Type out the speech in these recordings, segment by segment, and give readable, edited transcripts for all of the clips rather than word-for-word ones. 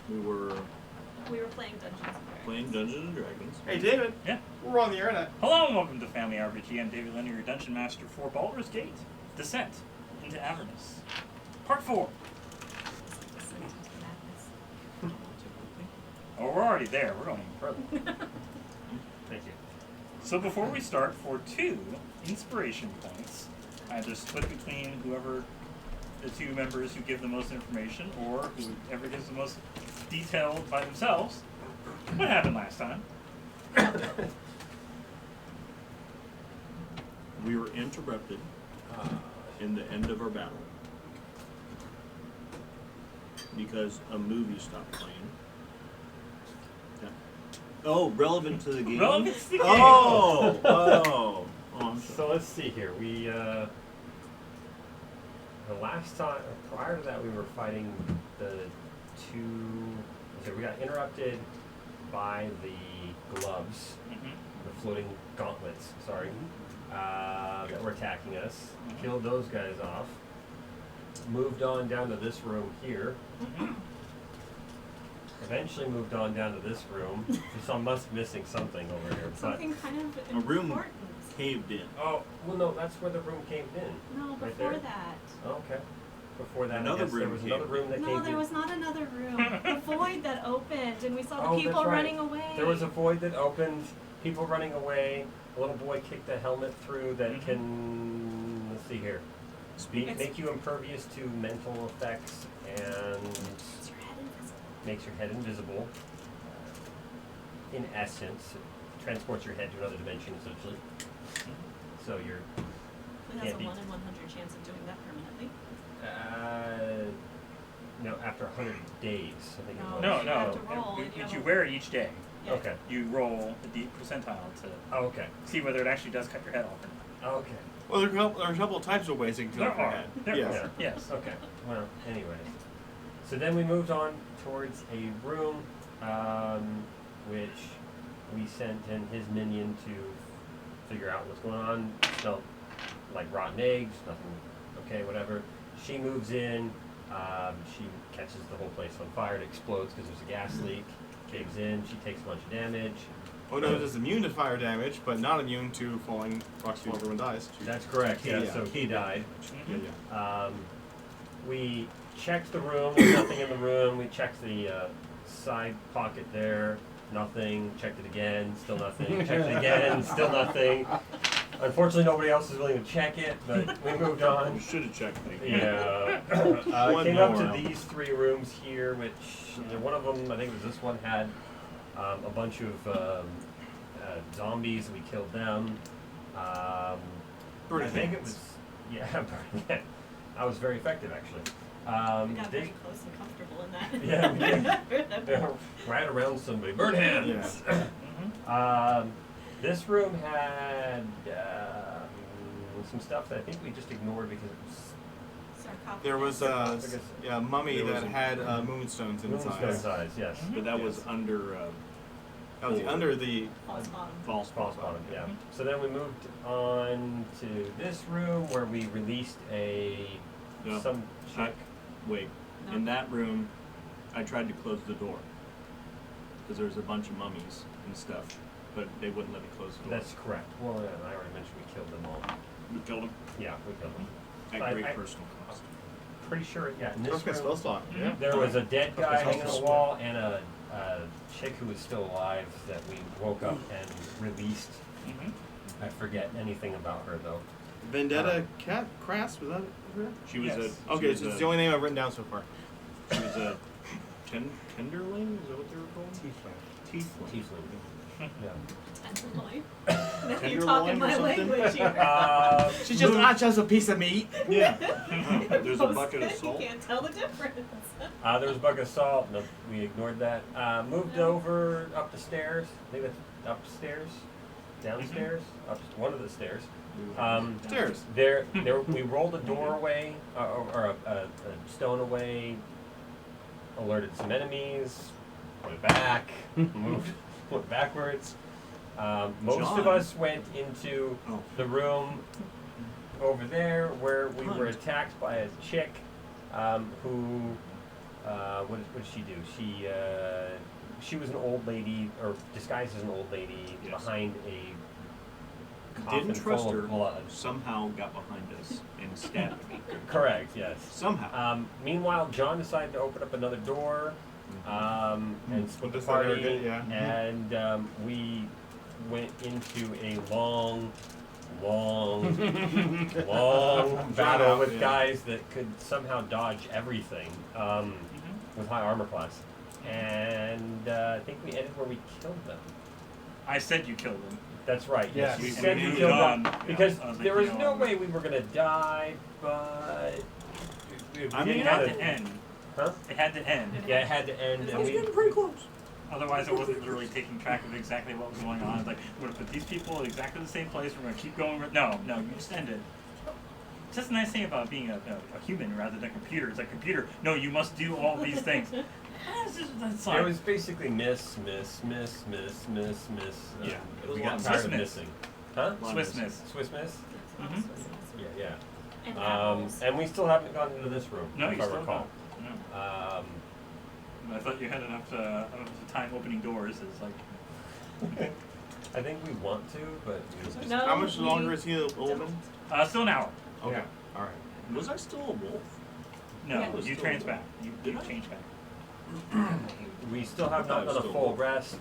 We were playing Dungeons and Dragons. playing Dungeons and Dragons. Hey, David. Yeah. We're on the internet. Hello and welcome to Family RPG. I'm David Leonard, your Dungeon Master for Baldur's Gate. Descent into Avernus. Part 4. Oh, we're already there. We're going even further. Thank you. So before we start, for 2 inspiration points, either split between whoever the 2 members who give the most information, or whoever gives the most detailed by themselves. What happened last time? We were interrupted in the end of our battle because a movie stopped playing. Yeah. Oh, relevant to the game. Relevant to the game. Oh, I'm sorry. So let's see here. We the last time prior to that we were fighting the 2. So we got interrupted by the gloves, the floating gauntlets. Sorry, that were attacking us. Killed those guys off. Moved on down to this room here. Eventually moved on down to this room. So I'm missing something over here. Something kind of A room important. caved in. Oh, well, no, that's where the room caved in. No, Right before there. that. Oh, okay. Before that, Another I guess there room was caved another room that No, caved there in. was not another room. The void that opened, and we saw the Oh, people that's right. running away. There was a void that opened, people running away. A little boy kicked a helmet through that can, let's see here, make you impervious to mental effects and makes your head invisible. In essence, it transports your head to another dimension, essentially. So you're It has a 1 in 100 chance of doing that permanently. no, after 100 days, I think. No. it No, was. You have to roll, Which and you have you a- wear each day. Yeah. Okay. You roll the percentile to Oh, okay. see whether it actually does cut your head off or not. Oh, okay. Well, there are a couple of types of ways you can There kill your are. head. There Yes. are. Yes. Okay. Well, anyways. So then we moved on towards a room, which we sent in his minion to figure out what's going on. Smelled like rotten eggs, nothing, okay, whatever. She moves in, she catches the whole place on fire, it explodes because there's a gas leak, caves in, she takes a bunch of damage. Odo is immune to fire damage, but not immune to falling rocks while everyone dies. That's correct, yeah, Yeah. so he died. Yeah, yeah. We checked the room, there's nothing in the room. We checked the side pocket there, nothing. Checked it again, still nothing. Checked it again, still nothing. Unfortunately, nobody else is willing to check it, but we moved We on. should have checked me. Yeah. One Came up more. to these 3 rooms here, which one of them, I think it was this one, had a bunch of zombies. We killed them. Bird I think it hands. was, yeah, burn. That was very effective, actually. We got very close and comfortable in that. Yeah, we did. Yeah, right around somebody. Bird hands! This room had some stuff that I think we just ignored because it was Sarcophagus. There was a mummy There was that a- had moonstones moonstone inside. size, yes. But that was under That was under the False bottom. false False bottom, yeah. So then we moved on to this room where we released No. some chick. Wait, No. in that room, I tried to close the door because there was a bunch of mummies and stuff, but they wouldn't let me close the door. That's correct. Well, yeah, I already mentioned we killed them all. We killed them Yeah, we killed them. at great I- personal cost. Pretty sure, yeah. In Don't this get spell room, slot. Yeah. there was a dead guy Okay, hanging on so- the wall and a chick who was still alive that we woke up and released. I forget anything about her though. Vendetta Cat Crass, was that her? She was Yes. Okay, it's the only name I've written down so far. She was a tenderling. Is that what they were called? Tiefling. Tiefling. Yeah. Tenderloin. Now you're Tenderloin talking or my something? language here. She's just not just a piece of meat. Yeah. There's a bucket of You salt. can't tell the difference. There was a bucket of salt. No, we ignored that. Moved over up the stairs. I think that's upstairs, downstairs, up one of the stairs. Stairs. There. We rolled a door away, or a stone away. Alerted some enemies. Put it back. Went backwards. Most of John. us went into the room over there where we were attacked by a chick who what did she do? She was an old lady, or disguised as an old lady, Yes. behind a coffin Didn't trust full her. of blood. Somehow got behind us and stabbed me. Correct. Yes. Somehow. Meanwhile, John decided to open up another door and split the Just like party, arrogant, yeah. and we went into a long battle with guys that could somehow dodge everything with high armor class. And I think we ended where we killed them. I said you killed him. That's right. Yes, Yes. you And said we we moved killed on. them because I was like, there was you know, no way we were gonna die, but we I mean, It didn't had have to end. Huh? It had to end. Yeah, it had to end, and we. pretty close. Otherwise, I wasn't literally taking track of exactly what was going on. It's like, we're gonna put these people in exactly the same place. We're gonna keep going. No, you just ended. It's just a nice thing about being a human rather than a computer. It's like computer. No, you must do all these things. That's like, It was basically miss. Yeah, it was we a lot got of tired of miss. missing. Huh? Swiss miss. Swiss miss? Mhm. Yeah. And apples. And we still haven't gone into this room, No, if you I still recall. don't. No. I thought you had enough time opening doors. It's like, I think we want to, but No, How much we longer is he open? still an hour. Okay. Yeah. All right. Was I still a wolf? No, Yeah. you trans back. You Did I? change back. we still have I thought not it was done a still full wolf. rest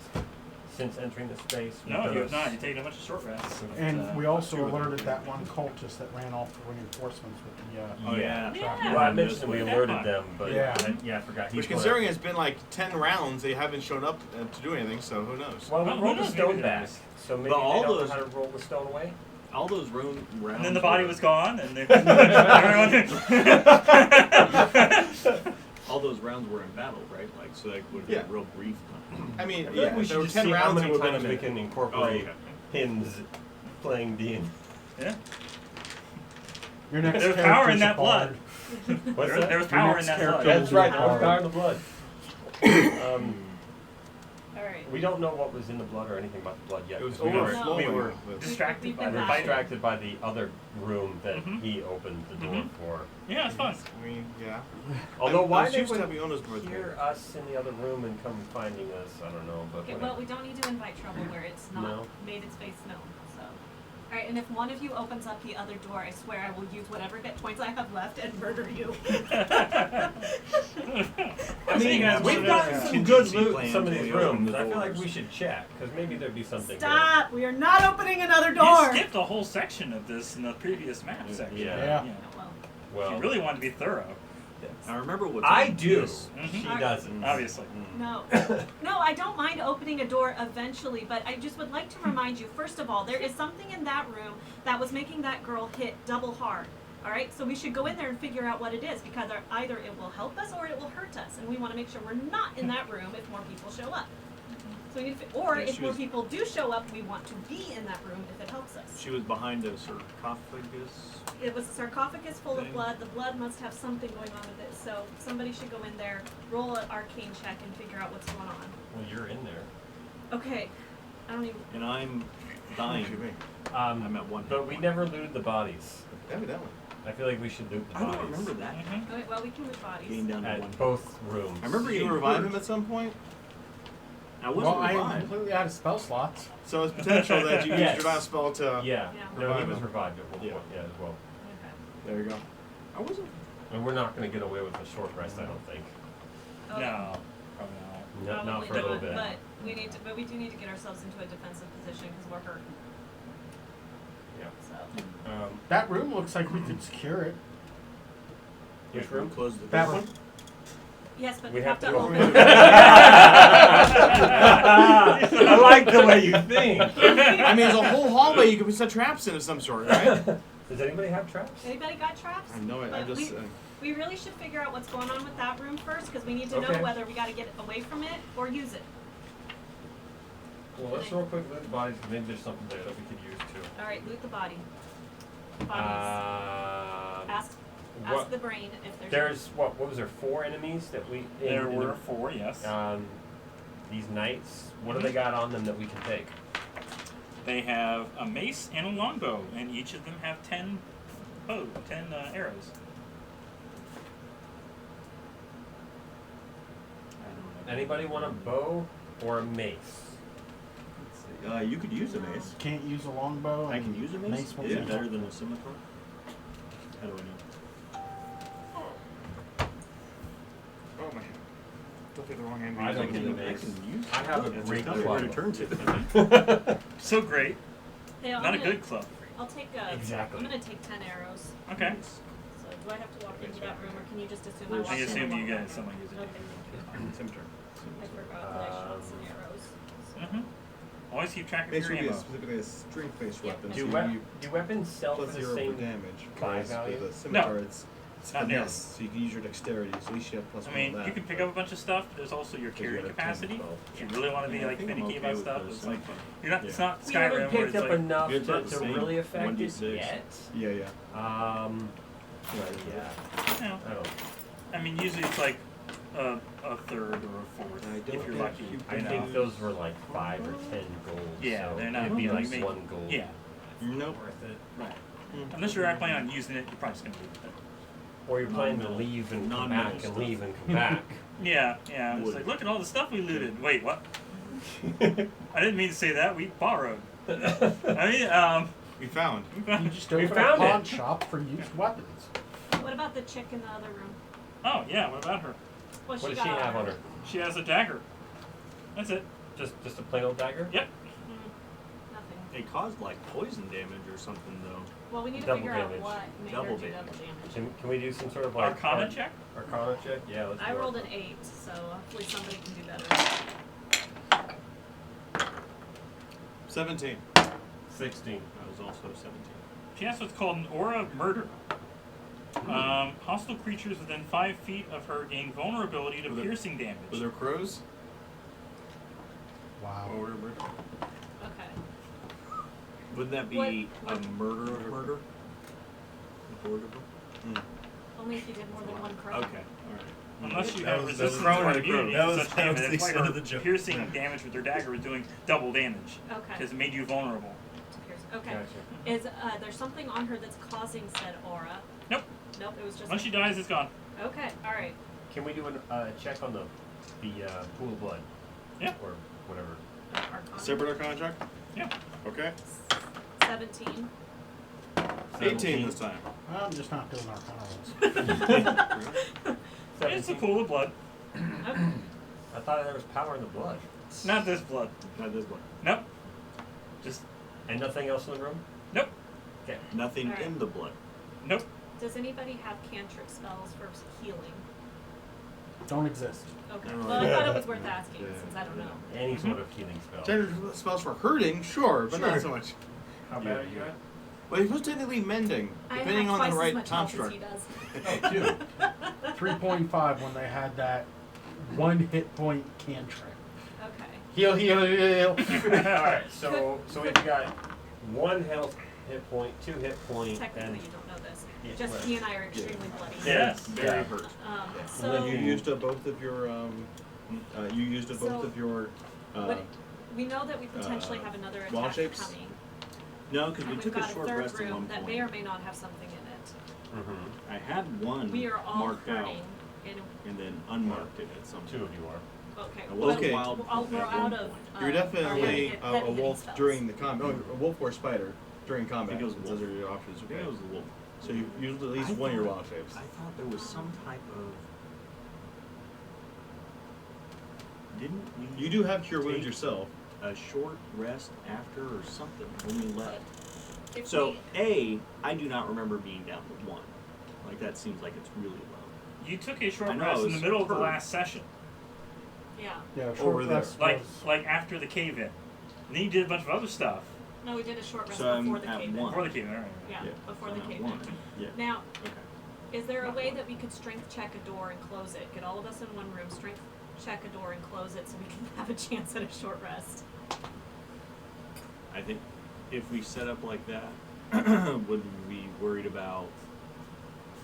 since entering the space. We've No, done you a have not. You're taking a bunch of short rests. And we also two of them. alerted that one cultist that ran off the reinforcements with the. Oh yeah. Yeah. Well, I mentioned that we Yeah. alerted them, but Yeah. I forgot. Which, considering it's been like 10 rounds, they haven't shown up to do anything, so who knows? Well, we Well, rolled who the knows? stone Maybe back, there's- so maybe But they all don't those- know how to roll the stone away. All those rounds. And then the body were- was gone, and they, everyone. All those rounds were in battle, right? Like, so that would be Yeah. a real brief time. I mean, I feel yeah, like we if there should were just 10 see how rounds, it many would have times been we a minute. can incorporate okay. pins playing D&D. Yeah. Your next There's power in character's that a bard. What's There that? was power in next that character blood. That's right, Power. there's power in the blood. Alright. We don't know what was in the blood or anything about the blood yet. It was 'cause we were- overflowing. We were with- Distracted We've by been the we're back. distracted by the other room that Mhm. he opened the door Mhm. for. Yeah, it's fun. I mean, yeah. Although I why was they used to would having Ona's birthday. hear us in the other room and come finding us, I don't know, but Okay, whatever. well, we don't need to invite trouble where it's not No. made its face known, so. Alright, and if one of you opens up the other door, I swear I will use whatever hit points I have left and murder you. I mean, Yeah, we've but gotten there's some good contingency loot in plans some of when these we open rooms. the I feel like doors. we should check, because maybe there'd be something Stop! We are not opening another You door! skipped a whole section of this in the previous map section. Yeah. Yeah. Oh, well, good. Well, You really want to be thorough, I remember what I do. Mhm. She Alright. doesn't. obviously. no. No, I don't mind opening a door eventually, but I just would like to remind you, first of all, there is something in that room that was making that girl hit double hard. Alright, so we should go in there and figure out what it is, because either it will help us or it will hurt us, and we want to make sure we're not in that room if more people show up. So we need to, or Yeah, if she more was- people do show up, we want to be in that room if it helps us. She was behind a sarcophagus. It was a sarcophagus full of Thing. blood. The blood must have something going on with it. So somebody should go in there, roll an arcane check, and figure out what's going on. Well, you're in there. Okay. I don't even. And I'm What dying. do you mean? I'm at one. But hit we point. never looted the bodies. Evidently. I feel like we should loot the I bodies. don't remember that. Mhm. Okay, well, we can move Getting bodies. down to one. At both rooms. I remember You getting revive hurt. him at some point, I wasn't Well, I am revived. completely out of spell slots. so it's potential that you Yes. used your last spell to. Yeah. Yeah. No, he Revive was him. revived at one Yeah. point, yeah, as well. Okay. There you go. I wasn't. And we're not going to get away with a short rest, I don't think. Okay. No, probably not. Not Probably for a little not, bit. But we need to. But we do need to get ourselves into a defensive position because we're hurt. Yeah. So. That room looks like we could secure it. Which room? Close the That door. one. Yes, but We we have have to to open open. it. I like the way you think. I mean, there's a whole hallway you could set traps in of some sort, right? Does anybody have traps? Anybody got traps? I know it. I But just. we really should figure out what's going on with that room first because we need to Okay. know whether we got to get away from it or use it. Well, let's real quick loot the bodies, 'cause maybe there's something there that we could use too. All right, loot the body. Bodies. Ask what, the brain if there's. there's, what was there, 4 enemies that we... There were 4, yes. These knights, what do they got on them that we can take? They have a mace and a longbow, and each of them have 10 arrows. Anybody want a bow or a mace? Let's see. You could use a mace. Can't use a longbow. I can use a mace. won't Is it be better helpful. than a scimitar? How do I know? Oh my. Don't pick the wrong hand. I don't I need a can mace. use. I have a That's great tell me club. where to turn to. So great. Hey, I'm Not a gonna- good club. I'll take Exactly. I'm gonna take 10 arrows. Okay. So do I have to walk into that room, or can you just assume I Where's- walk I in? assume and you walk guys, back in? someone uses it. Okay. Scimitar. I forgot that I shot some arrows. So. Mm-hmm. Always keep track of Mace your would be ammo. specifically a strength-based Yeah. weapon. Do, so you do weapons sell for plus the 0 same for damage. buy Whereas value? with a scimitar, No. it's Not finesse, nearly. so you can use your dexterity. So at least you have plus I one mean, of that. you can pick up a bunch of stuff, but there's also your Because you carrying got a 10, capacity. 12. If you really want to be Yeah, I like think I'm finicky okay about with stuff, the it's like scimitar. you're not. Yeah. It's not We haven't Skyrim where picked it's up like enough It's to, about the to same. really affect it 1d6. yet. Yeah, yeah. But yeah, you know, I don't. I mean, usually it's like a third or a fourth I if don't you're think lucky. you I can think use- those were like 5 or 10 gold. Yeah, so they're not it'd be like really 1 gold. Yeah, Nope. Worth it. right. Unless you're planning on using it, you're probably just gonna leave it. Or you're planning to Non-metal. leave and come Non-metal back and stuff. leave and come back. Yeah, yeah. It's Wood. like, look at all the stuff we looted. Wait, what? I didn't mean to say that. We borrowed. I mean, We found. You just We open found a it. pawn shop for used weapons. What about the chick in the other room? oh yeah. What about her? What What does she have on her? She has a dagger. That's it. Just a plain old dagger? Yep. Nothing. It caused like poison damage or something though. Well, we need to Double figure damage. out what made Double her do damage. double damage. Can we do some sort of like Arcana check. Arcana check? Yeah, let's I do rolled an Arcana. 8, so hopefully somebody can do better. 17. 16. I was also 17. She has what's called an aura of murder. Hostile creatures within 5 feet of her gain vulnerability to Were there- piercing damage. Were there crows? Wow. Or were Okay. Wouldn't that be What- a murder of murder? Affordable? Only if you did more than one crow. Okay, alright. Unless you That have was- resistance that was- or that was- immunity that to was- such that damage. was the That's why extent her of the joke. piercing Yeah. damage with her dagger was doing double damage. Okay. Because it made you vulnerable. Okay. Gotcha. Is there's something on her that's causing said aura? Nope. Nope. It was just. Once she dies, it's gone. Okay. All right. Can we do a check on the pool of blood? Yeah. Or whatever. Arcana. Separate arcana check? Yeah. Okay. 17. 18 this time. I'm just not doing arcana rolls. It's a pool of blood. Okay. I thought there was power in the blood. Not this blood. Not this one. Nope. Just And nothing else in the room? nope. Okay. Nothing Alright. in the blood. Nope. Does anybody have cantrip spells for healing? Don't exist. Okay. No. Well, I thought it was worth asking Yeah. since I don't know. Any sort of healing spell. Standard spells for hurting, sure, but Sure. not so much. How bad are you at? Well, you're supposed to technically mending, depending I have on twice the right as much health as construct. he does. Oh, 2. 3.5 when they had that 1 hit point cantrip. Okay. Heal, heal, heal. Alright, so we've got 1 health hit point, 2 hit point, Technically, and you don't know this. Yeah, Just well, he and I are extremely bloody. Yes. Very Yeah. hurt. So. And then you used up both of your, you used up both So- of your, But we know that we potentially have another wall attack shapes? coming. No, because And we we've took a got short third rest at one room that point. may or may not have something in it. mm-hmm. I had one We are all marked out hurting. and then unmarked it at some 2 point. of you are. Okay. I was Okay. a wild We're at out one of. point. you're definitely heavy a hitting wolf spells. during the combat. Oh, a wolf or spider during combat. it was since wolf. those are your options. I think Okay. it was the wolf. So you used at least I one of your thought- wild shapes. I thought there was some type of. Didn't we? You do have cure wounds take yourself. A short rest after or something when we left. If So we- I do not remember being down to 1. Like that seems like it's really low. You took a short I know, rest it in the was middle of the hurt. last session, Yeah. Yeah, Over short there. rest like was- after the cave in. And then you did a bunch of other stuff No, we did a short rest So I'm before the at cave in. one. before the cave in. All right. Yeah, Yeah. before So the I'm at cave 1. in. Yeah. Now, Okay. is there a Not way one. that we could strength check a door and close it? Get all of us in one room, strength check a door and close it so we can have a chance at a short rest. I think if we set up like that, would we be worried about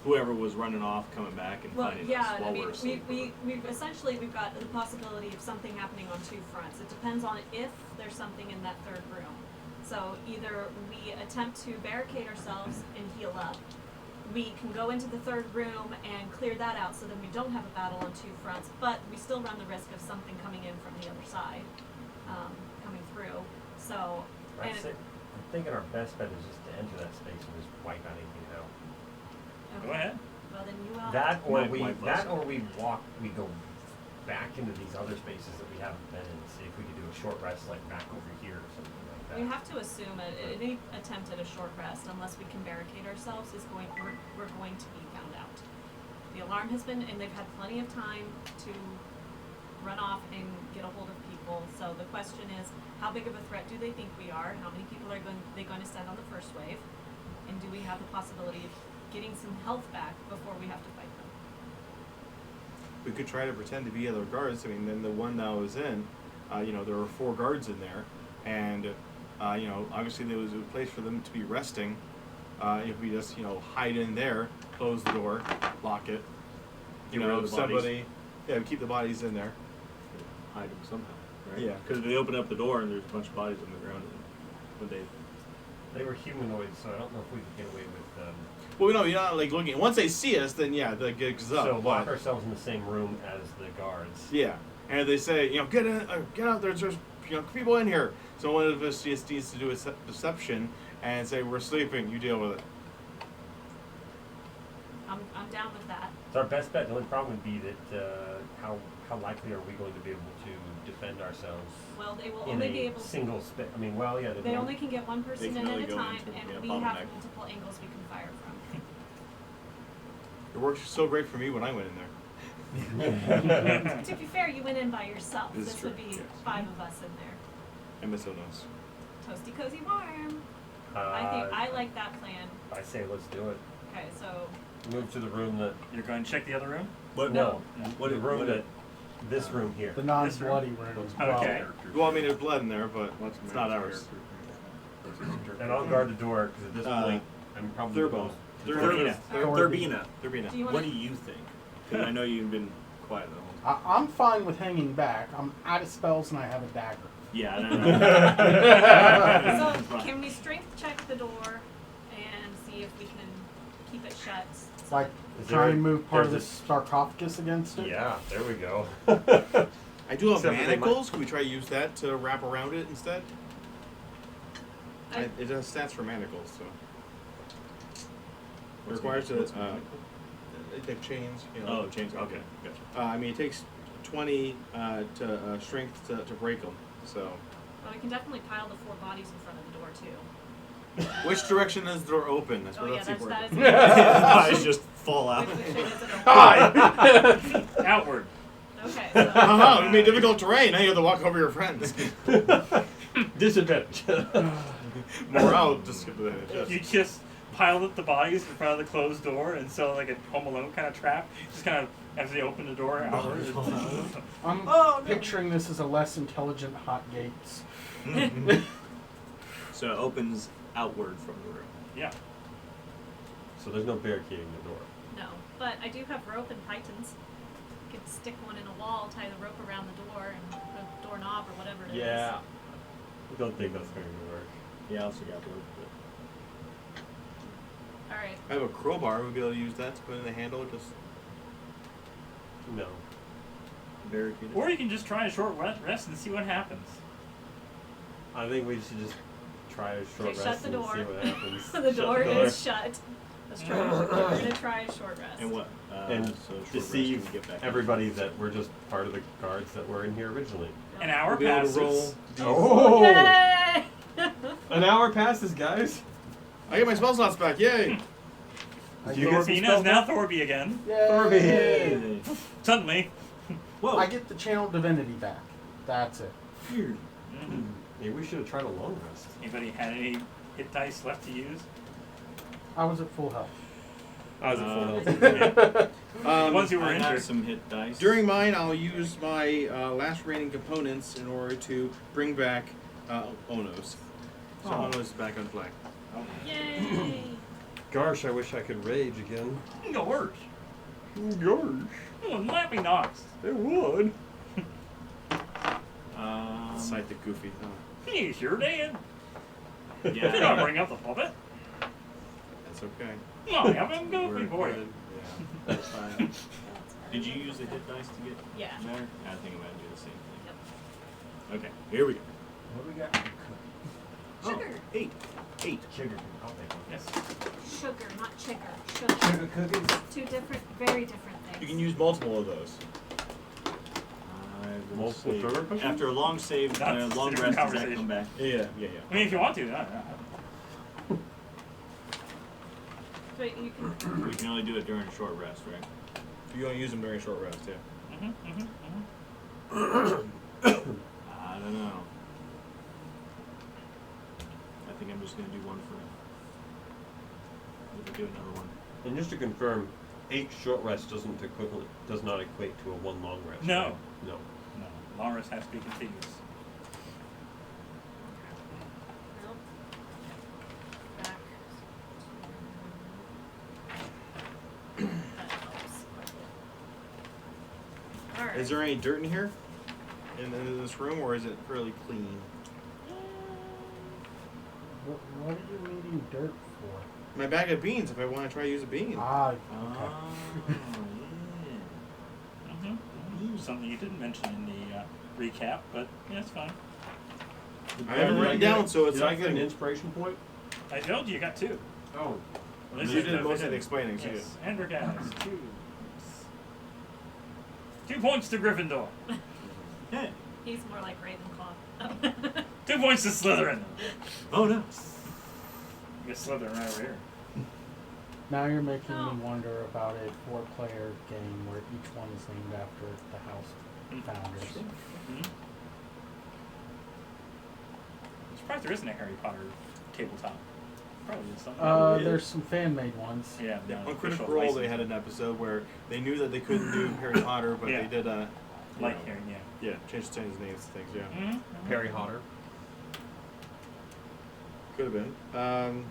whoever was running off coming back and Well, finding yeah, us while I mean, we're asleep? we've essentially, we've got the possibility of something happening on 2 fronts. It depends on if there's something in that third room. So either we attempt to barricade ourselves and heal up, we can go into the third room and clear that out so then we don't have a battle on two fronts, but we still run the risk of something coming in from the other side, coming through. So, I'm thinking our best bet is just to enter that space and just wipe out anything out. okay. Go ahead. Well, then you That or Might wipe us out. we go back into these other spaces that we haven't been in, see if we could do a short rest like back over here or something like that. We have to assume any attempt at a short rest, unless we can barricade ourselves, we're going to be found out. The alarm has been, and they've had plenty of time to run off and get a hold of people. So the question is, how big of a threat do they think we are? How many people are they going to send on the first wave? And do we have the possibility of getting some health back before we have to fight them? We could try to pretend to be other guards. I mean, then the one that I was in, there were 4 guards in there, and obviously there was a place for them to be resting. If we just hide in there, close the door, lock it, Get rid of the somebody, we keep the bodies in there. Hide them somehow, right? Yeah. Because if they open up the door and there's a bunch of bodies on the ground, would they? They were humanoids, so I don't know if we could get away with. Well, no, you're not like looking. Once they see us, then yeah, the gig's up. So lock but- ourselves in the same room as the guards. Yeah, and they say, get in, get out. There's people in here. So one of us just needs to do a deception and say we're sleeping. You deal with it. I'm down with that. So our best bet. The only problem would be that how likely are we going to be able to defend ourselves Well, they will in only be a able to. single space? I mean, well, yeah. They only can get one person can in only at a go time, into, and yeah, we have bottleneck. multiple angles we can fire from. It worked so great for me when I went in there. To be fair, you went in by yourself. This is This would true, be yes. 5 of us in there. I miss those. Toasty, cozy, warm. I like that plan. I say let's do it. Okay, so Move to the room that. You're going to check the other room? What? No, What? the room that. This room here. The non-bloody room. Okay. Well, I mean, there's blood in there, but it's not ours. And I'll guard the door because at this point I'm probably Thurbos. Thurbina. Thurbina. Thurbina. do you want What do you think? 'Cause I know you've been quiet the whole time. I'm fine with hanging back. I'm out of spells and I have a dagger. Yeah. So can we strength check the door and see if we can keep it shut? So Like Is try there- and move part of the there's sarcophagus against it. Yeah, there we go. I do have Except for they manacles. Can we try to use that to wrap around it instead? I- It has stats for manacles, so. It requires to, like chains, Oh, chains. Okay, gotcha. I mean, it takes 20 strength to break them. So, well, we can definitely pile the 4 bodies in front of the door too. which direction is the door open? That's Oh what yeah, that's that important. is. Eyes just fall out. Which it isn't Hi. Outward. Okay. So, Uh-huh. It made difficult terrain. Now you have to walk over your friends. Disadvantage. Morale disadvantage. You just piled up the bodies in front of the closed door, and so like a Home Alone kind of trap, just kind of as they open the door outward. I'm picturing this as a less intelligent hot gates. So it opens outward from the room. Yeah. So there's no barricading the door. no, but I do have rope and pythons. You could stick one in a wall, tie the rope around the door, and put a doorknob or whatever it is. Yeah. I don't think that's going to work. Yeah, I also got rope. All right. I have a crowbar. We'll be able to use that to put in the handle. Just No. Barricade. Or you can just try a short rest and see what happens. I think we should just try a short Okay, rest shut the and door. see what happens. The Shut door is shut. Let's try. We're gonna try a short rest. And what? And so short rest deceive when we get back everybody that we're just part of the guards that were in here originally. No. An hour we'll be able to passes. roll. Oh! Yay! An hour passes, guys. I get my spell slots back. Yay! Do you get some Thorbina spell is now back? Thorby again. Thorby. Yay. Suddenly. Whoa. I get the channel divinity back. That's it. Weird. Mhm. Maybe we should have tried a long rest. Anybody had any hit dice left to use? I was at full health. I was at full The Um, ones who were I have injured. some hit dice. During mine, I'll use my last remaining components in order to bring back Onos. So Oh. Onos is back on play. Yay! Gosh, I wish I could rage again. No worse. Gosh, Let me knots. it would. Cite the goofy. He's your dad. yeah. Did not bring up the puppet. That's That's okay. No, I'm going We're for good. you. Yeah, that's fine. That's Did you use the hit dice to get Yeah. there? I think I'm gonna do the same thing. Yep. Okay, here we go. What do we got? Sugar. Oh, 8. 8. Sugar. I'll take one. Yes. Sugar, not chigger. Sugar. Sugar cookies. Two different, very different things. You can use multiple of those. I will Multiple save. sugar cookies? After a long save, That's long a different rest, does that conversation. come back? Yeah. I mean, if you want to. Wait, you can. We can only do it during a short rest, right? You only use them during a short rest, yeah. I don't know. I think I'm just gonna do one for now. Maybe do another one. And just to confirm, 8 short rests does not equate to a 1 long rest. No. Right? No. No, long rest has to be contiguous. Nope. Back. That helps. All right. Is there any dirt in here? In this room, or is it fairly clean? What are you needing dirt for? My bag of beans, if I want to try to use a bean. Ah, okay. Oh, yeah. Something you didn't mention in the recap, but yeah, it's fine. I haven't written down, so it's Did I not get an good. inspiration point? I told you, you got 2. Oh. At least You I did know most if I of the did. explaining, so Yes, Hendrik has 2. 2 points to Gryffindor. Hey. He's more like Ravenclaw. 2 points to Slytherin. Oh no. You get Slytherin right over here. Now you're making Oh. me wonder about a 4-player game where each one is named after the house founders. I'm surprised there isn't a Harry Potter tabletop. Probably is something. There's some fan-made ones. Yeah, Yeah, no, on Critical official Role, license. they had an episode where they knew that they couldn't do Harry Potter, but Yeah. they did Like Harry, yeah. yeah, changed names and things. Yeah, Mm-hmm. Harry Potter. could have been.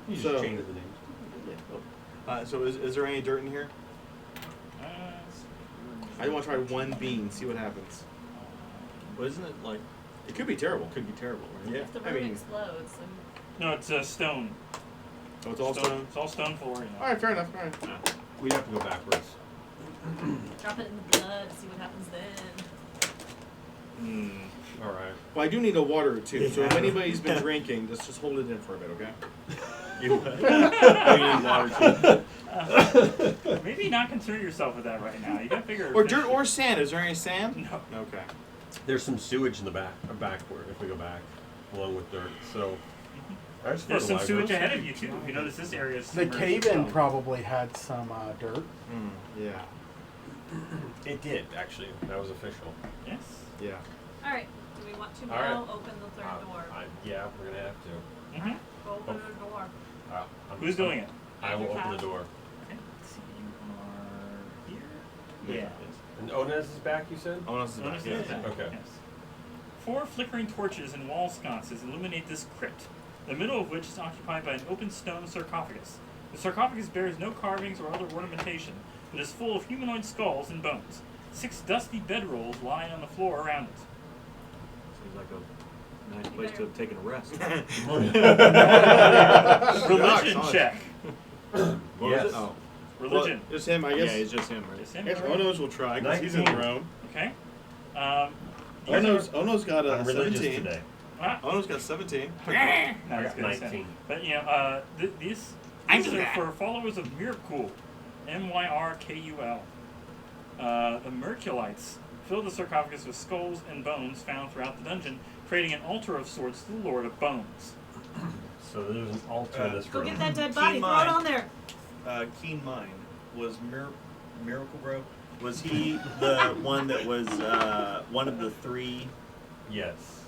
You So- just changed the names. So is there any dirt in here? I want to try one bean, see what happens. But isn't it like It could be terrible. could be terrible, right? Yeah, If the I room mean, explodes, then No, it's stone. so it's all stone. It's all stone floor. Yeah. All right, fair enough. All right. We'd have to go backwards. drop it in the blood, see what happens then. All right. Well, I do need a water too. So if Yeah. anybody's been drinking, just hold it in for a bit, okay? You what? Oh, you need water too. Maybe not concern yourself with that right now. You gotta figure. Or dirt or sand. Is there any sand? No. Okay. There's some sewage in the backward if we go back, along with dirt. So that's There's some fertilizer. sewage ahead of you too. You notice this area is The submerged cave-in with probably had some dirt. Yeah. It did actually. That was official. Yes. Yeah. All right. Do we want to All right. now open the third door? Yeah, we're gonna have to. Mm-hmm. Go open the door. Who's doing it? I will open the door. Okay. Let's see, you are here. Yeah. And Onez is back, you said? Oh, no, this is back. Notice Yeah. that? Okay. Yes. 4 flickering torches and wall sconces illuminate this crypt, the middle of which is occupied by an open stone sarcophagus. The sarcophagus bears no carvings or other ornamentation, but is full of humanoid skulls and bones. 6 dusty bedrolls lie on the floor around it. Seems like a nice place to have taken a rest. Religion check. What was Yes. it? Oh. Religion. Well, just him, I Yeah, guess. it's just him, right? Just him. I guess Ono's will try because he's in 19. Rome. Okay. Ono's got a I'm religious 17. today. Ono's got 17. No, I it's got gonna say. 19. But you know, these are for followers of Myrkul, Myrkul. The Merculites fill the sarcophagus with skulls and bones found throughout the dungeon, creating an altar of sorts to the Lord of Bones. So there's an altar in this Go room. get that dead Keep body. in Throw it mind- on there. Keen Mind was Miracle Bro. Was he the one that was one of the three Yes.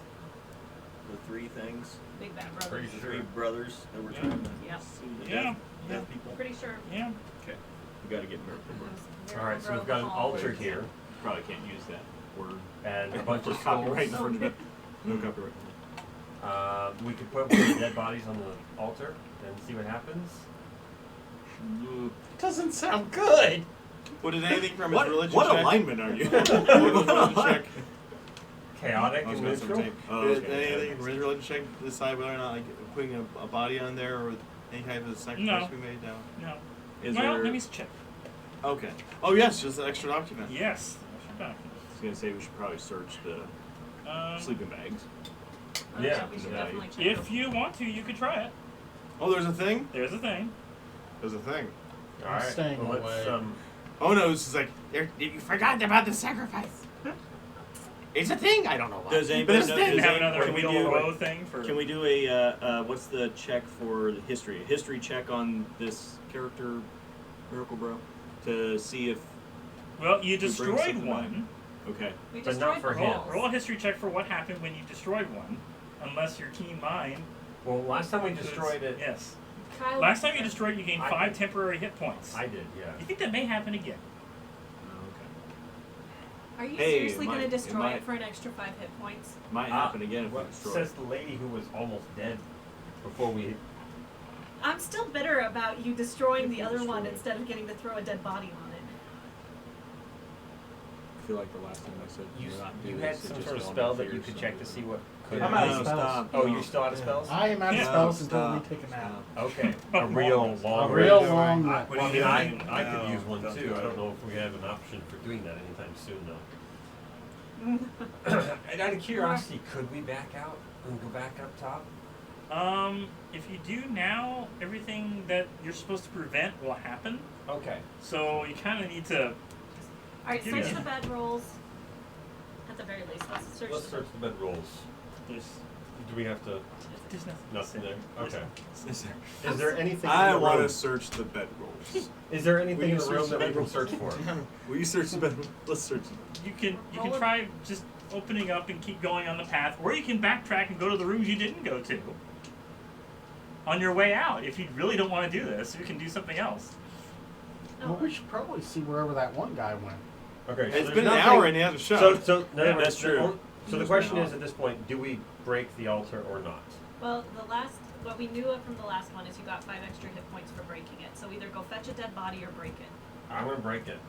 things? Big bad brother. Pretty The sure. 3 brothers that were Yeah. trying to Yep. see Yeah. deaf people. Pretty sure. Yeah. Okay, we got to get Miracle Bro. All right, so we've got an altar here Probably can't use that word. and a bunch For of copyright skulls. infringement. No copyright. We could put one of the dead bodies on the altar and see what happens. Doesn't sound good. What did anything from his What, religion what check? alignment are you? What was his religion check? Chaotic I was and going to neutral. 17. Oh, Did okay. anything from his religion check decide whether or not like putting a body on there or Any kind of sacrifice No. we made? No. No. Is Well, there? let me check. Okay. Oh yes, just an extra document. Yes. I was gonna say we should probably search the sleeping bags. Oh, Yeah. we should Yeah, definitely check If those. you want to, you could try it. Oh, there's a thing. There's a thing. There's a thing. All right. staying well, let's, away. Oh no, it's just like you forgot about the sacrifice. It's a thing. I don't know why. Does But anybody it's a know? thing. Didn't have Can another we wheel do? row thing for. Can we do a what's the check for the history? A history check on this character, Miracle Bro, to see if Well, you we bring destroyed something one. okay. We But destroyed not for the him. walls. Roll a history check for what happened when you destroyed one, unless your keen mind. Well, last time we includes- destroyed it, Yes. Kyle, Last time you destroyed, you gained I 5 did. temporary hit points. I did, yeah. You think that may happen again? Are you Hey, seriously it going to might- destroy it it might- for an extra 5 hit points? Might happen again if we What destroy says it. the lady who was almost dead before we... I'm still bitter about you destroying If the we other destroy one it. instead of getting to throw a dead body on it. I feel like the last time I said You, we're not doing you had this, it some just sort of dawned spell on that you fears, could so- check to see what could I'm out of No, spells. stop. Oh, No. you're still out of spells? I am out of No, spells until stop, we take a nap. stop. Okay. A A real long long A real rest. long I, rest. well, I mean, I No, could use one don't too. do I don't it. know if we have an option for doing that anytime soon, though. And out of curiosity, could we back out and go back up top? If you do now, everything that you're supposed to prevent will happen. Okay. So you kind of need to. Alright, Give search me- the bedrolls. At the very least, let's search Let's the search the bedrolls. There's, Do we have to... there's Nothing there? Okay. Is there- Is there anything I in the want room? to search the bedrolls. Is there anything Will in you the search room the that we can bedrolls? search for? Will you search the bedroom? Let's search them. You can Roll it. try just opening up and keep going on the path, or you can backtrack and go to the rooms you didn't go to. On your way out, if you really don't want to do this, you can do something else. Oh, Well, we should probably see wherever that one guy went. Okay. so It's there's been an nothing- hour and he hasn't shown. So no, Yeah, that's true. So the There's question been is an at this point, do we break the altar or not? Well, what we knew of from the last one is you got 5 extra hit points for breaking it. So either go fetch a dead body or break it. I'm gonna break it.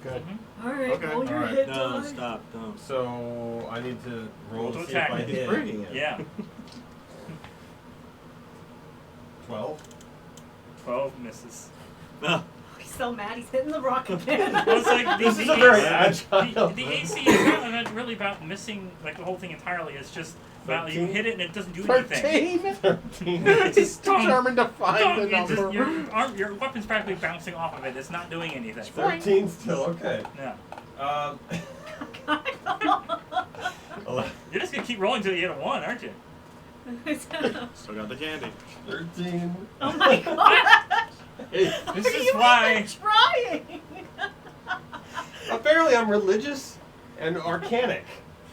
Good. Alright, Okay. roll your Alright. hit No, die. stop, don't. So I need to roll Roll to to see if I attack. He's hit. breaking it. Yeah, 12. 12 misses. No. He's so mad he's hitting the rock again. Well, it's like This the is a very AC agile. The AC is not really about missing like the whole thing entirely. It's just about you 13? hit it and it doesn't do anything. 13? 13. It's just Determined to find the Don't, number. your weapon's practically bouncing off of it. It's not doing anything. 13 still okay. Yeah. You're just gonna keep rolling until you hit a 1, aren't you? Still got the candy. 13. Oh my god! Hey, This Are is you why. even trying? apparently I'm religious and arcanic,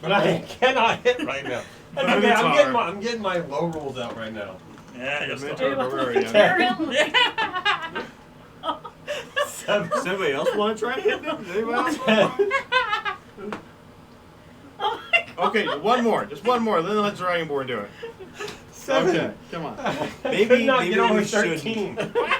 but I cannot hit right now. That's But okay. it's hard. I'm getting my low rolls out right now. Yeah, you're Mentor still. Barbarian. Apparently. Seven. Does anybody else want to try it? Anybody else? Oh my god. Okay, one more. Just one more. Then let Dragonborn do it. 7. Okay, come on. Maybe- Could not maybe get over we shouldn't. 13.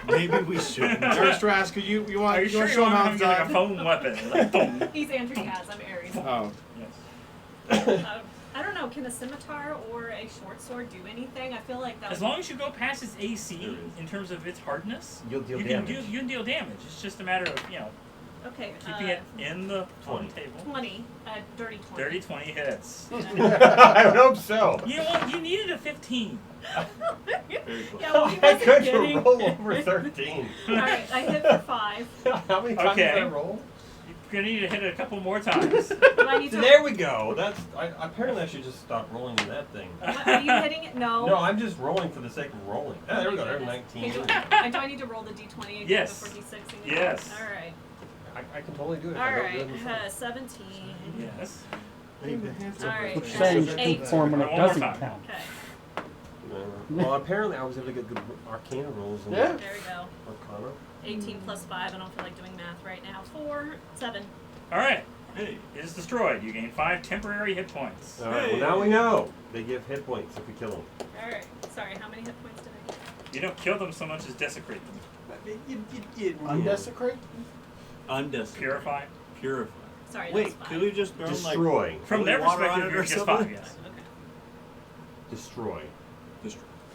Maybe we shouldn't. Strass, could you want Are you you sure want to you show him want how him it's to get like a done? phone weapon? Like, boom. He's Andrew Kaz, I'm Aries. Oh, Yes. I don't know, can a scimitar or a short sword do anything? I feel like that As would long as you go past its AC There is. in terms of its hardness, You'll deal you damage. can deal damage. It's just a matter of okay, keeping it in the on 20. the table. 20, dirty 20. Dirty 20 hits. I hope so. You know what? You needed a 15. Very close. Yeah, well, he I wasn't could kidding. roll over 13. Alright, I hit for 5. How many times Okay. did I roll? You're gonna need to hit it a couple more times. Do I need to? There we go. That's. Apparently, I should just stop rolling in that thing. Are you hitting it? No. No, I'm just rolling for the sake of rolling. Ah, there we go. There's 19. Okay, do I need to roll the d20 again Yes. before d6? Yes. Alright. I can totally do it. if I don't do it Alright, myself. 17. Yes. Alright. Which saying you're 8. conforming it One more doesn't time. count. Okay, Well, apparently, I was able to get good Arcana rolls. In Yeah. there we go. Arcana. 18 plus 5. I don't feel like doing math right now. 4, 7. All right. Hey, It is destroyed. You gain 5 temporary hit points. All right. Well, now we know they give hit points if we kill them. Alright. Sorry, how many hit points did I get? You don't kill them so much as desecrate them. Undesecrate? undesecrate. Purify. Purify. Sorry, Wait, that's 5. could we just throw like Destroy. From holy their water on perspective, it you're or just something? 5. Yes. Okay. Destroy. Destroy.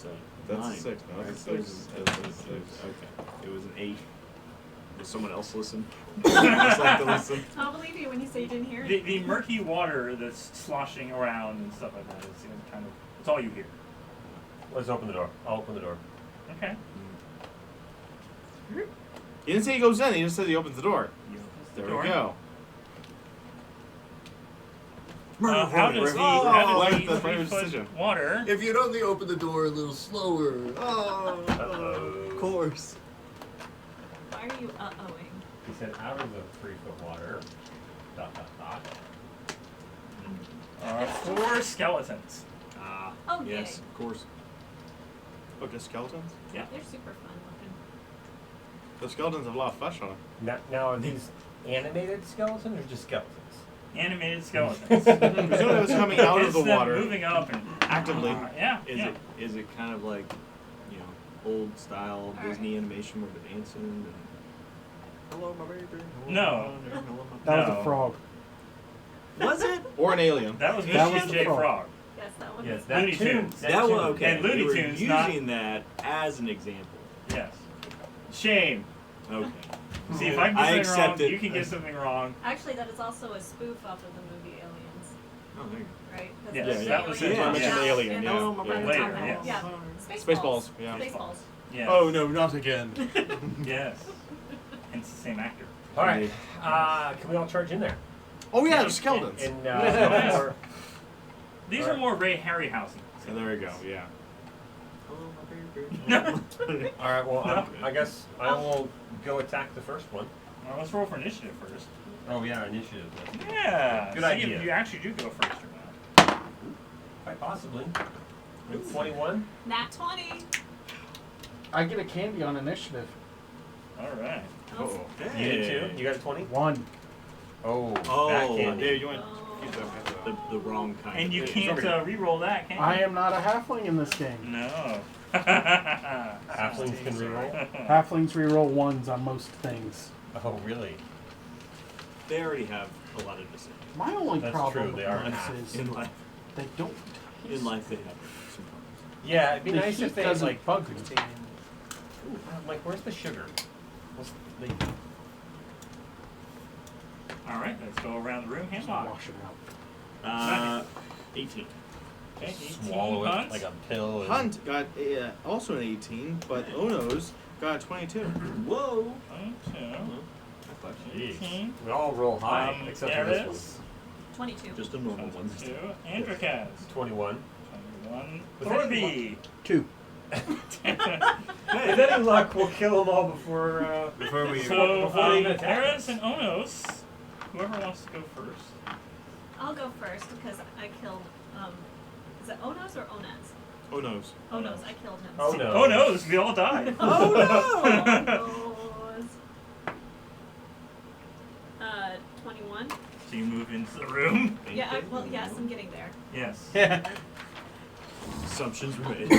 So That's 9. a 6. No, that's a Right, 6. That's a 6. Okay. It was an 8. Does someone else listen? Just like to listen. I'll believe you when you say you didn't hear The anything. murky water that's sloshing around and stuff like that is kind of, it's all you hear. Let's open the door. I'll open the door. Okay. He didn't say he goes in. He just said he opens the door. There we go. How does like the the 3 player's foot decision. water? If you'd only open the door a little slower. Oh, Uh-oh. of course. Why are you uh-ohing? He said out of the 3 foot water. ... Are 4 skeletons. Ah. Oh, yes, yay. of course. Oh, just skeletons? Yeah. They're super fun looking. The skeletons have a lot of flesh on them. Now are these animated skeletons or just skeletons? Animated skeletons. Presumably it was coming out of It's the them water moving up and actively. yeah. Is it kind of like, you know, old style All Disney animation where they're dancing and hello my baby. Hello, No. my honey, hello, my That was No. a frog. Was it? Or an alien. That was That was Mr. the J. frog. Frog. Yes, that one. Yes, is- that Looney tune. Tunes. That That tune. was okay. And Looney we were Tunes, using not- that as an example. Yes. Shame. Okay. See, if I can I get something accept wrong, it. you can get something wrong. Actually, that is also a spoof off of the movie Aliens, Oh, there you right? That's Yes, the that was alien. it. Yeah. I mentioned Yeah. alien, And yeah. that's Oh, my right on later, top of it. yes. Yeah. Spaceballs, yeah. Spaceballs. Yes. Oh no, not again. Yes. And it's the same actor. All right. Can we all charge in there? Oh yeah, there's skeletons. And Yes. or- These Alright. are more Ray Harryhausen. And there we go. Yeah. go. all right. Well, No. I guess I will go attack the first one. Well, let's roll for initiative first. Oh yeah, initiative. Yeah. Good See idea. if you actually do go first or not. Quite possibly. 21. Nat 20. I get a candy on initiative. All right. Oh. You did too. You got a 20. 1. Oh. Oh, that candy. There, you want Oh. use that. the wrong kind. And you of can't re-roll that, can you? I am not a halfling in this game. No. Halflings can reroll. Halflings reroll 1s on most things. Oh really? They already have a lot of decisions. My only That's problem true, they with are this half. is In life, they don't taste. in life they have some problems. Yeah, it'd be the nice heat if they doesn't like. bug me. Ooh, I'm like, where's the sugar? What's the? All right, let's go around the room. Just Handlock. wash it out. 18. Okay, 18 Swallow it Hunt. like a pill. And Hunt got also an 18, but Ono's got a 22. Whoa. 22. Jeez. 18. We all roll high except for this Darius, 22. Just a normal one. 22. Androcaz. one. 21. 21. Was that Thorby. 2. With any luck, we'll kill them all before. Before we. So, before they even attack Darius us. and Onos. Whoever wants to go first. I'll go first because I killed, is it Onos or Onaz? Ono's. Onos, I killed him. Oh, no. Oh no, we all died. Onos. 21. So you move into the room. Yeah, well, yes, I'm getting there. Yes. Assumptions were made.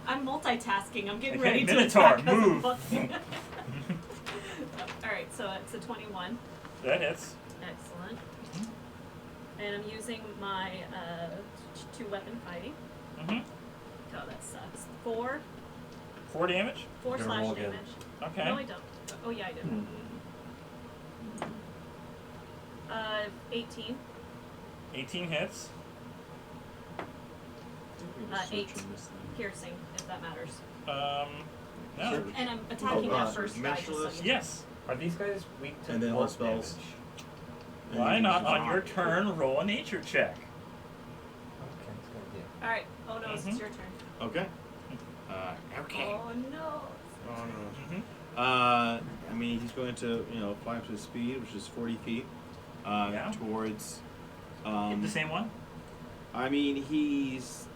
I'm multitasking. I'm getting Okay, ready to Minotaur, attack 'cause I'm move. fucking- Alright, so it's a 21. That hits. Excellent. And I'm using my 2-weapon fighting. Mm-hmm. Oh, that sucks. 4 4 damage. You're gonna roll slash again. damage. Okay. No, I don't. Oh, yeah, I do. 18. 18 hits. 8 piercing, if that matters. No. And I'm attacking that first guy. Just so Mentalist. you know. Yes. Are these guys weak to And then all blunt spells. damage? Why not on your turn roll a nature check? Okay, that's a good idea. Alright. Oh no, it's Mhm. your turn. Okay. Okay. Oh no. Oh no. Mm-hmm. I mean, he's going to, fly up to his speed, which is 40 feet, Yeah. towards. Hit the same one? I mean, he's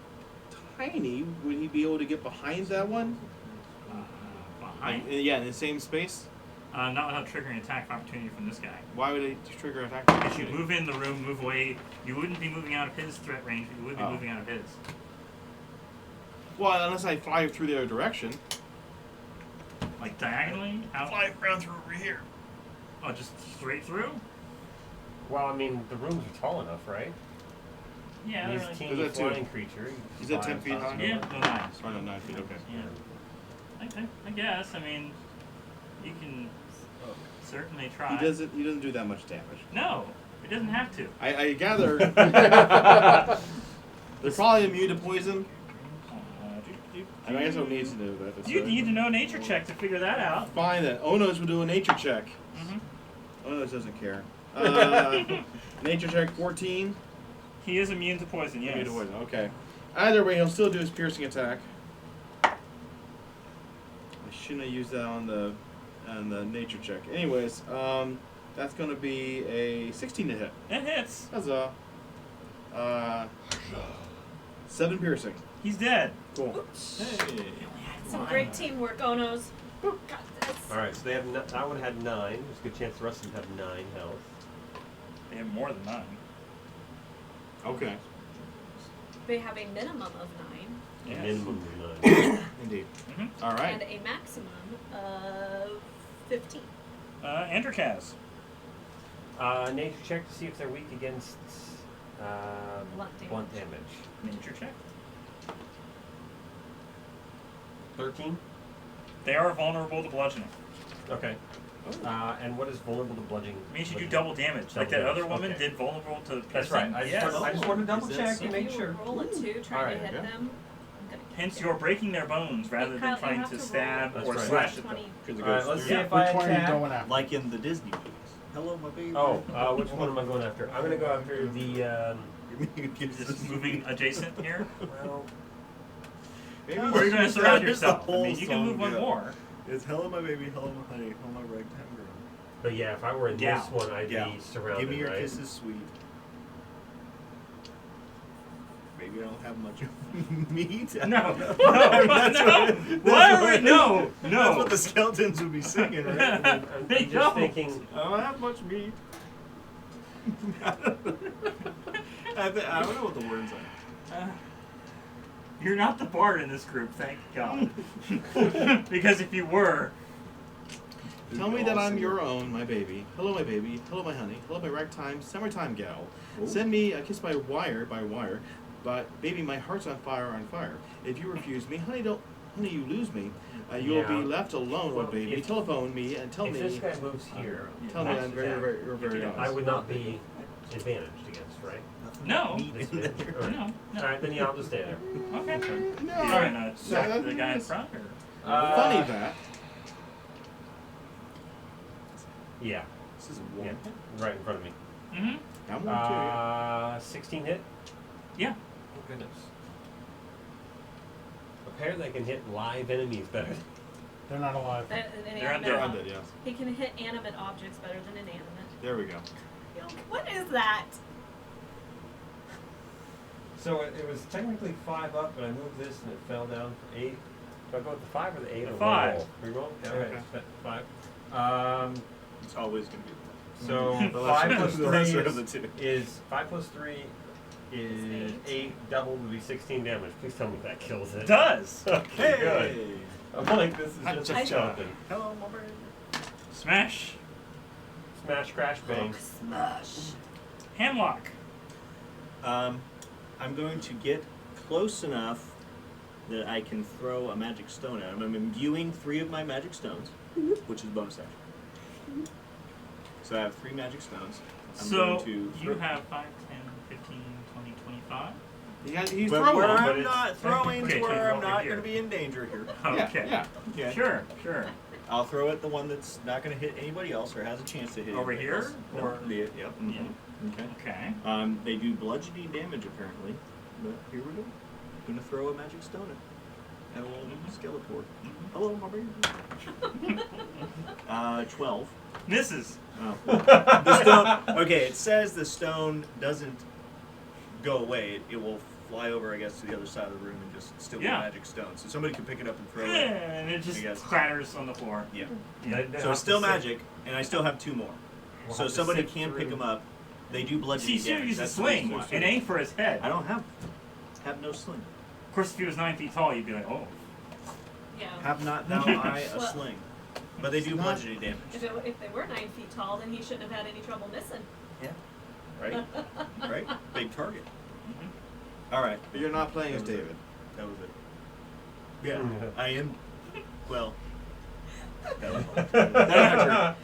tiny. Would he be able to get behind that one? Behind. Yeah, in the same space. Not without triggering attack of opportunity from this guy. Why would it trigger attack? If you move in the room, move away, you wouldn't be moving out of his threat range, but you would be Oh. moving out of his. Well, unless I fly through the other direction. Like diagonally? Out? around through over here. Oh, just straight through? Well, I mean, the rooms are tall enough, right? Yeah, He's they're a like, teeny Is that flying creature. Is that 10 feet high? yeah, no, 9. Oh, no, 9 feet, okay. Yeah. I guess. I mean, you can certainly try. He doesn't do that much damage. No, it doesn't have to. I gather they're probably immune to poison. I guess I don't need to know that. You need to know nature check to figure that out. Fine then. Onos will do a nature check. Mm-hmm. Onos doesn't care. Nature check 14. He is immune to poison, yes. Immune to poison. Okay. Either way, he'll still do his piercing attack. I shouldn't have used that on the nature check. Anyways, that's going to be a 16 to hit. It hits. Huzzah. 7 piercing. He's dead. Cool. Hey. Some great teamwork, Onos. Got this. Alright, so they have that one had 9. There's a good chance the rest of them have 9 health. They have more than 9. Okay. They have a minimum of 9 Yes. Minimum of 9. Indeed. Mm-hmm. All right. and a maximum of 15. Androcaz. Nature check to see if they're weak against Blunt damage. Nature check. 13? They are vulnerable to bludgeoning. Okay. And what is vulnerable to bludgeoning? Means you do bludgeoning? double damage. Like that Double other damage, woman okay. did vulnerable to piercing. That's right. I Yes. just want to double Is that check so? and If make you sure. roll a 2 trying Alright, to hit okay. them, I'm gonna Hence, kill you're breaking their bones rather Kyle, than you trying have to roll stab That's or right. slash at them. 20. Alright, let's see Yeah. if I Which one are you attack. going after? Like in the Disney movies. Hello, my baby. Oh, which one am I going after? I'm going to go after the, Just moving adjacent here. well, Maybe Or you're going to surround There's the yourself. I whole mean, you can move song, one yeah. more. It's hello, my baby, hello, my honey, hello, my ragtime girl. but yeah, if I were in Yeah. this one, I'd Yeah. be surrounded, Give me your right? kisses, sweet. Maybe I don't have much of meat. No. That's No. what- Why? No. That's No. what the skeletons would be singing, right? I'm They just don't. thinking, I don't have much meat. I don't know what the words are. You're not the bard in this group, thank God. Because if you were, Tell me that I'm your own, my baby. Hello, my baby. Hello, my honey. Hello, my ragtime, summertime gal. Send me a kiss by wire, but baby, my heart's on fire, on fire. If you refuse me, honey, you lose me. You'll Yeah. be left alone, Well, oh baby. if- Telephone me and tell if me. this guy moves here, Tell me that's I'm very, attack, very, you're very honest. I would not be advantaged against, right? no. This bit? Alright. No. Alright, then yeah, I'll just stay there. Okay. No. Are you trying to sack No, the guy in that's- front? Or? Funny that. Yeah, This is a yeah, woman. right in front of me. Mm-hmm. I'm one too. 16 hit? Yeah. Oh goodness. Apparently I can hit live enemies better. They're not alive. An They're inanimate They're object. undead, yes. He can hit animate objects better than inanimate. There we go. What is that? So it was technically 5 up, but I moved this and it fell down for 8. Do I go with the 5 or the 8? The or 5. Reroll? Yeah, Okay. okay. 5. It's always going to be So The 5 plus lesser- 3 the lesser of the two. is 5 plus 3 is 8. Double would be 16 damage. Please tell me that kills it. It does. Okay, good. I'm like, this is Hot just cha-cha. jumping. Hello, my baby. Smash. Smash, crash, bang. Smush. Hamlock. I'm going to get close enough that I can throw a magic stone at him. I'm imbuing 3 of my magic stones, which is bonus action. So I have 3 magic stones. I'm So going to you throw- have 5, 10, 15, 20, 25. He's but throwing where them. but I'm it's not throwing okay, to where so I'm over not here. going to be in danger here. Okay. Yeah. Yeah. Sure. Sure. I'll throw at the one that's not going to hit anybody else or has a chance to hit Over anybody here? else. No, Or- yep. Yeah. Okay. Okay. They do bludgeoning damage apparently, but here we go. I'm gonna throw a magic stone at a little Skeletor. Hello, my baby. 12. Misses. Oh. The stone. Okay, it says the stone doesn't go away. It will fly over, I guess, to the other side of the room and just still be a Yeah. magic stone. So somebody can pick it up and throw it. And it I just guess. clatters on the floor. Yeah. Yeah. So it's still magic, and I still have 2 more. We'll So have to somebody sift can pick through. them up. They do See, bludgeoning Sue damage. used a That's the reason swing why. and aim for his head. I don't have no sling. Of course, if he was 9 feet tall, you'd be like, oh. Yeah. Have not thou I a Well- sling. But they do Not- bludgeoning damage. If they were 9 feet tall, then he shouldn't have had any trouble missing. Yeah. Right? Right? Big target. All right. But you're not playing as That was it. David. That was it. Yeah, I am. Well, that was my turn.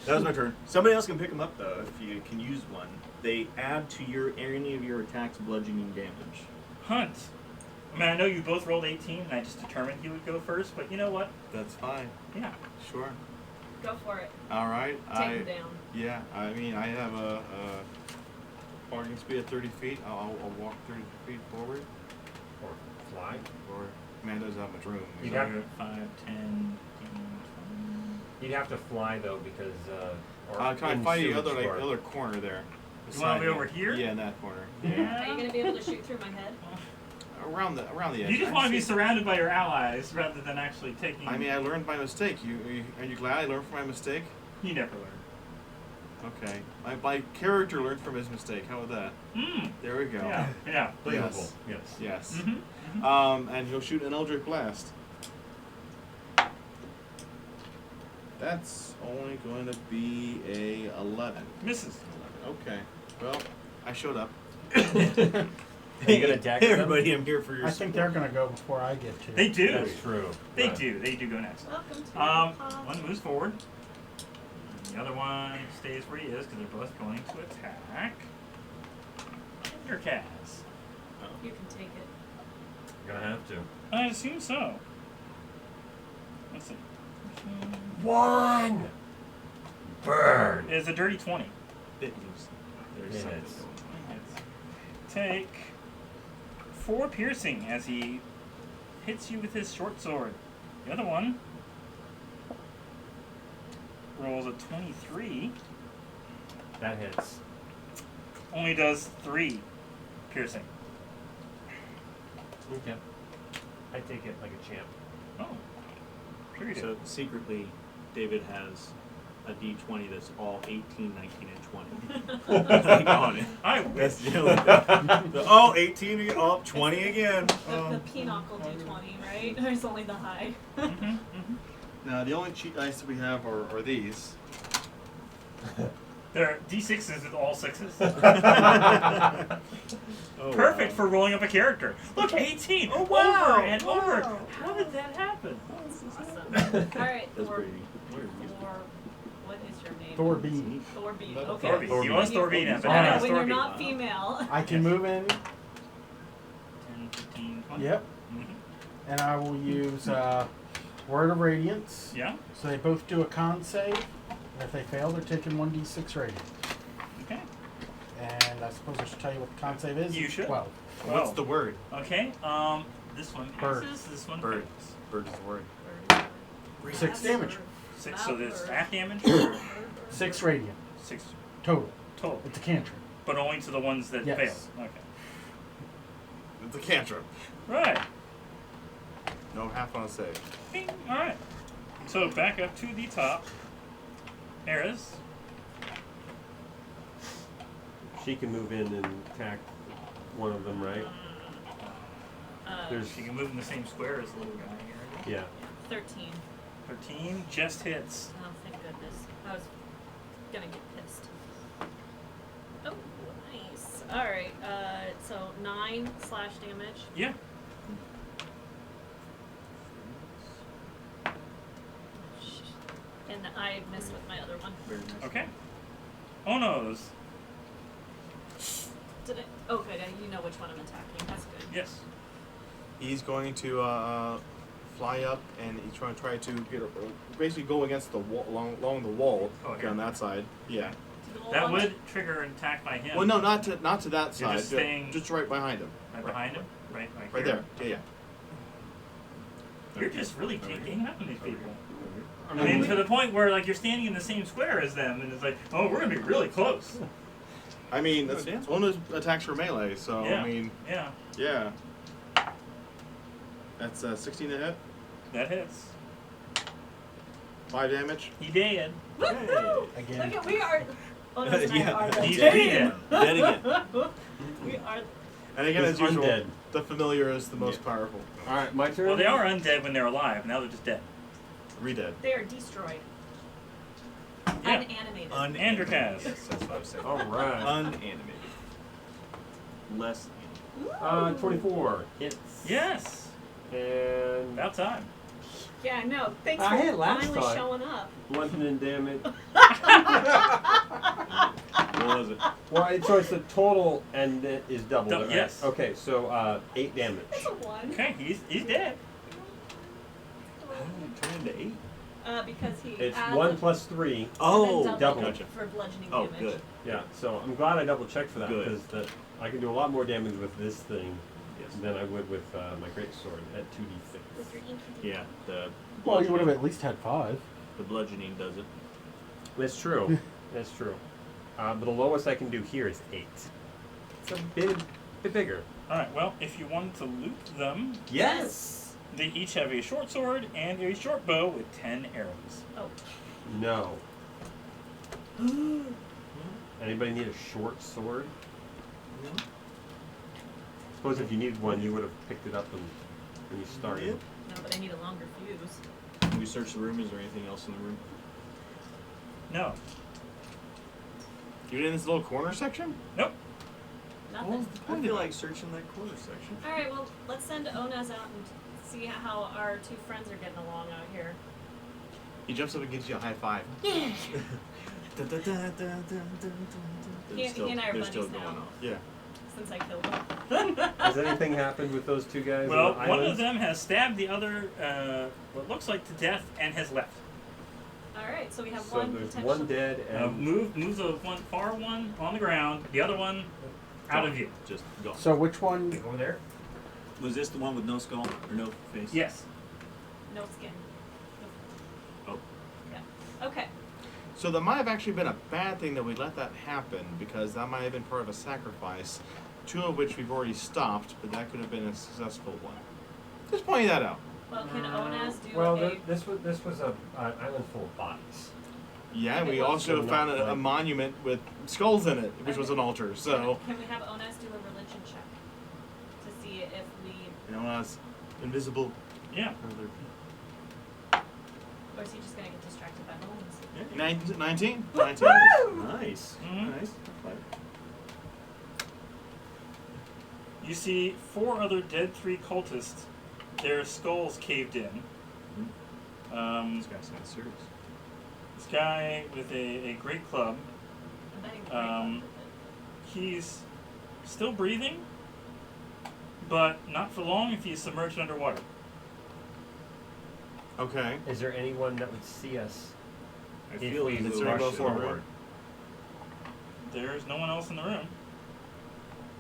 That was my turn. Somebody else can pick them up though if you can use one. They add to any of your attacks bludgeoning damage. Hunt. I mean, I know you both rolled 18, and I just determined he would go first, but you know what? That's fine. Yeah. Sure. Go for it. All right. Take him down. Yeah. I mean, I have a walking speed of 30 feet. I'll walk 30 feet forward. Or fly. Or man doesn't have much room. You'd So have- you're 5, 10, 15, 20. You'd have to fly though because. Or Can I in find the sewage other part. other corner there? You wanna Beside be me. over here? Yeah, in that corner. Are you going to be able to shoot through my head? Around the edge. You just want to be Actually, surrounded by your allies rather than actually taking. I mean, I learned my mistake. Are you glad I learned from my mistake? You never learn. Okay. My character learned from his mistake. How about that? Mm. There we go. Yeah. Yeah. Believable. Yes. Yes. Yes. Mm-hmm. And he'll shoot an Eldritch Blast. That's only going to be a 11. Misses. 11. Okay. Well, I showed up. Are you gonna attack them? Everybody, I'm here for your I think they're gonna go before I get to. They do. That's true. They Right. do. They do go next. Welcome to the pod. One moves forward. The other one stays where he is because they're both going to attack. Your Kaz. You can take it. You're gonna have to. I assume so. Let's see. One. Burn. It's a dirty 20. It moves. There's It something is. going on. Take 4 piercing as he hits you with his short sword. The other one rolls a 23. That hits. Only does 3 piercing. Okay. I take it like a champ. Oh. Sure you do. So secretly, David has a D20 that's all 18, 19, and 20 on it. I That's wish. you know, 18 again. Oh, 20 again. The pinochle D20, right? There's only the high. Now, the only cheat dice that we have are these. They're D6s with all 6s. Oh, Perfect wow. for rolling up a character. Look, 18! Oh, wow, Over and over! wow. How did that happen? Awesome. All right, That's Thor. pretty. Thor. What is your name? Thor B. Thor B. Thor Okay. Thorby. Thorby. You want Thorby now, but I now know, it's when you're Thorby. not female. I can move in. 10, 15, 20. Yep. Mhm. And I will use Word of Radiance. Yeah? So they both do a con save. And if they fail, they're taking 1d6 radiant. Okay. And I suppose I should tell you what the con save is. You It's should. 12. What's Oh. the word? Okay, this one Bird. passes, this one Bird. fails. Bird is the word. 6 damage. 6, so there's staff damage? 6 radiant 6 total. total. It's a cantrip. But only to the ones that Yes. fail. Okay. It's a cantrip. Right. No half on a save. Bing. Alright. So back up to the top. Eris. She can move in and attack one of them, right? There's She can move in the same square as the little guy here. yeah. 13. 13 just hits. Oh, thank goodness. I was gonna get pissed. Oh, nice. Alright, so 9 slash damage. Yeah. And I missed with my other one. Very nice. Okay. Onos. Did it? Oh, good. You know which one I'm attacking. That's good. Yes. He's going to fly up and he's trying to basically go against the wall, along the wall Oh, here. on that side. Yeah. To the little That one? would trigger an attack by him. Well, no, not to that side. just staying- just right behind him. Right behind him. Right Right here. there. Yeah. You're just really taking up on these people. I yeah. mean, to the point where like you're standing in the same square as them, and it's like, oh, we're gonna be really close. I mean, Oh, that's dance. one of those attacks for melee. So Yeah. I mean, Yeah, yeah. That's 16 to hit. that hits. 5 damage. He dead. Woohoo! Again. Look at we are. Oh no, it's Yeah, not. he's Our dead. Dead again. We are. And again, He's as usual, undead. the familiar is the most powerful. All right, my turn. Well, they are undead when they're alive. Now they're just dead. Redead. They are destroyed. Yeah. Unanimated. Androkaz. Yes, that's what I was saying. All right. Unanimated. Less Ooh. 24 hits. Yes. And About time. Yeah, no. Thanks I for hit last finally time. showing up. bludgeoning damage. What was it? Well, so it's the total and it is double. Double, right? yes. Okay, so 8 damage. That's a 1. Okay, he's dead. How did it turn into 8? Because he It's adds 1 a- plus 3. and Oh, then double. Gotcha. for bludgeoning Oh, damage. good. Yeah, so I'm glad I double checked for that Good. because I can do a lot more damage with this thing Yes. than I would with my greatsword at 2d6. With your inky. Yeah, the Well, you would have bludgeoning- at least had 5. the bludgeoning does it. That's true. That's true. But the lowest I can do here is 8. It's a bit bigger. Alright, well, if you wanted to loot them, Yes. they each have a short sword and a short bow with 10 arrows. Oh. No. Anybody need a short sword? Suppose if you needed one, you would have picked it up when you started. Yep. No, but I need a longer fuse. Can we search the room? Is there anything else in the room? No. Even in this little corner section? Nope. Nothing. I feel like searching that corner section. Alright, well, let's send Onaz out and see how our 2 friends are getting along out here. He jumps up and gives you a high five. Yeah. They're He still, and I are they're buddies still now. going off. Yeah. Since I killed him. Has anything happened with those 2 guys Well, on the one island? of them has stabbed the other, what looks like to death, and has left. Alright, so we have So one there's potential. one dead and Moves the far one on the ground, the other one out of view. Just gone. So which one? over there. Was this the one with no skull or no face? Yes. No skin. Oh. Yeah. Okay. So that might have actually been a bad thing that we let that happen, because that might have been part of a sacrifice, 2 of which we've already stopped, but that could have been a successful one. Just pointing that out. Well, can Onaz do Well, a... this was a island full of bodies. Yeah, Okay, we well- also So found not a like- monument with skulls in it, which was an altar, Can so... we have Onaz do a religion check? To see if we... You know, that's invisible. Yeah. Or is he just gonna get distracted by bones? 19? 19? Nice. Mhm. Nice. Okay. You see 4 other dead 3 cultists, their skulls caved in. This guy sounds serious. This guy with a great club, I'm betting the great Um, club with he's still breathing, but not for long if he's submerged underwater. Okay. Is there anyone that would see us? I If feel we he's Let's go rushing forward. forward. There's no one else in the room.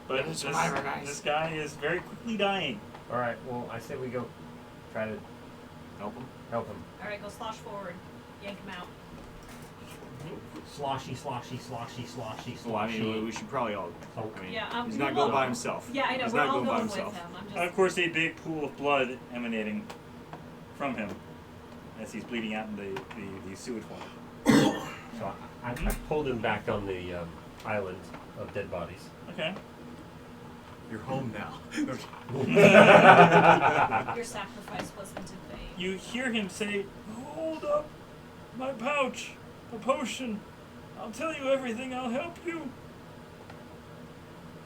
But You're the this, survivor, guys. this guy is very quickly dying. All right. Well, I say we go try to Help him. help him. it. Alright, go slosh forward. Yank him out. Sloshy, sloshy, sloshy, sloshy, Well, I sloshy. mean, we should probably all. Oh. I mean, Yeah, he's we not will. going by himself. Yeah, I know. He's We're not all going by going with himself. him. I'm just... Of course, a big pool of blood emanating from him as he's bleeding out in the sewage water. So I pulled him back on the island of dead bodies. Okay. You're home now. Your sacrifice wasn't in vain. You hear him say, "Hold up, my pouch, a potion. I'll tell you everything. I'll help you."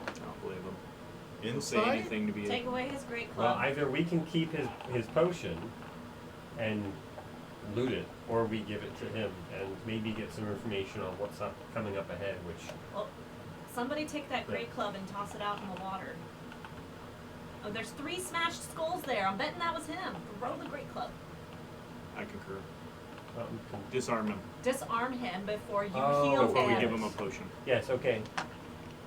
I don't believe him. He'll say Inside? anything to be. Take away his great Well, club. either we can keep his potion and loot it, or we give it to him and maybe get some information on what's coming up ahead. Which Well, somebody take that great club and toss it out in the water. Oh, there's 3 smashed skulls there. I'm betting that was him. Throw the great club. I concur. we can- Disarm him Disarm him before you Oh. heal before we him. give him a potion. yes, okay.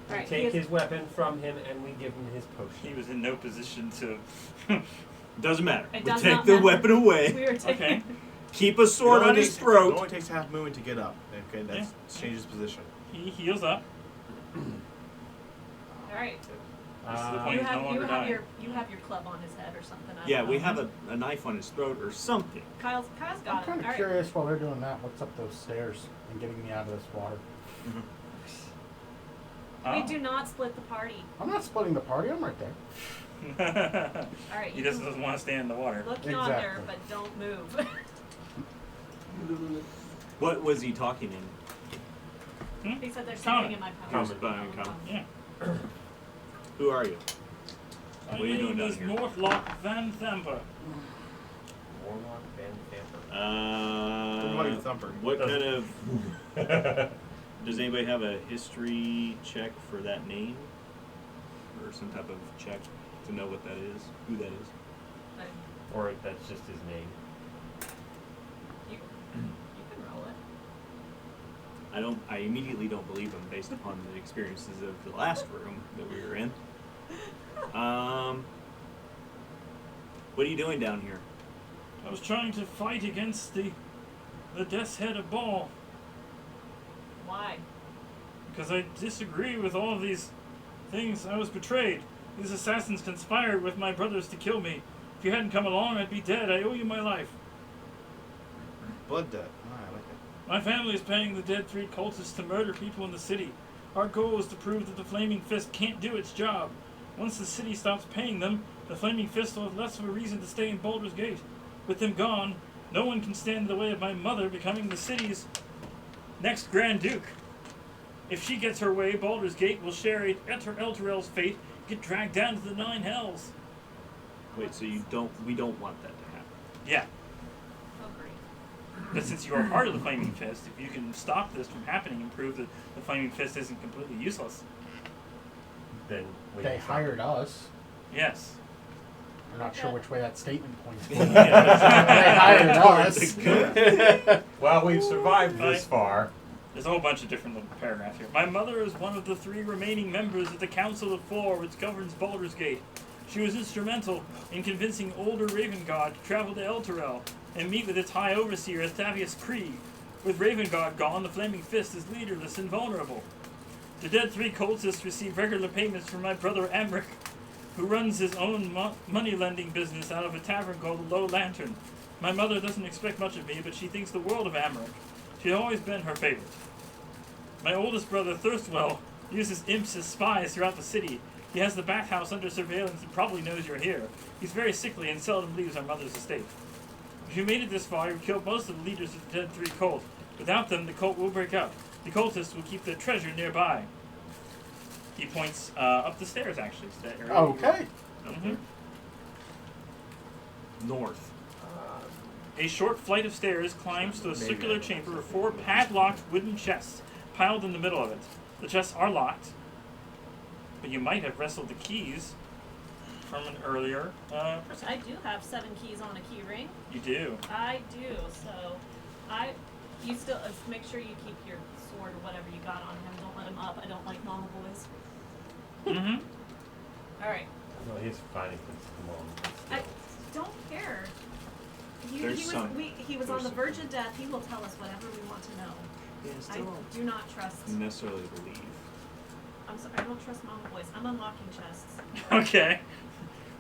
We Alright, take he is- his weapon from him and we give him his He potion. was in no position to. Doesn't matter. It We does take not the matter. weapon away. We were taking... Okay. Keep a sword on his It throat. only takes half movement to get up. Okay, that's changes position. He heals up. Alright. This is the Uh, point. You He's no have, longer dying. you have your club on his head or something. I Yeah, don't we know. have a knife on his throat or something. Kyle's got I'm it. kind of Alright. curious while they're doing that, what's up those stairs and getting me out of this water. We Oh. do not split the party. I'm not splitting the party, I'm right there. Alright, He you just can doesn't want to stay in the water. look yonder, Exactly. but don't move. What was he talking in? He said there's Common. something in my He was pouch. buying common. Yeah. Who are you? My What are you doing name down is here? Mortlock Van Thamper. Warlock Van Tamper. Somebody thumper. What kind of... Does anybody have a history check for that name? Or some type of check to know what that is? Who that is? Or that's just his name. You can roll it. I immediately don't believe him based upon the experiences of the last room that we were in. What are you doing down here? I was trying to fight against the Death's Head of Baal Why? because I disagree with all of these things. I was betrayed. These assassins conspired with my brothers to kill me. If you hadn't come along, I'd be dead. I owe you my life. Blood debt. Ah, I like it. My family is paying the dead 3 cultists to murder people in the city. Our goal is to prove that the Flaming Fist can't do its job. Once the city stops paying them, the Flaming Fist will have less of a reason to stay in Baldur's Gate. With them gone, no one can stand in the way of my mother becoming the city's next Grand Duke. If she gets her way, Baldur's Gate will share Elturel's fate, get dragged down to the 9 hells. Wait, so we don't want that to happen. Yeah, Oh, great. but since you are part of the Flaming Fist, if you can stop this from happening and prove that the Flaming Fist isn't completely useless, Then we They hired us. yes. I'm not sure which way that statement points. They Yeah. hired us. Well, we've survived this Right. far. There's a whole bunch of different little paragraphs here. My mother is one of the 3 remaining members of the Council of 4 which governs Baldur's Gate. She was instrumental in convincing older Raven God to travel to Elturel and meet with its High Overseer, Athavius Krieg. With Raven God gone, the Flaming Fist is leaderless and vulnerable. The dead 3 cultists receive regular payments from my brother Amric, who runs his own money-lending business out of a tavern called the Low Lantern. My mother doesn't expect much of me, but she thinks the world of Amric. She's always been her favorite. My oldest brother, Thirstwell, uses imps as spies throughout the city. He has the bathhouse under surveillance and probably knows you're here. He's very sickly and seldom leaves our mother's estate. If you made it this far, you've killed most of the leaders of the Dead 3 cult. Without them, the cult will break up. The cultists will keep their treasure nearby. He points up the stairs, actually, to that area. Okay. Mhm. North. A short flight of stairs climbs to a Maybe circular I don't chamber know. with 4 padlocked wooden chests piled in the middle of it. The chests are locked, but you might have wrestled the keys from an earlier person. I do have 7 keys on a key ring. You do. I do. So, you still make sure you keep your sword or whatever you got on him. Don't let him up. I don't like mama boys. Mm-hmm. All right. Well, he's fighting against them all. I don't care. He There's was some- he was on the verge of death. He will tell us whatever we want to know. Yeah, I still do not trust. don't necessarily believe. I'm sorry. I don't trust mama boys. I'm unlocking chests. Okay.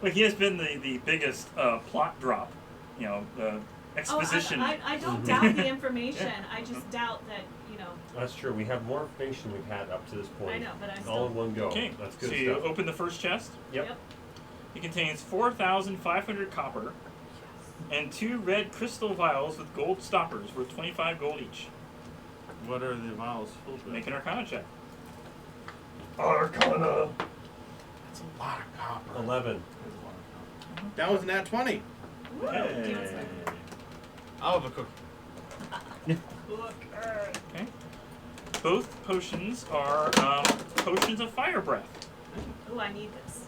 Well, he has been the biggest plot drop. You know, the exposition. Oh, I don't doubt the information. I just doubt that That's true. We have more information we've had up to this point. I know, but I all still. in one go. Okay. That's good so you stuff. open the first chest. Yep. It contains 4,500 copper and 2 red crystal vials with gold stoppers worth 25 gold each. What are the vials filled with? Make an Arcana check. Arcana. That's a lot of copper. 11. That was an at 20. Woo, Hey. give us a- I'll have a cookie. Okay. Both potions are potions of fire breath. Ooh, I need this.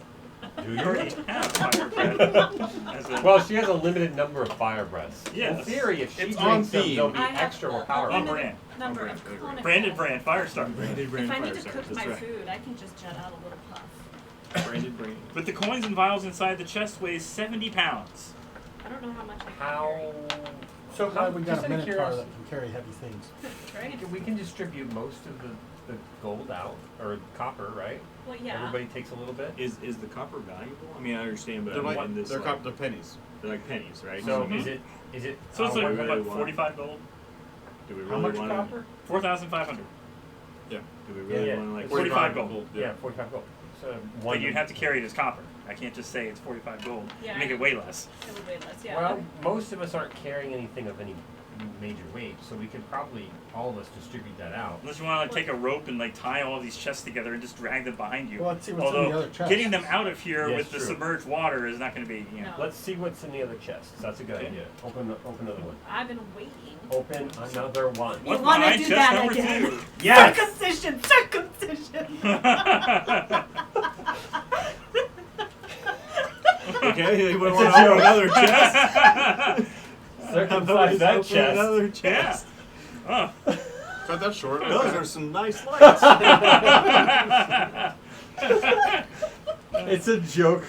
Do You already you? have fire breath. As a, Well, she has a limited number of fire breaths. Yes. In theory, if she It's drinks on them, theme. they'll be I have extra more a powerful. limited brand. number On of brand. conic branded balls. brand, Firestar. Branded brand If I need to Firestar, cook that's my right. food, I can just jet out a little puff. Branded brand. But the coins and vials inside the chest weighs 70 pounds. I don't know how much I can How? So glad we got just a out of minotaur curiosity, that can carry heavy things. carry. Right? we can distribute most of the gold out, or copper, right? Well, yeah. Everybody takes a little bit. Is the copper valuable? I mean, I understand, but They're I mean, like in this, they're, like, they're pennies. they're like pennies, right? So I mean, is it? So it's do we like, really what, want- 45 gold? Do we How really much want copper? 4,500. Yeah. Do we really Yeah. want to like? 45 gold. Yeah, 45 gold. So But you'd have to carry it as copper. I can't just say it's 45 gold. Yeah, Make I it way less. It would weigh less, yeah. Well, most of us aren't carrying anything of any major weight, so we could probably all of us distribute that out. Unless you want to take a rope and like tie all of these chests together and just drag them behind you. Well, let's see what's in the Although other chest. getting them out of here Yes, with the true. submerged water is not going to be, No. Let's see what's in the other chests. That's a good Okay. idea. Open another one. I've been waiting. Open another one. You What's wanna behind do chest that number again? 2? Yes! Circumcision! Okay, you want It's a to joke. open another chest? Circumcise that Open chest. Another Yeah. chest. Oh. Cut that short. Those are some nice lights. It's a joke.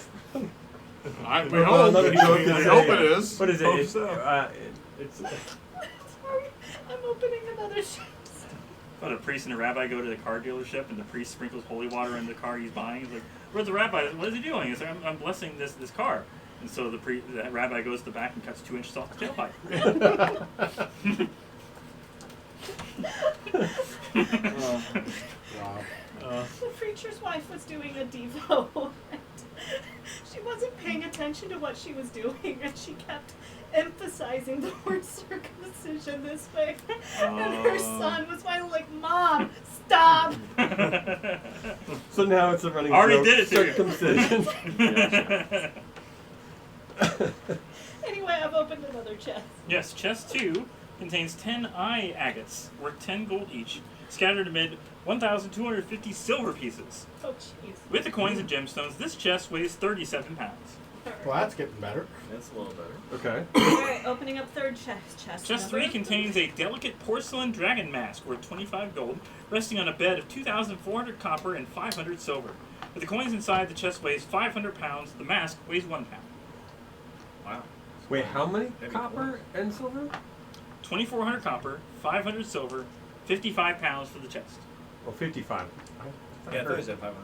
I Well, hope. another joke is I a- hope it is. What is it? Hope It's, so. it's Sorry, I'm opening another chest. But a priest and a rabbi go to the car dealership, and the priest sprinkles holy water in the car he's buying. He's like, "Where's the rabbi? What is he doing?" He's like, "I'm blessing this car." And so the rabbi goes to the back and cuts 2 inches off the tailpipe. Wow. The preacher's wife was doing a devo, and she wasn't paying attention to what she was doing, and she kept emphasizing the word circumcision this way. And her son was finally like, "Mom, stop!" so now it's a running Already joke. did it to you. Circumcision. Anyway, I've opened another chest. Yes, chest 2 contains 10 eye agates, worth 10 gold each, scattered amid 1,250 silver pieces. Oh, jeez. With the coins and gemstones, this chest weighs 37 pounds. Well, that's getting better. That's a little better. Okay. Alright, opening up third chest. Chest number 3 contains a delicate porcelain dragon mask worth 25 gold, resting on a bed of 2,400 copper and 500 silver. With the coins inside, the chest weighs 500 pounds, the mask weighs 1 pound. Wow. Wait, how many Heavy copper and silver? 2,400 copper, 500 silver, 55 pounds for the chest. Oh, 55. Yeah, I thought you said 500.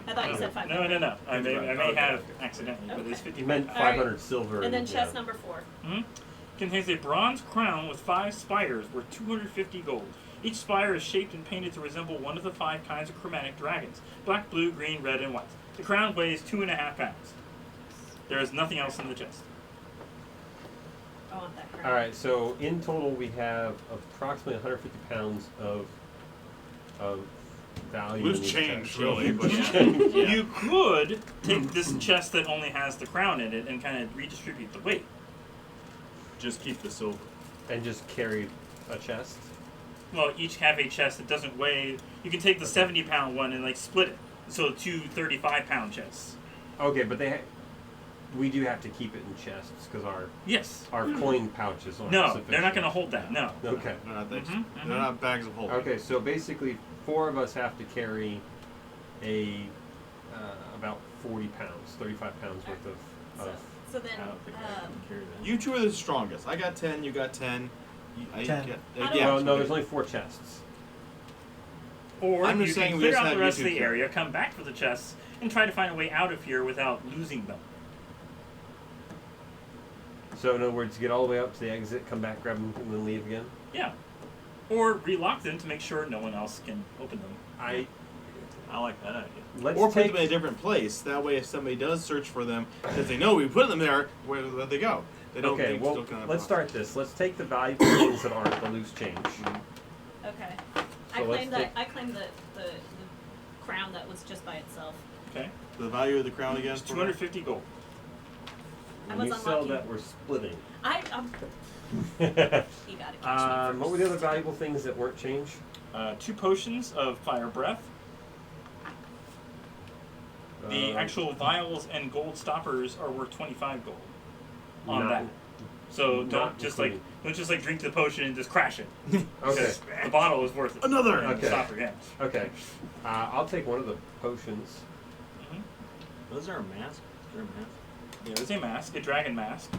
I thought you said 500. No. I may Okay. have accidentally, but it's Okay. 55. You meant Alright. 500 silver. And then chest yeah. number 4. Contains a bronze crown with 5 spires worth 250 gold. Each spire is shaped and painted to resemble one of the 5 kinds of chromatic dragons: black, blue, green, red, and white. The crown weighs 2.5 pounds. There is nothing else in the chest. I want that crown. All right, so in total we have approximately 150 pounds of value. Loose in each change, chest. really, but- Loose change. Yeah. You could take this chest that only has the crown in it and kind of redistribute the weight. Just keep the silver. And just carry a chest. Well, each have a chest that doesn't weigh. You can take the 70-pound one and like split it. So 2 35-pound chests. Okay, but we do have to keep it in chests because Yes. our coin pouches aren't No, sufficient. they're not going to hold that. No. Okay. They're not things. Mhm, They're not bags of holding. Okay, so basically 4 of us have to carry about 40 pounds, 35 pounds worth of So then, I don't think I can carry that. You two are the strongest. I got 10. You got 10. 10. How do Yeah. well, no, there's only 4 chests. Or I'm you just can saying we clear just out have the rest you of two the carry. area, come back for the chests, and try to find a way out of here without losing them. So in other words, get all the way up to the exit, come back, grab them, and then leave again. Yeah. Or relock them to make sure no one else can open them. I like that idea. let's Or put take them in a different place. That way, if somebody does search for them, because they know we put them there, where let they go? They don't. okay. they Well, still kind of let's start this. Let's take the valuable things that aren't the loose change. okay. So let's I claim the crown that was just by itself. Okay? The value of the crown again. It's 250 gold. I When was we sell unlucky. that, we're splitting. You gotta catch me first. What were the other valuable things that weren't changed? 2 potions of fire breath. The actual vials and gold stoppers are worth 25 gold on Not- that. So not don't just like drink the potion and just crash it. Okay. Because the bottle is worth it. Another! And the Okay. stopper, yeah. Okay. I'll take one of the potions. Was there a mask? Is there a mask? Yeah, there's a mask, a dragon mask.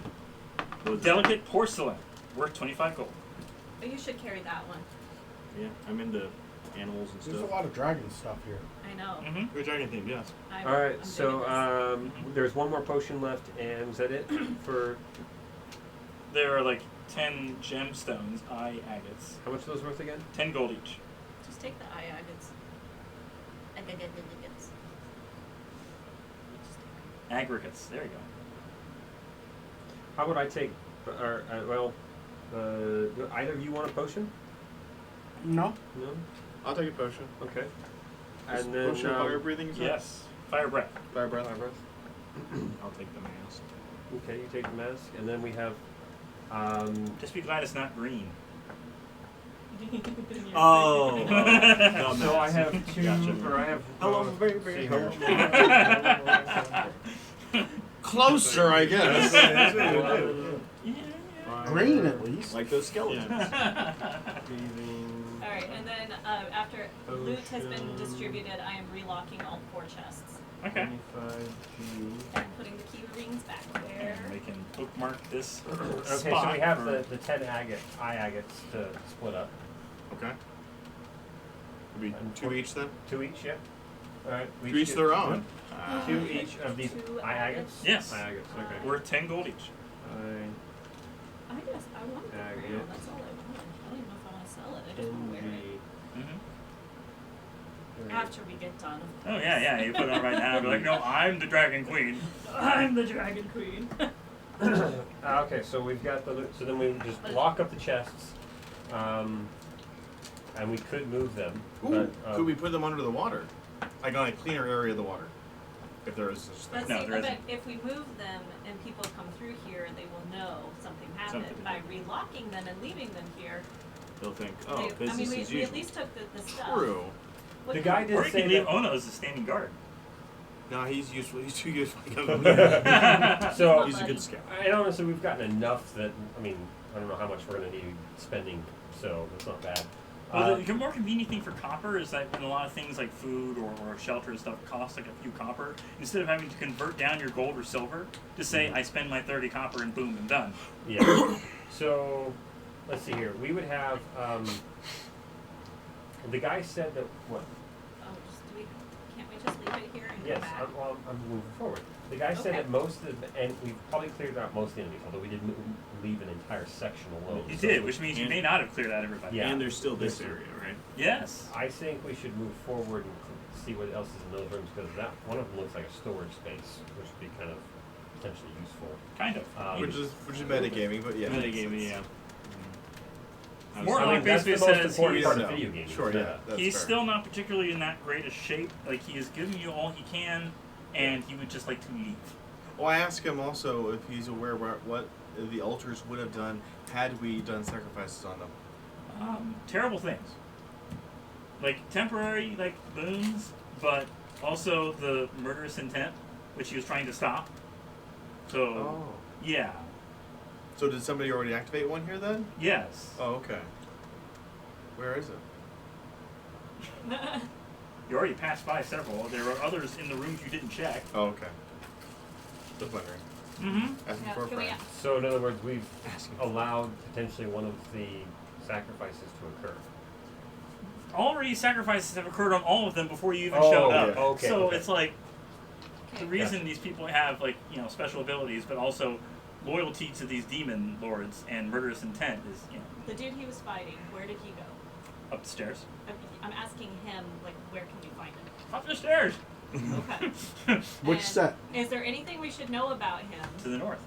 What was Delicate porcelain, worth 25 gold. Oh, you should carry that one. it? Yeah, I'm into animals and There's a stuff. lot of dragon stuff here. I know. Mm-hmm. Good dragon theme, yes. I'm, All right. I'm So digging this. there's one more potion left, and is that it for? There are like 10 gemstones, eye agates. How much are those worth again? 10 gold each. Just take the eye agates. Aggregates, there you go. How would I take? Well, Do either of you want a potion? No. No. I'll take a potion. Okay. Is And then potion fire breathing. Is that- Yes. Fire breath. Fire breath. Fire breath. I'll take the mask. okay, you take the mask, and then we have. Just be glad it's not green. Oh. So I have two, Gotcha. or I have. Hello, see baby. here. Closer, I guess. That's what you do. Green at least. Like those skeletons. Breathing. All right, and then after loot has been Potion. distributed, I am relocking all 4 chests Okay. 25 G. and putting the key rings back there. And we can bookmark this Okay, so spot we have for- the 10 agates to split up. Okay. It'll be 2 each then. 2 each, yeah. Alright. To each their own. 2 each of these 2 agates? Yes. Agates, okay. Worth 10 gold each. I want the Agate. crown. That's all I want. I don't even know if I want to sell it. I just want to wear it. Mm-hmm. After we get done. Of Oh course. yeah. You put it on right now. Be like, no, I'm the Dragon Queen. I'm the Dragon Queen. Okay, so we've got the loot. So then we just lock up the chests, and we could move them. Ooh, but, could we put them under the water? Like on a cleaner area of the water, if there is such thing. But No, see, there but isn't. if we move them and people come through here, they will know something happened. Something. By relocking them and leaving them here, They'll think, oh, they, business I mean, we as at usual. least took the stuff. True. What The kind guy of- did Or you say can leave that. Ono as a standing guard. No, he's useful. He's too useful. So He's a good scout. I honestly, we've gotten enough that I mean, I don't know how much we're gonna need spending, so it's not bad. Well, the more convenient thing for copper is that when a lot of things like food or shelter and stuff cost like a few copper, instead of having to convert down your gold or silver, just say I spend my 30 copper and boom, I'm done. Yeah. So, let's see here. We would have, the guy said that, what? Oh, can't we just leave it here and Yes, go back? I'm moving forward. The guy said Okay. that most of the, and we've probably cleared out most of the enemies, although we didn't leave an entire section alone. You So did, which means you may not have cleared out everybody. Yeah. And there's still this area, right? Yes. I think we should move forward and see what else is in those rooms, because that, one of them looks like a storage space, which would be kind of potentially useful. Kind of. Which is metagaming, but yeah. Metagaming, yeah. More I like mean, that's the basically most says important he's- part of No. video games. Sure, isn't yeah. it? That's he's fair. still not particularly in that great a shape. Like, he is giving you all he can, and he would just like to leave. Well, I asked him also if he's aware what the altars would have done had we done sacrifices on them. Terrible things. Like, temporary, like, boons, but also the murderous intent, which he was trying to stop. So, yeah. So did somebody already activate one here then? Yes. Oh, okay. Where is it? You already passed by several. There are others in the rooms you didn't check. Oh, okay. Just wondering. Mm-hmm. Asking Yeah, for a can we, friend. So in other words, we've allowed potentially one of the sacrifices to occur. Already sacrifices have occurred on all of them before you even Oh, showed up. yeah. Okay, So okay. it's like, okay. the reason these people have, like, you know, special abilities, but also loyalty to these demon lords and murderous intent is, you know, The dude he was fighting, where did he go? up the stairs. I'm asking him, like, where can we find him? Up the stairs! Okay. Which And set? Is there anything we should know about him? To the north.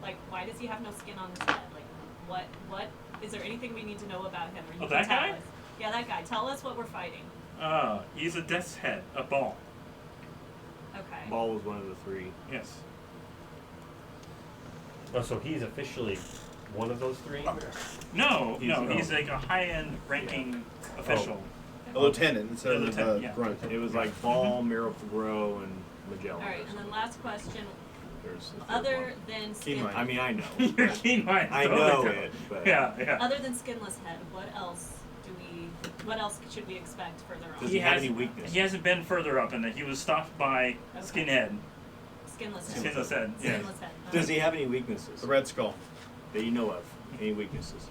Like, why does he have no skin on his head? Like, what? Is there anything we need to know about him? Or you Oh, can that tell guy? us. Yeah, that guy. Tell us what we're fighting. He's a death's head, a ball. Okay. Ball was one of the 3. Yes. Oh, so he's officially one of those 3? No, He's- he's like a high-end ranking official. A lieutenant instead of Lieutenant, a yeah. grunt. It was like Ball, Miracle Grow, and Magellan. All right, and then last question. There's the third Other one. than skin, Mind. I mean, I know. You're keen mind. I know it, but Yeah. other than skinless head, what else should we expect further on? Does he have any weakness? He hasn't been further up in that. He was stopped by Okay. Skinhead. Skinless head. Skinless head. Yeah. Skinless head. Does he have any weaknesses The Red Skull. that you know of? Any weaknesses?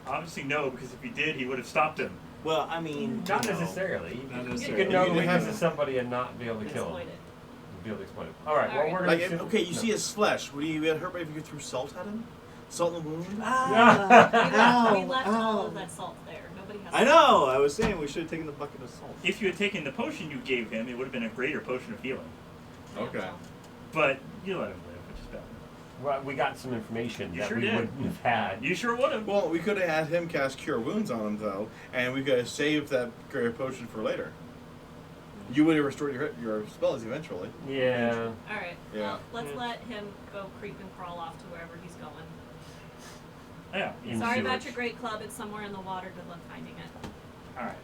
Obviously no, because if he did, he would have stopped him. Well, I mean, Not you know, necessarily. Not You necessarily. could know You the can have weakness of somebody and not be able to kill him. Exploit it. Be able to exploit him. All right. All Well, right. we're gonna. Like, assume- okay, you no. see his flesh. Would he get hurt if you threw salt at him? Salt in the wound? We Ow, left all ow. of that salt there. Nobody has. I know. I was saying we should have taken the bucket of salt. If you had taken the potion you gave him, it would have been a greater potion of healing. Yeah, Okay. well, But you let him live, which is better. Well, we got some information You that sure we did. wouldn't have had. You sure would have. Well, we could have had him cast Cure Wounds on him, though, and we could have saved that great potion for later. You would have restored your spells eventually. Yeah. All right. Yeah. Well, let's let him go creep and crawl off to wherever he's going. Yeah. In Sorry about sewage. your great club. It's somewhere in the water. Good luck finding it. All right.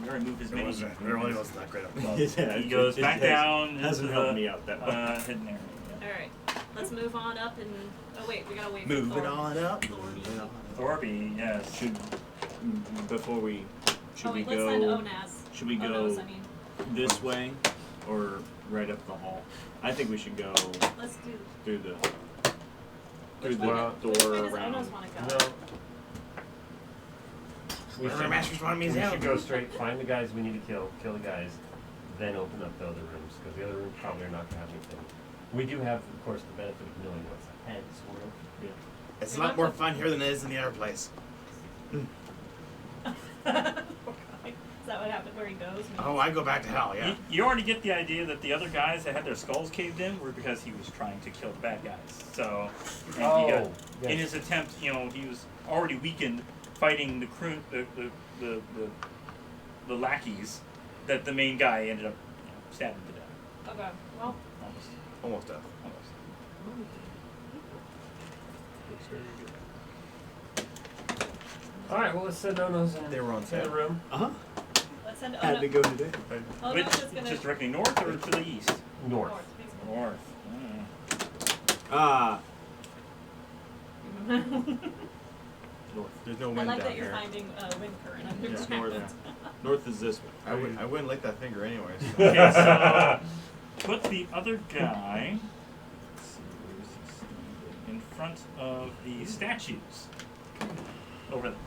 We already moved his It mini. wasn't. It really wasn't that great of a club. Yeah, He goes it back has- down Hasn't into helped the me out that much. hidden area. Yeah. All right. Let's move on up and. Oh wait, we gotta wait. Moving for Thor. on up. Thor. Moving on up. Thorby, yes. Should before we should Oh we wait, let's send go Onaz. should we Onos, go I mean. this way or right up the hall? I think we should go Let's do. through the Which the way, Well, which door way does around. Onos want to go? No. We Wherever should, Masters wanted me we to should go straight, find the guys we need to kill the guys, then open up the other rooms, because the other rooms probably are not going to have anything. We do have, of course, the benefit of knowing what's ahead, sort of. Yeah. It's a lot more fun here than it is in the other place. Is that what happened where he goes? Oh, I go back to hell, yeah. You already get the idea that the other guys that had their skulls caved in were because he was trying to kill the bad guys. So, and he got, Oh, in yes. his attempt, he was already weakened fighting the lackeys that the main guy ended up stabbing to death. Okay. Well, Almost. Almost death. Almost. Alright, well, let's send Onos in, They were on in set. the room. Uh-huh. let's send Had to Onos. go today. Onos Which, is gonna. just directly north or to the east? North. He's North. Ah, gonna- north. There's no I wind like down that you're here. finding wind current It's underground. north. North is this way. I wouldn't lick that finger anyways. Okay, so put the other guy let's see, where is he standing? In front of the statues. Over there.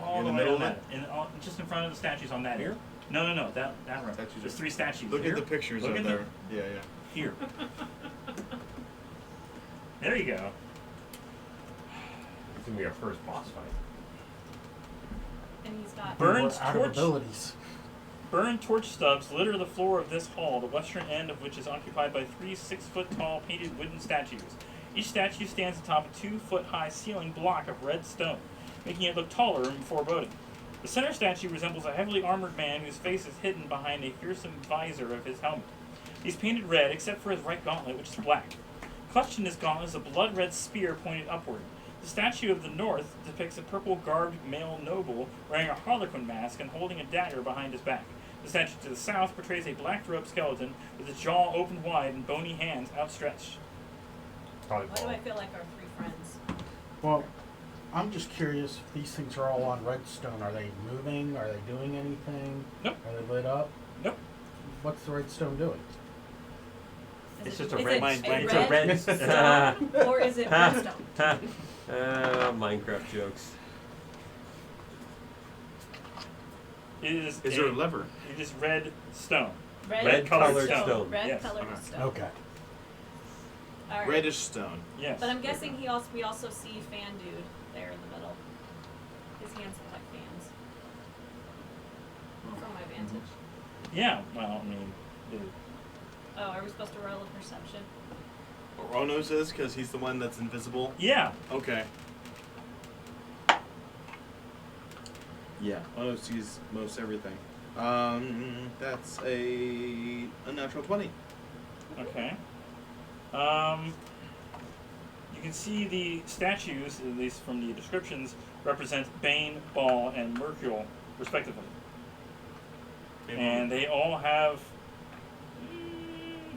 All In the way middle on of that. Just in front of the statues on that. Here? No, that room. Statues There's are- 3 statues. Look Here. at the pictures Look up at there. Yeah, yeah. Here. There you go. It's going to be our first boss fight. And he's got. Burned More out of torch. abilities. Burned torch stubs litter the floor of this hall, the western end of which is occupied by 3 6-foot-tall painted wooden statues. Each statue stands atop a 2-foot-high ceiling block of red stone, making it look taller and foreboding. The center statue resembles a heavily armored man whose face is hidden behind a fearsome visor of his helmet. He's painted red except for his right gauntlet, which is black. Clutched in his gauntlet is a blood-red spear pointed upward. The statue of the north depicts a purple-garbed male noble wearing a Harlequin Mask and holding a dagger behind his back. The statue to the south portrays a black-robed skeleton with its jaw opened wide and bony hands outstretched. Why do I feel like our 3 friends? Well, I'm just curious if these things are all on redstone. Are they moving? Are they doing anything? Nope. Are they lit up? Nope. What's the redstone doing? Is It's it- just a is red- it it's a red- stone or is it redstone? Minecraft jokes. It is Is there a lever? It is red stone. Red colored stone. Red Yes. colored Okay. stone. Okay. All right. Reddish stone. Yes. But I'm guessing we also see Fan Dude there in the middle. His hands look like fans. From my vantage. Yeah. Well, I mean, Oh, are we supposed to roll a perception? Or Onos is, because he's the one that's invisible. yeah. Okay. Yeah, Onos sees most everything. That's a unnatural 20. Okay. You can see the statues, at least from the descriptions, represent Bane, Baal, and Mercurial, respectively. And they all have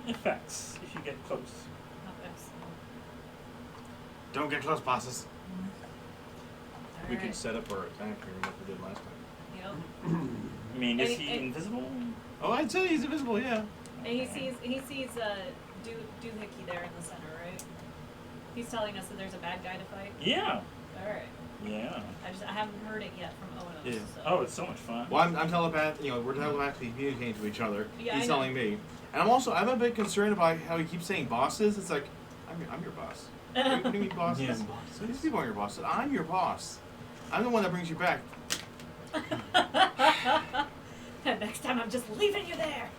effects if you get close. Oh, excellent. Don't get close, bosses. We All could right. set up our attack here like we did last time. Yep. I mean, is And- he and- invisible? Oh, I'd say he's invisible, yeah. And he sees Doohickey there in the center, right? He's telling us that there's a bad guy to fight. Yeah. All right. Yeah. I haven't heard it yet from Onos. Yeah. So. Oh, it's so much fun. Well, I'm telepath. We're telepathically communicating to each other. Yeah, He's I know. telling me, and I'm a bit concerned about how he keeps saying bosses. It's like, I'm your boss. What do you mean bosses? Yeah, These people aren't your bosses. I'm your boss. I'm the one that brings you back. And next time I'm just leaving you there.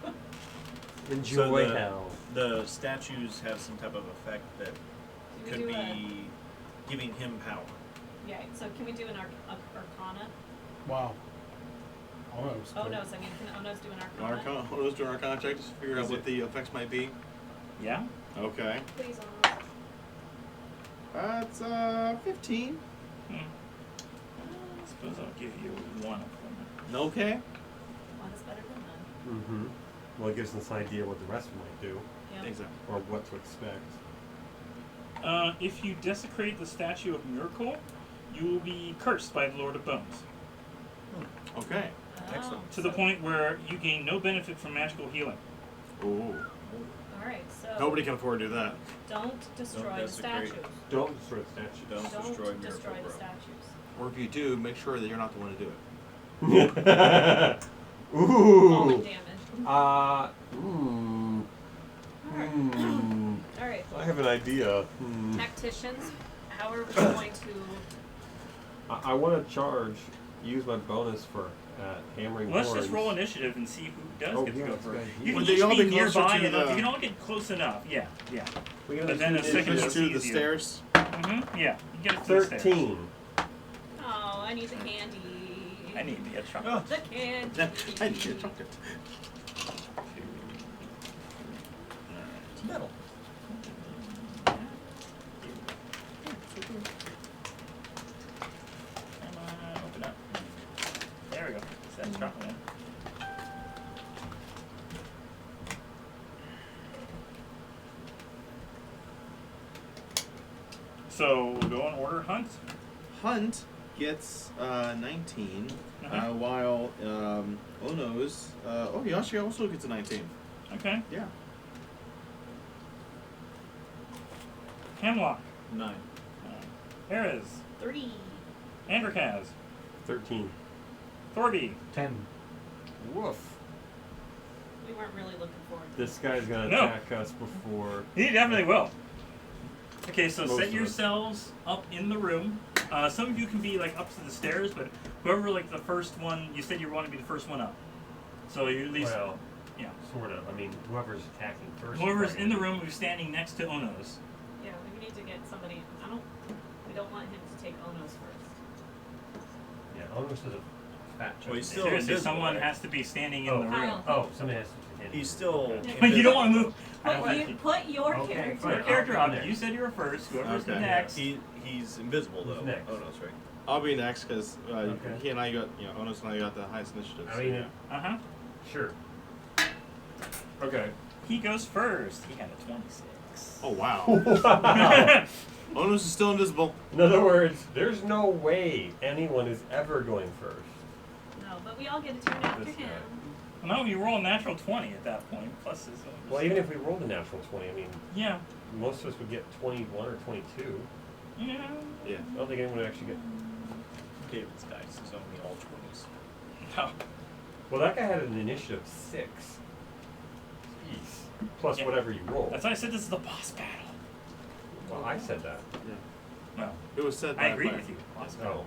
Enjoy the- hell. the statues have some type of effect that Can could we do be giving him power. Yeah, so can we do an Arcana? Wow. Almost. Oh no, so I mean, can Onos do an Arcana? Arcana. Let's do an Arcana check just to figure out what the effects might be. Yeah. Okay. Please, Onos. That's 15. I suppose I'll give you one of them. Okay. One is better than none. Mm-hmm. Well, it gives us an idea what the rest might do, Yeah. Exactly. or what to expect. If you desecrate the statue of Miracle, you will be cursed by the Lord of Bones. Okay. Oh, Excellent. To the point where you gain no benefit from magical healing. Ooh. Alright, so Nobody can afford to do that. don't destroy the desecrate. statues. Don't destroy the statue. Don't destroy Miracle destroy the Bro. statues. Or if you do, make sure that you're not the one to do it. Falling Ooh. damage. Alright. I have an idea. Tacticians, how are we going to... I want to use my bonus for hammering Let's horns. just roll initiative and see who does Oh, get to yeah, go that's a first. good idea. You can Would they each all be be closer nearby to enough. the- You can all get close enough. Yeah, yeah. We got But then a second Just to to the stairs. Yeah, you get it to the stairs. 13. Oh, I need the candy. I need to get chocolate. The candy. I need a chocolate. It's metal. Come on, open up. There we go. Set chocolate in. So we'll go in order. Hunt. Hunt gets 19, Uh-huh. while Onos, he actually also gets a 19. Okay. Yeah. Hemlock. 9. Harris. 3. Androkaz. 13. Thorby. 10. Woof. We weren't really looking forward to This guy's gonna No. attack us before. He definitely will. Okay, so Most set of us. yourselves up in the room. Some of you can be like up to the stairs, but whoever like the first one, you said you want to be the first one up. So you at least, Well, yeah. sort of. I mean, whoever's attacking first. Whoever's probably- in the room who's standing next to Onos. Yeah, we need to get somebody. We don't want him to take Onos first. Yeah, almost as a fat Well, he's chunk. still Seriously, invisible, someone right? has to be standing in Oh. the room. Kyle. Oh, somebody has to stand. He's still. Okay. You don't want to move. Put your Okay, character. Put your fine. character I'll up. be next. You said you were first. Whoever's Okay. next. He's invisible though. Oh, Who's next? Onos, right? I'll be next because Okay. he and I got, Onos and I got the highest initiative. I so mean, yeah. Uh huh. sure. Okay. He goes first. He got a 26. Oh, wow. Wow. Onos is still invisible. In other words, there's no way anyone is ever going first. No, but we all get a turn after This him. No, you roll a natural 20 at that point. Plus his. Well, even if we rolled a natural 20, I mean, Yeah. most of us would get 21 or 22. Yeah. Yeah. I don't think anyone would actually get. David's dice is only all 20s. No. Well, that guy had an initiative 6. Jeez. Plus Yeah. whatever you roll. That's why I said this is the boss battle. Well, I said that. Well, It was said I by agree by- with you. Boss battle.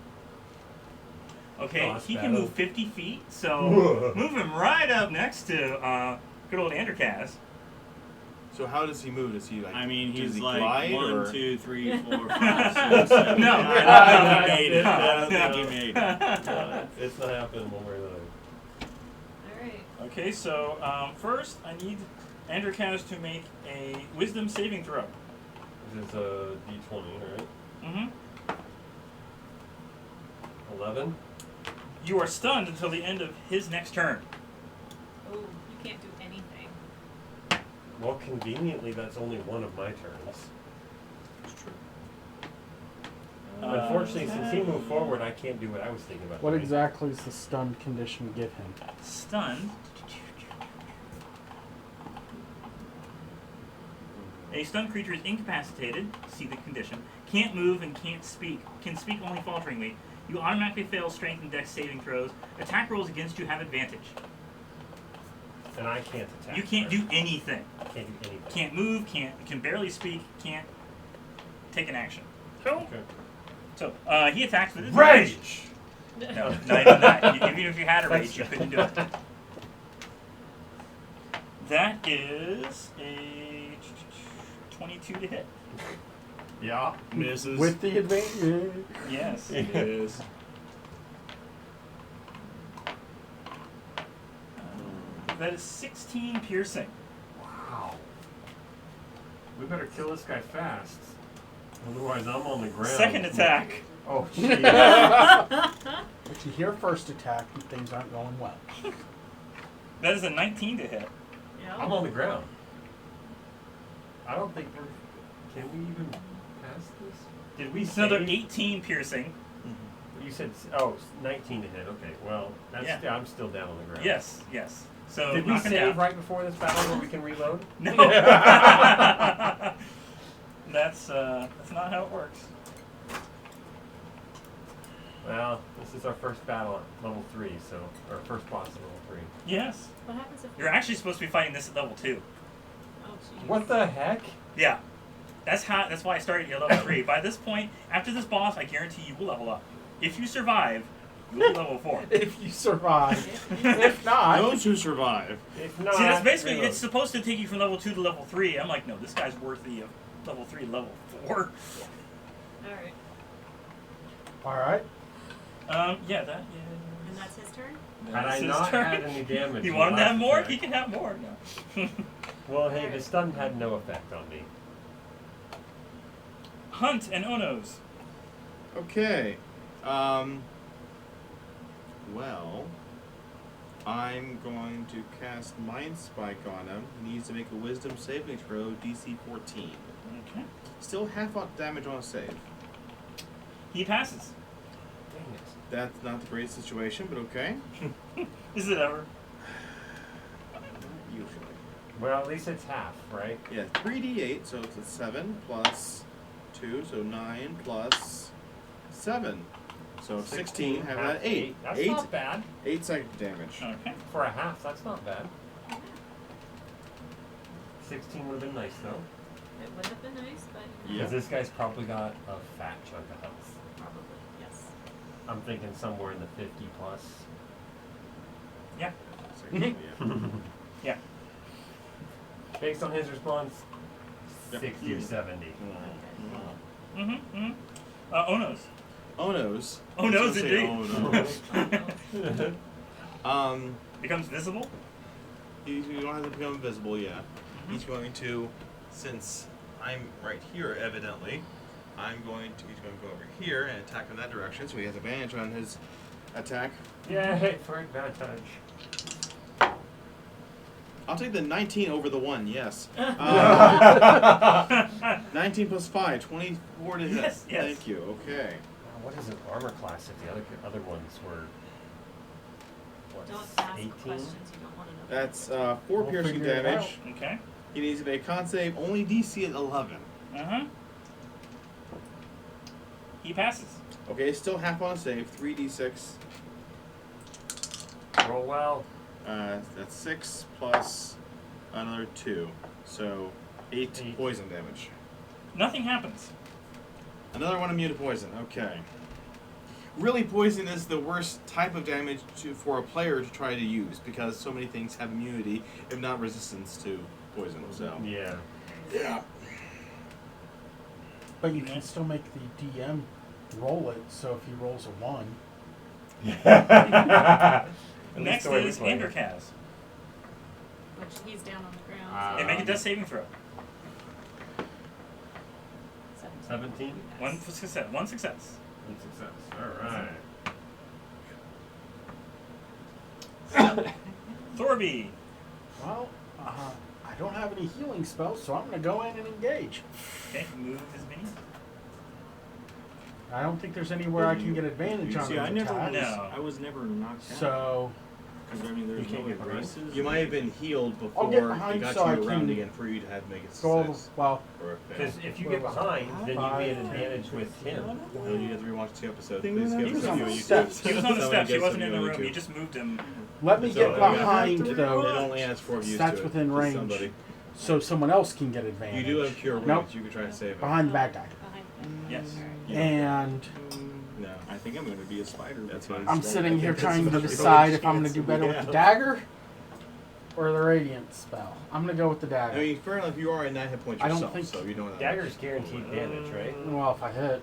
Oh. Okay, Boss he can battle. move 50 feet, so move him right up next to good old Androkaz. So how does he move? Does he like? I mean, does he's he like glide, 1, or? 2, 3, 4, 5, 6, 7. No. I don't think he made it. I don't think he made it. No, it's not happening one way or another. Alright. Okay, so first I need Androkaz to make a wisdom saving throw. This is a d20, right? Mm-hmm. 11. You are stunned until the end of his next turn. Oh, you can't do anything. Well, conveniently, that's only one of my turns. It's true. Unfortunately, since he moved forward, I can't do what I was thinking about. What doing. exactly is the stun condition give him? Stunned. A stunned creature is incapacitated, see the condition, can't move and can't speak, can speak only falteringly. You automatically fail strength and dex saving throws. Attack rolls against you have advantage. And I can't attack. You can't right? do anything. Can't do anything. Can't move, can barely speak, can't take an action. Okay. So, he attacks with his Rage! No, not even that. Even if you had a rage, you couldn't do it. That is a 22 to hit. Yeah. Misses. With the advantage. Yes. It is. That is 16 piercing. Wow. We better kill this guy fast. Otherwise, I'm on the ground. Second attack. Oh, shit. But you hear first attack and things aren't going well. That is a 19 to hit. I'm on the ground. I don't think we're... Can we even pass this? Did we It's another save? 18 piercing. You said... Oh, 19 to hit. Okay, well, that's Yeah. I'm still down on the ground. Yes, yes. So Did we knock him save down. right before this battle where we can reload? No. That's not how it works. Well, this is our first battle at level 3, so... Our first boss at level 3. Yes. What happens if You're actually supposed to be fighting this at level 2. Oh, jeez. What the heck? Yeah. That's why I started you at level 3. By this point, after this boss, I guarantee you will level up. If you survive, you'll be level 4. If you survive. If not, Those who survive. If not... See, that's basically, reload. it's supposed to take you from level 2 to level 3. I'm like, no, this guy's worthy of level 3 to level 4. Alright. alright. Yeah, that is... And that's his turn? Had I That's his not turn. had any damage... You in want him the to have last more? attack- He can have more. No. Well, hey, the stun had no effect on me. Hunt and Onos. Okay. Well, I'm going to cast Mind Spike on him. He needs to make a Wisdom saving throw, DC 14. Okay. Still half up damage on a save. He passes. Dang it. That's not the greatest situation, but okay. Is it ever? Usually. Well, at least it's half, right? Yeah, 3d8, so it's a 7 plus 2, so 9 plus 7. So 16, have half that 8. That's 8, not bad. 8 psychic damage. Okay. For a half, that's not bad. 16 would have been nice, though. It would have been nice, but Yeah. Because this guy's probably got a fat chunk of health. probably, yes. I'm thinking somewhere in the 50 plus. Yeah. So, yeah. Yeah. Based on his response, Yep. 60 or 70. Mm-hmm. Mm-hmm. Onos. Onos. Onos, I was gonna say indeed. Onos. Becomes visible. You don't have to become invisible, yeah. He's going to, since I'm right here, evidently, he's going to go over here and attack in that direction, so he has advantage on his attack. Yay, for advantage. I'll take the 19 over the 1, yes. 19 plus 5, 24 to hit. Yes, yes. Thank you, okay. What is an armor class if the other ones were, what, Don't ask 18? questions you don't want to know. That's 4 We'll piercing figure it damage. Okay. He needs to make a con save, only DC at 11. Uh-huh. He passes. Okay, still half on a save, 3d6. Roll well. That's 6 plus another 2. So 8 Eight. poison damage. Nothing happens. Another one immune to poison. Okay. Really, poison is the worst type of damage for a player to try to use because so many things have immunity, if not resistance to poison. So Yeah. yeah. But you can still make the DM roll it, so if he rolls a 1, Next is Anderkaz. Which he's down on the ground. They make a death saving throw. 17? One success. One success. One success. Alright. Thorby. well, I don't have any healing spells, so I'm going to go in and engage. Okay, move his mini. I don't think there's anywhere I can get advantage on See, an I never attack. No. I was never knocked out. So, Because, I mean, there's You can't no get behind? braces. You might have been healed I'll before get they behind got so I you around can again for you to have make a go all the, success well, or a fail. Because if you get behind, then you get an advantage with him. No, you have to rewatch the episode. Thing Please that skip he was the on video the you steps. could. He was on the Someone steps. He gets wasn't the in the video room. you You just moved him. let me So, get yeah. behind, It though. only has 4 views That's to it. within Just range. Somebody. So someone else can get advantage. You do have cure wounds. Nope. You can try to save it. Behind the bad guy. Behind Yes. Yeah. And No. I think I'm going to be a spider. That's because fine. I'm sitting here that's trying to about the decide only if I'm going chance to do better we with the have. dagger or the radiant spell? I'm gonna go with the dagger. I mean, fair enough. You are at 9 hit points I don't yourself, think- so you don't. Dagger's guaranteed damage, right? Well, if I hit.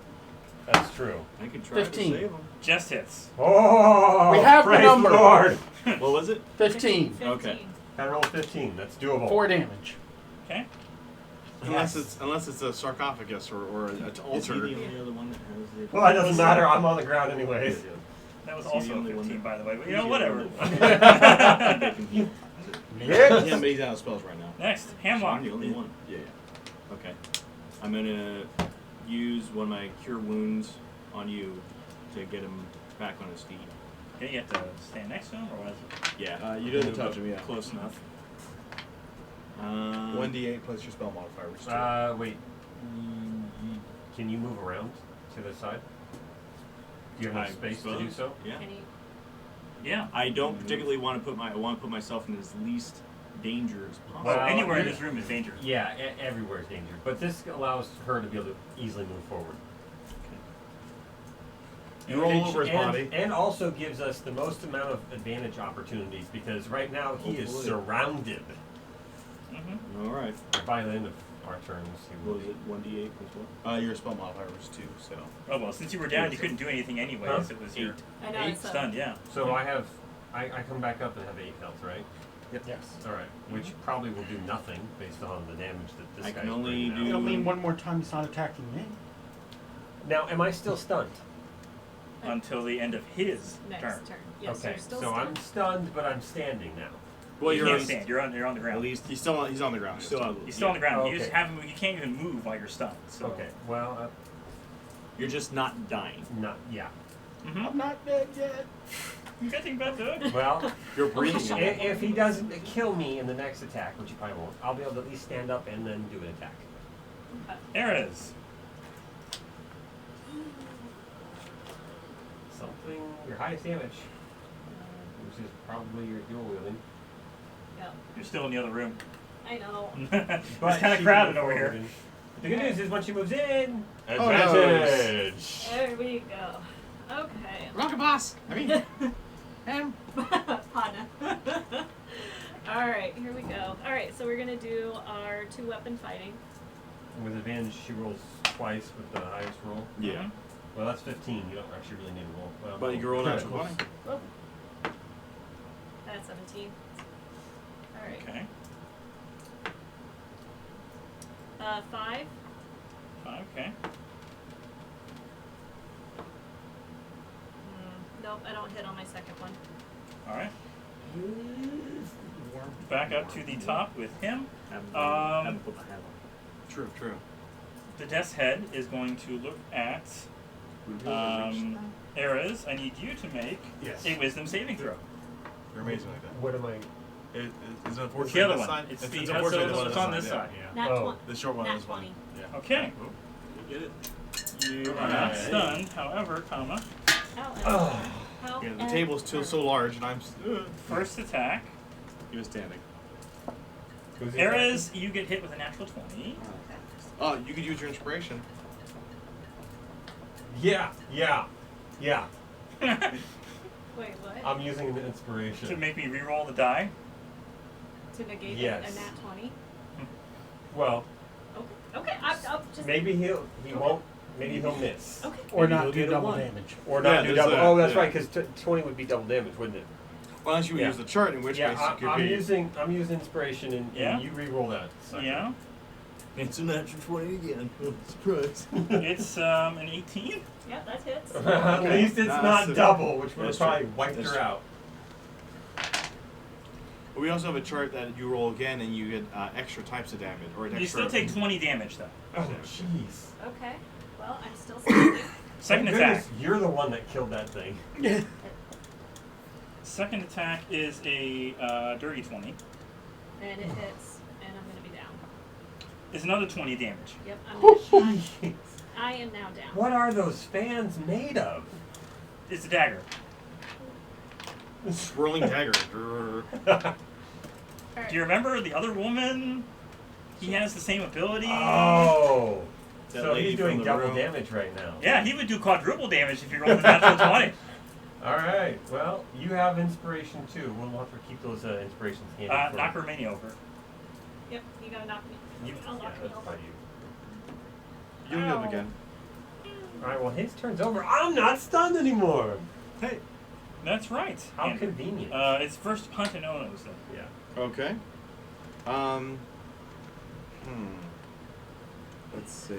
That's true. I could try 15. to save him. Just hits. Oh, We have the praise number. Lord. What was it? 15. Okay. I rolled 15. That's doable. 4 damage. Okay. Unless it's a sarcophagus or an Is he altar. the only other one that has the? Well, it doesn't matter. I'm on the ground anyways. That was Is he also the a only one 15, that- by the way. But Who's you know, the whatever. only one? Yes. Yeah, but he's out of spells right now. Next, So I'm Hamlock. the only one. Yeah. Okay. I'm gonna use one of my cure wounds on you to get him back on his feet. Okay, you have to stand next to him, or what is it? Yeah. You didn't touch him, yeah. Close enough. 1d8 plus your spell modifier, which is 2. Wait. Can you move around to the side? Do you have enough space to do so? Yeah. Can you, Yeah. I don't particularly want to I want to put myself in as least danger as possible. Well, Well, anywhere in you- this room is dangerous. Yeah, everywhere is danger. But this allows her to be able to easily move forward. You roll over his and, body. and also gives us the most amount of advantage opportunities because right now he is Hopefully. surrounded. Mm-hmm. All right. By the end of our turns, he What will was be. it? 1d8 plus what? Your spell modifier was 2, so. Oh, well, since you were down, you couldn't do anything anyways. Huh? It was your I know 8 it's stunned, yeah. So I have, I come back up and have 8 health, right? Yes. All right, which probably will do nothing based on the damage that this I guy's can only bringing out. do- It'll mean one more time he's not attacking me. Now, am I still stunned? Until the end of his next turn. turn. Yes, okay, you're still so stunned. I'm stunned, but I'm standing now. Well, you you're can't on, stand. You're on the ground. At least he's on the ground. still on. He's still on the ground. You Okay. just haven't. You can't even move while you're stunned. So. Okay, well, You're just not dying. not, yeah. Mm-hmm. I'm not dead yet. Good thing about that. Well, You're breathing. if he doesn't kill me in the next attack, which he probably won't, I'll be able to at least stand up and then do an attack. Ares. Something, your highest damage, which is probably your dual wielding. Yep. You're still in the other room. I know. It's But kind of she crowded moved over here. forward and- The good news is when she moves in, Oh, no. advantage. There we go. Okay. Rocket boss. I mean, Pana. Alright, here we go. Alright, so we're gonna do our 2-weapon fighting. With advantage, she rolls twice with the highest roll. yeah. Well, that's 15. You don't actually really need to roll. Well, But you can roll natural 20. That's 17. Alright. Okay. 5. 5. Okay. Nope, I don't hit on my second one. All right. Back up to the top with him. Haven't put my hat on. True. The death's head is going to look at Ares. I need you to make Yes. a wisdom saving throw. You're amazing like that. What am I? It's It's unfortunate the other this one. side. It's It's the unfortunate so it's on this yeah. side. Nat Oh. The short one Nat is one. 20. Yeah. Okay. You get it. You are not stunned, however, comma. Ow. How? Yeah, the table's still so large, and I'm. First attack. He was standing. Who's the Ares, you get hit with a natural 20. Oh, you could use your inspiration. Yeah. Wait, what? I'm using an inspiration. To make me re-roll the die. To negate Yes. a nat 20? Well, Okay, I'll just... maybe he won't. Maybe he'll miss. Okay. Or Maybe not he'll do get a double 1. damage. Or not Yeah, do there's double. that, Oh, that's yeah. right. Because 20 would be double damage, wouldn't it? Unless you would Yeah. use the chart, in which Yeah, case it could I'm be. using inspiration, and Yeah? you re-roll that. sucker. Yeah. It's a natural 20 again. Surprise. It's an 18. Yeah, that hits. At least it's Nah, not that's- double, which would have that's probably true. wiped That's her true. out. We also have a chart that you roll again, and you get extra types of damage, or an You extra. still take 20 damage, though. Oh, jeez. Okay. Well, I'm still standing. Second Thank attack. goodness you're the one that killed that thing. Second attack is a dirty 20. And it hits, and I'm gonna be down. Is another 20 damage. Yep, Jeez. I am now down. What are those fans made of? It's a dagger. Swirling dagger. Alright. Do you remember the other woman? He has the same ability. Oh. That So lady he's doing from the double room. damage right now. Yeah, he would do quadruple damage if you rolled a natural 20. All right. Well, you have inspiration too. We'll have to keep those inspirations handy. for- Knock Romania over. Yep, you gotta knock me. You, I'll yeah, knock me that's over. by you. You live Ow. again. All right. Well, his turn's over. I'm not stunned anymore. Hey. That's right. How Andrew. convenient. It's first Hunt and Ono's then. Yeah. Okay. Let's see.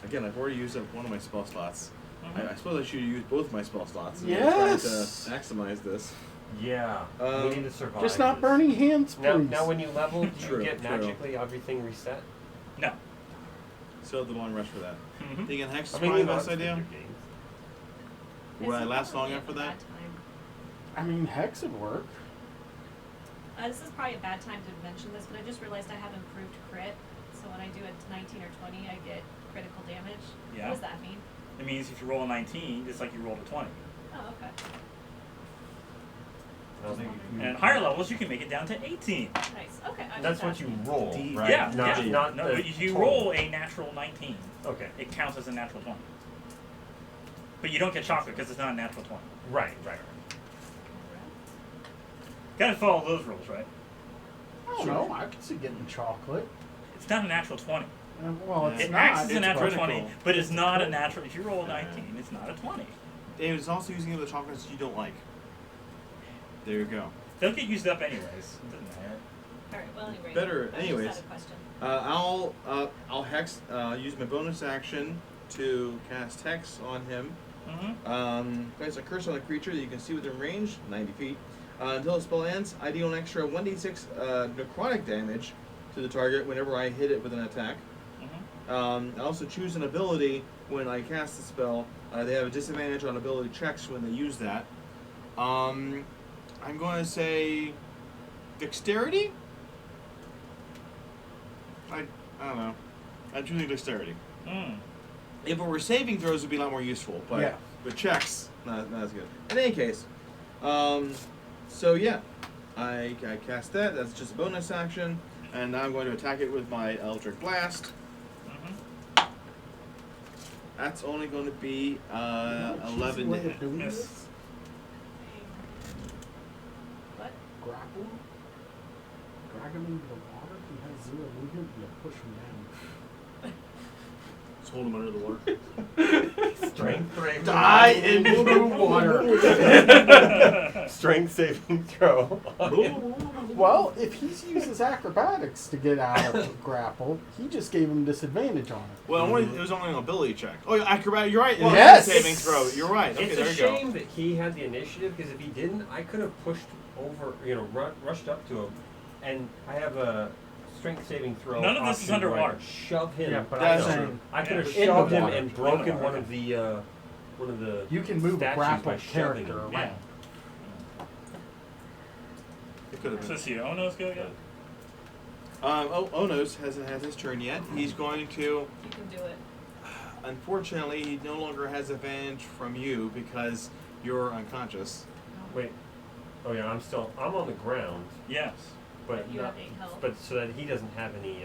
Again, I've already used up one of my spell slots. Mhm. I suppose I should use both my spell slots. And Yes. try to maximize this. Yeah. Um, we need to survive. Just not this. burning hands, please. Now, when you level, do you True, get true. magically everything reset? No. Still have the long rest for that. Mhm. Thinking Hex is I mean, probably you the know, best it's idea. video games. Will I This is last long probably after a that? bad time. I mean, Hex would work. This is probably a bad time to mention this, but I just realized I have improved crit. So when I do a 19 or 20, I get critical damage. Yeah. What does that mean? It means if you roll a 19, it's like you rolled a 20. Oh, okay. I don't think you- And at higher levels, you can make it down to 18. Nice. Okay. I That's just what asked you you. roll, D- right? Yeah, Not, yeah. not No, the but if you total. roll a natural 19, Okay. it counts as a natural 20. But you don't get chocolate because it's not a natural 20. Right. Gotta follow those rules, right? I don't know. I could see getting chocolate. It's not a natural 20. Well, it's It not. acts as a It's natural critical. 20, but it's not a natural. If you roll a 19, it's not a 20. David is also using the chocolates you don't like. There you go. They'll get used up anyways. It doesn't matter. All right. Well, anyway. Better- I anyways. Just had a question. I'll hex. Use my bonus action to cast hex on him. Mm-hmm. Place a curse on a creature that you can see within range, 90 feet. Until the spell ends, I deal an extra 1d6 necrotic damage to the target whenever I hit it with an attack. Mm-hmm. I also choose an ability when I cast the spell. They have a disadvantage on ability checks when they use that. I'm going to say dexterity? I don't know. I'm choosing dexterity. Mm. If it were saving throws, it would be a lot more useful. But Yeah. with checks, not as good. In any case, so yeah, I cast that. That's just a bonus action, and now I'm going to attack it with my electric blast. Mm-hmm. That's only going to be 11 to hit. Yes. What? Grapple? Drag him into the water? He has 0 movement, you push him down. Just hold him under the water. Strength saving. Die in blue water. Strength saving throw. Well, if he uses acrobatics to get out of the grapple, he just gave him disadvantage on it. Well, it was only an ability check. Oh, yeah, acrobatic. You're right. Well, Yes. yes. Saving throw. You're right. Okay, It's there a you go. shame that he had the initiative, because if he didn't, I could have pushed over, rushed up to him, and I have a strength saving throw. None of this is option where I underwater. could shove him. Yeah, but That's I'm true. saying I could have Yeah. shoved him Water. and broken Water. one of the you can move a statues grappled by shoving character him. around. It could have So been. see, Ono's go yet? Onos hasn't had his turn yet. He's going to. You can do it. Unfortunately, he no longer has advantage from you because you're unconscious. Wait. Oh yeah, I'm on the ground, Yes. but You not, have 8 health. but so that he doesn't have any.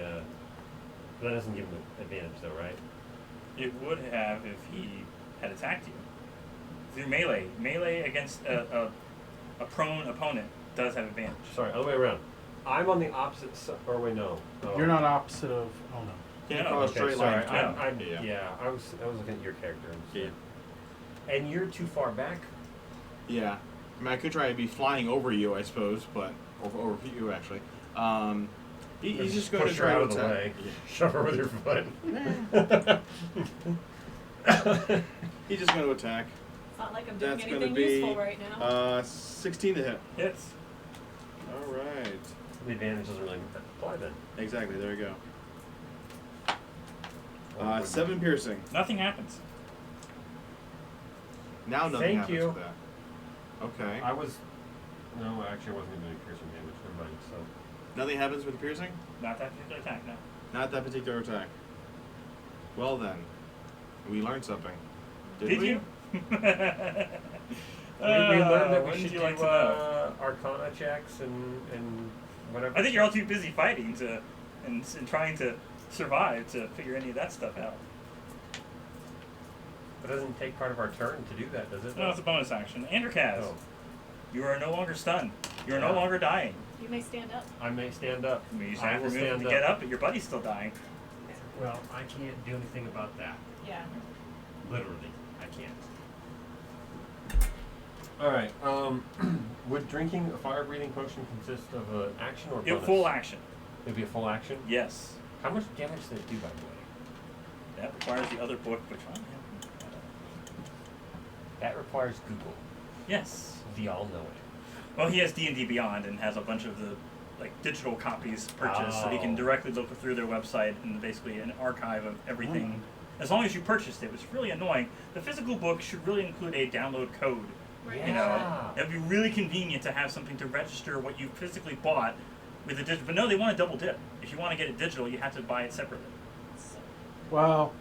That doesn't give him an advantage, though, right? It would have if he had attacked you. Through melee. Melee against a prone opponent does have advantage. Sorry, other way around. I'm on the opposite side. Or wait, no. Oh. You're not opposite of. Oh no. Can't No, cross Okay, straight sorry. line. Yeah. I was looking at your character. Yeah. And you're too far back. Yeah. I mean, I could try to be flying over you, I suppose, but over you actually. He's just going to push her try out to of the attack. way. Shove her with your foot. He's just going to attack. It's not like I'm doing That's gonna anything be, useful right now. 16 to hit. Hits. All right. The advantage doesn't really apply then. Exactly. There you go. 7 piercing. Nothing happens. Now nothing Thank happens you. with that. Okay. I was. No, actually, I wasn't even doing piercing damage. Never mind. So. Nothing happens with the piercing? Not that particular attack, no. Not that particular attack. Well then, we learned something. Did we? you? We learned that we wouldn't should you do like to know? Arcana checks and whatever. I think you're all too busy fighting and trying to survive to figure any of that stuff out. It doesn't take part of our turn to do that, does it? No, it's a bonus action. Anderkaz, Oh. you are no longer stunned. You are no Yeah. longer dying. You may stand up. I may stand up. You use I half will your movement stand to up. get up, but your buddy's still dying. Well, I can't do anything about that. Yeah. Literally, I can't. All right. Would drinking a fire-breathing potion consist of an action or bonus? Full action. It'd be a full action. Yes. How much damage does it do, by the way? That requires the other book, which one? That requires Google, Yes. the all-knowing. Well, he has D&D Beyond and has a bunch of the digital copies purchased, so he can Oh. directly look through their website and basically an archive of everything. As long as you purchased it, which is really annoying. The physical book should really include a download code. Right. You know, Yeah. it'd be really convenient to have something to register what you physically bought with the digital. But no, they want to double dip. If you want to get it digital, you have to buy it separately. Well,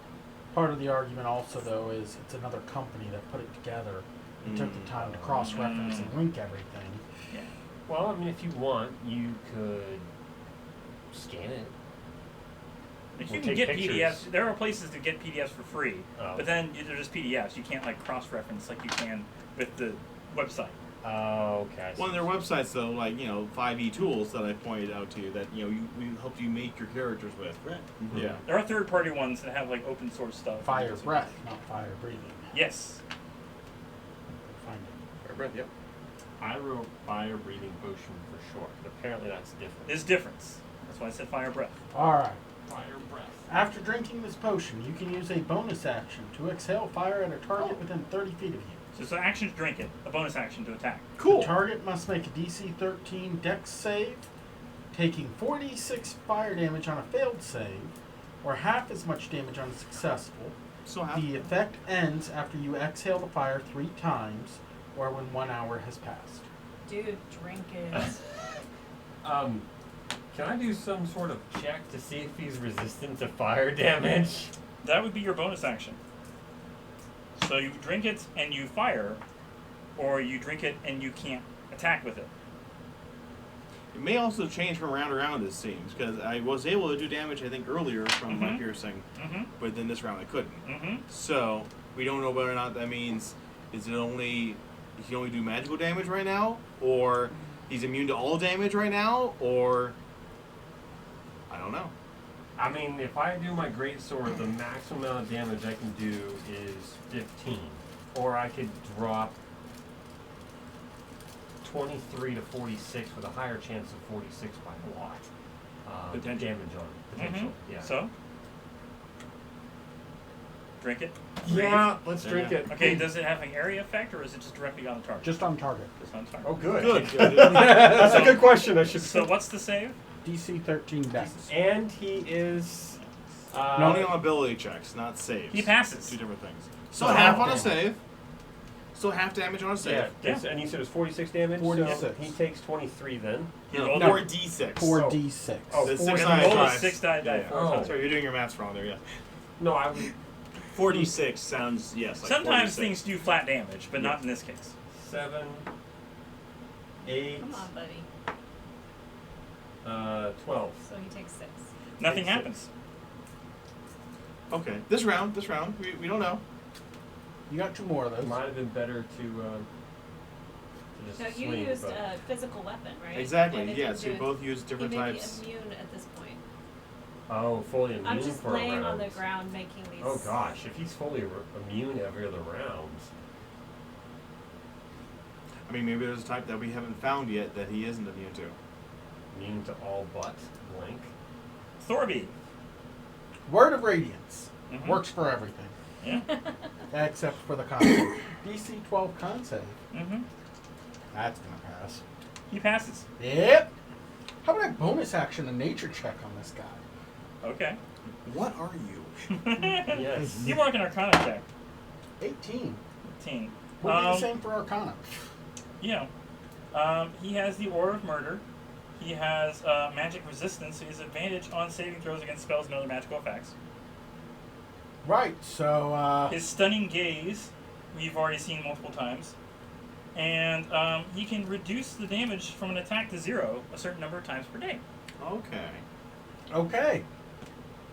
part of the argument also, though, is it's another company that put it together and took the time to cross-reference and link everything. Yeah. Well, I mean, if you want, you could scan it. Like Or you can take get pictures. PDFs. There are places to get PDFs for free, Oh. but then they're just PDFs. You can't cross-reference like you can with the website. Oh, okay. I see. One of their websites, though, 5e tools that I pointed out to you that we helped you make your characters with. Right. Mhm. Yeah. There are third-party ones that have open source stuff. Fire breath, not fire breathing. Yes. Find it. Fire breath. Yep. I wrote fire-breathing potion for short, but apparently that's different. There's difference. That's why I said fire breath. All right. Fire breath. After drinking this potion, you can use a bonus action to exhale fire at a target within 30 feet of you. So it's an action to drink it, a bonus action to attack. The target must make a DC 13 Dex save, taking 4d6 fire damage on a failed save, or half as much damage on a successful. So happy. The effect ends after you exhale the fire 3 times, or when 1 hour has passed. Dude, drink it. Can I do some sort of check to see if he's resistant to fire damage? That would be your bonus action. So you drink it and you fire, or you drink it and you can't attack with it. It may also change from round to round, it seems, because I was able to do damage, I think, earlier from my Mhm. piercing, Mm-hmm. but then this round I couldn't. Mm-hmm. So we don't know whether or not that means is it only he can only do magical damage right now, or he's immune to all damage right now, or I don't know. I mean, if I do my greatsword, the maximum amount of damage I can do is 15. Or I could drop 23 to 46 with a higher chance of 46 by a lot. Potential. Damage on it. Potential, yeah. So, drink it. Yeah, let's Yeah. drink it. Okay, does it have an area effect, or is it just directly on the target? Just on target. Just on target. Oh, good. Good. That's a So- good question. I should So what's the save? DC 13 Dex. And he is. Only on ability checks, not saves. He passes. Two different things. So So half half on a damage. save. Still half damage on a save. Yeah, Yeah. and you said it was 46 damage? 46. So he takes 23 then. You No, rolled no. 4d6. 4d6. Oh, The four- six You sided rolled a dice. 6-die die. Yeah. Oh. Sorry, you're doing your maths wrong there. Yeah. No, I would. 46 sounds, yes, like Sometimes 46. things do flat damage, but not in this case. 7, 8, Come on, buddy. 12. So he takes 6. Nothing Six. happens. Okay. This round, we don't know. You got 2 more of those. Might have been better to just No, you swing, used but a physical weapon, right? Exactly. And it Yes, didn't you do it. both use He different may types. be immune at this point. oh, fully immune I'm just for laying a round. on the ground making these. Oh gosh, if he's fully immune every other round. I mean, maybe there's a type that we haven't found yet that he isn't immune to. Immune to all but blank. Thorby. Word of Radiance. Mhm. Works for everything. Yeah. Except for the con save. DC 12 con save. Mm-hmm. That's gonna pass. He passes. Yep. How about a bonus action, a nature check on this guy? Okay. What are you? Yes. You mark an Arcana check. 18. 18. Would be the same for Arcana. You know, he has the Aura of Murder. He has magic resistance, so he has advantage on saving throws against spells and other magical effects. Right, so, His Stunning Gaze, we've already seen multiple times. And he can reduce the damage from an attack to 0 a certain number of times per day. Okay. okay.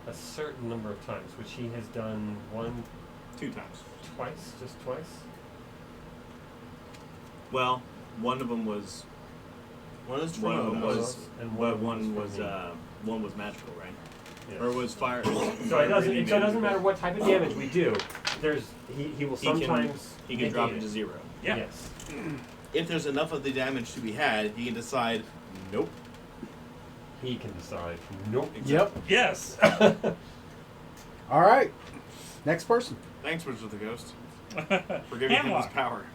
A certain number of times, which he has done 1, 2 times. Twice? Just twice? Well, one of them was. One is One of them Toronto. was. And But one one was was. for me. One was magical, right? Yes. Or was fire. So it doesn't matter what type of damage we do. He will He can- sometimes He can drop negate it to 0. Yeah. Yes. If there's enough of the damage to be had, he can decide, nope. He can decide. Nope. Yep. Yes. All right. Next person. Thanks, Wizard of the Ghost, for giving him his Hamlock. power.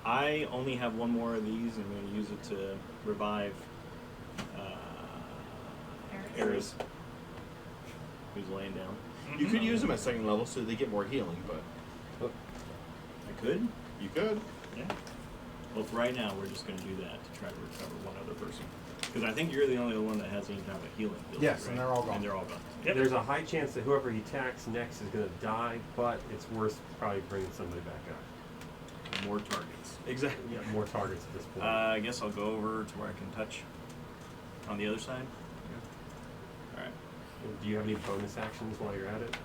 I only have one more of these. I'm going to use it to revive Eris, who's laying down. You could use them at 2nd level so they get more healing, but I could. you could. Yeah. Well, for right now, we're just going to do that to try to recover one other person. Because I think you're the only one that has any kind of a healing ability, Yes, right? and they're all gone. And they're all gone. Yep. There's a high chance that whoever he attacks next is going to die, but it's worth probably bringing somebody back up. More targets. Exactly. Yeah, more targets at this point. I guess I'll go over to where I can touch on the other side. Alright. Do you have any bonus actions while you're at it?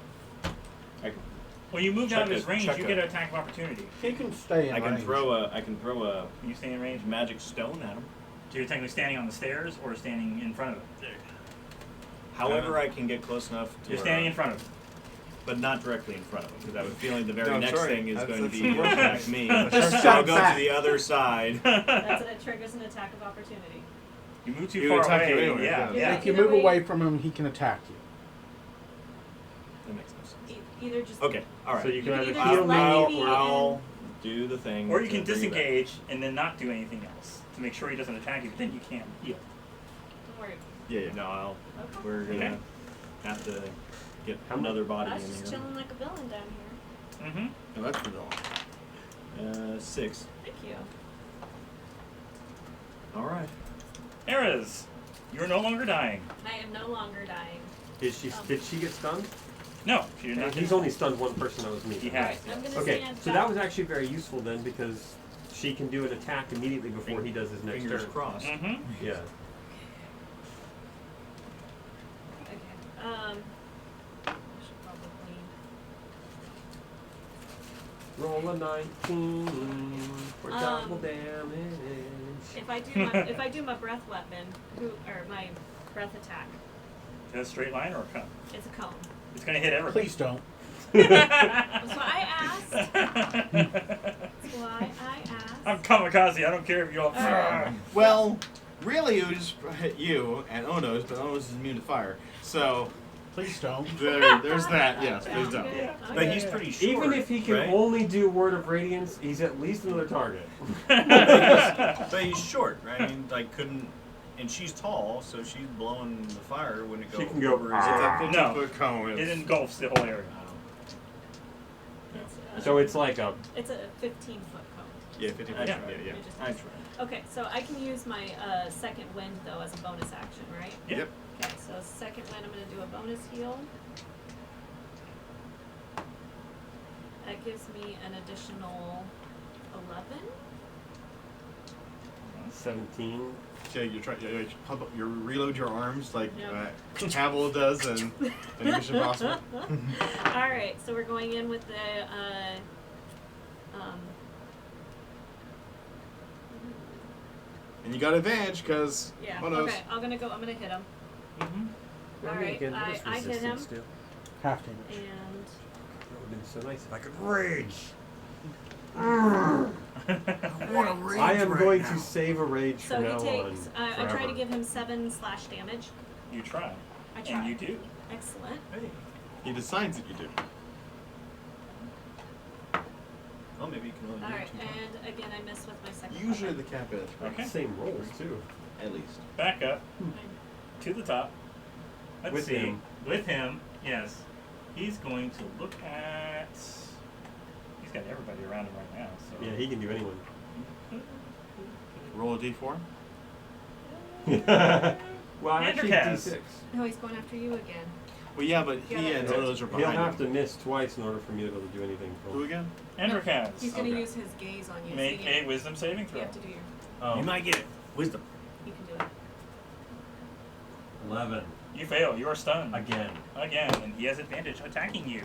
I can, When you move out of his range, check you a- get an attack of opportunity. He can stay in I can range. throw a Can you stay in range? magic stone at him. So you're technically standing on the stairs or standing in front of him? However, I can get close enough to You're where- standing in front of him. but not directly in front of him, because I have a feeling the very No, next sorry. thing is That's- going to that's be the worst attack thing. me. Just So step I'll go back. to the other side. It triggers an attack of opportunity. You move too He far would attack away. you anyway, Yeah, yeah. yeah. If you Either move way- away from him, he can attack you. That makes no sense. Either just Okay, alright. So you can You either can heal either let me me or I'll do the thing. Or you to can bring you back. disengage and then not do anything else to make sure he doesn't attack you, but then you can't heal. don't worry. Yeah. No, Okay. we're gonna Okay. have to get How another body I was in just here. chilling like a villain down here. Mm-hmm. No, that's the villain. 6. Thank you. Alright. Eras, you're no longer dying. I am no longer dying. Did she get stunned? No, she did not. He's only stunned one person, that was me. He Alright, has. I'm gonna Okay, stand so back. that was actually very usul then because she can do an attack immediately before he does his next Fingers turn. crossed. Mm-hmm. Yeah. Okay. I should probably. Roll a 19 for double damage. If I do my breath weapon, or my breath attack, Is that a straight line or a cut? it's a cone. It's gonna hit everybody. Please don't. That's why I asked. That's why I asked. I'm kamikaze. I don't care if you all. Well, really, it would just hit you and Ono's, but Ono's is immune to fire. So Please don't. there's that. Yes, please don't. Okay, But okay. he's pretty short. Even if he can right? only do Word of Radiance, he's at least another target. But he's short, right? I mean, like, couldn't. And she's tall, so she's blowing the fire. Wouldn't it go She can go, over his It's "Ah." a 50-foot cone. It It's- engulfs the whole area. So it's like a It's a 15-foot cone. Yeah, 50 I yeah, tried. yeah. You're just- I tried. Okay, so I can use my second wind though as a bonus action, right? Yep. Okay, so second wind, I'm going to do a bonus heal. That gives me an additional 11. 17. Yeah, you're trying. You reload your arms like Yeah. Cavill does in Mission Impossible. All right, so we're going in with the And you got advantage because yeah. Ono's. Okay, I'm gonna hit him. Mm-hmm. All right, I hit him, Half damage. and That would have been so nice if I could rage. What a rage I am right going now. to save a rage so from he now takes. on. I try to forever. give him 7 slash damage. You try. I try. And you do. Excellent. Hey. He decides that you do. Oh, maybe you can only All do right, 2 times. and again I miss with my second. Usually weapon. the cap is Okay. Same rolls too. at least. Back up to the top. Let's With see. him. With him, yes. He's going to look at. He's got everybody around him right now. So. Yeah, he can do anyone. Roll a d4. Well, actually, Androcast. D6. No, he's going after you again. Well, yeah, but Yeah, he that and makes Ono's are He'll behind have him. to miss twice in order for me to be able to do anything. For Who him. again? Androcast. He's going to Okay. use his gaze on you. Make so a wisdom saving you throw. have to do your. Oh, You might get it. Wisdom. You can do it. 11 You fail. You are stunned. again. Again, and he has advantage attacking you.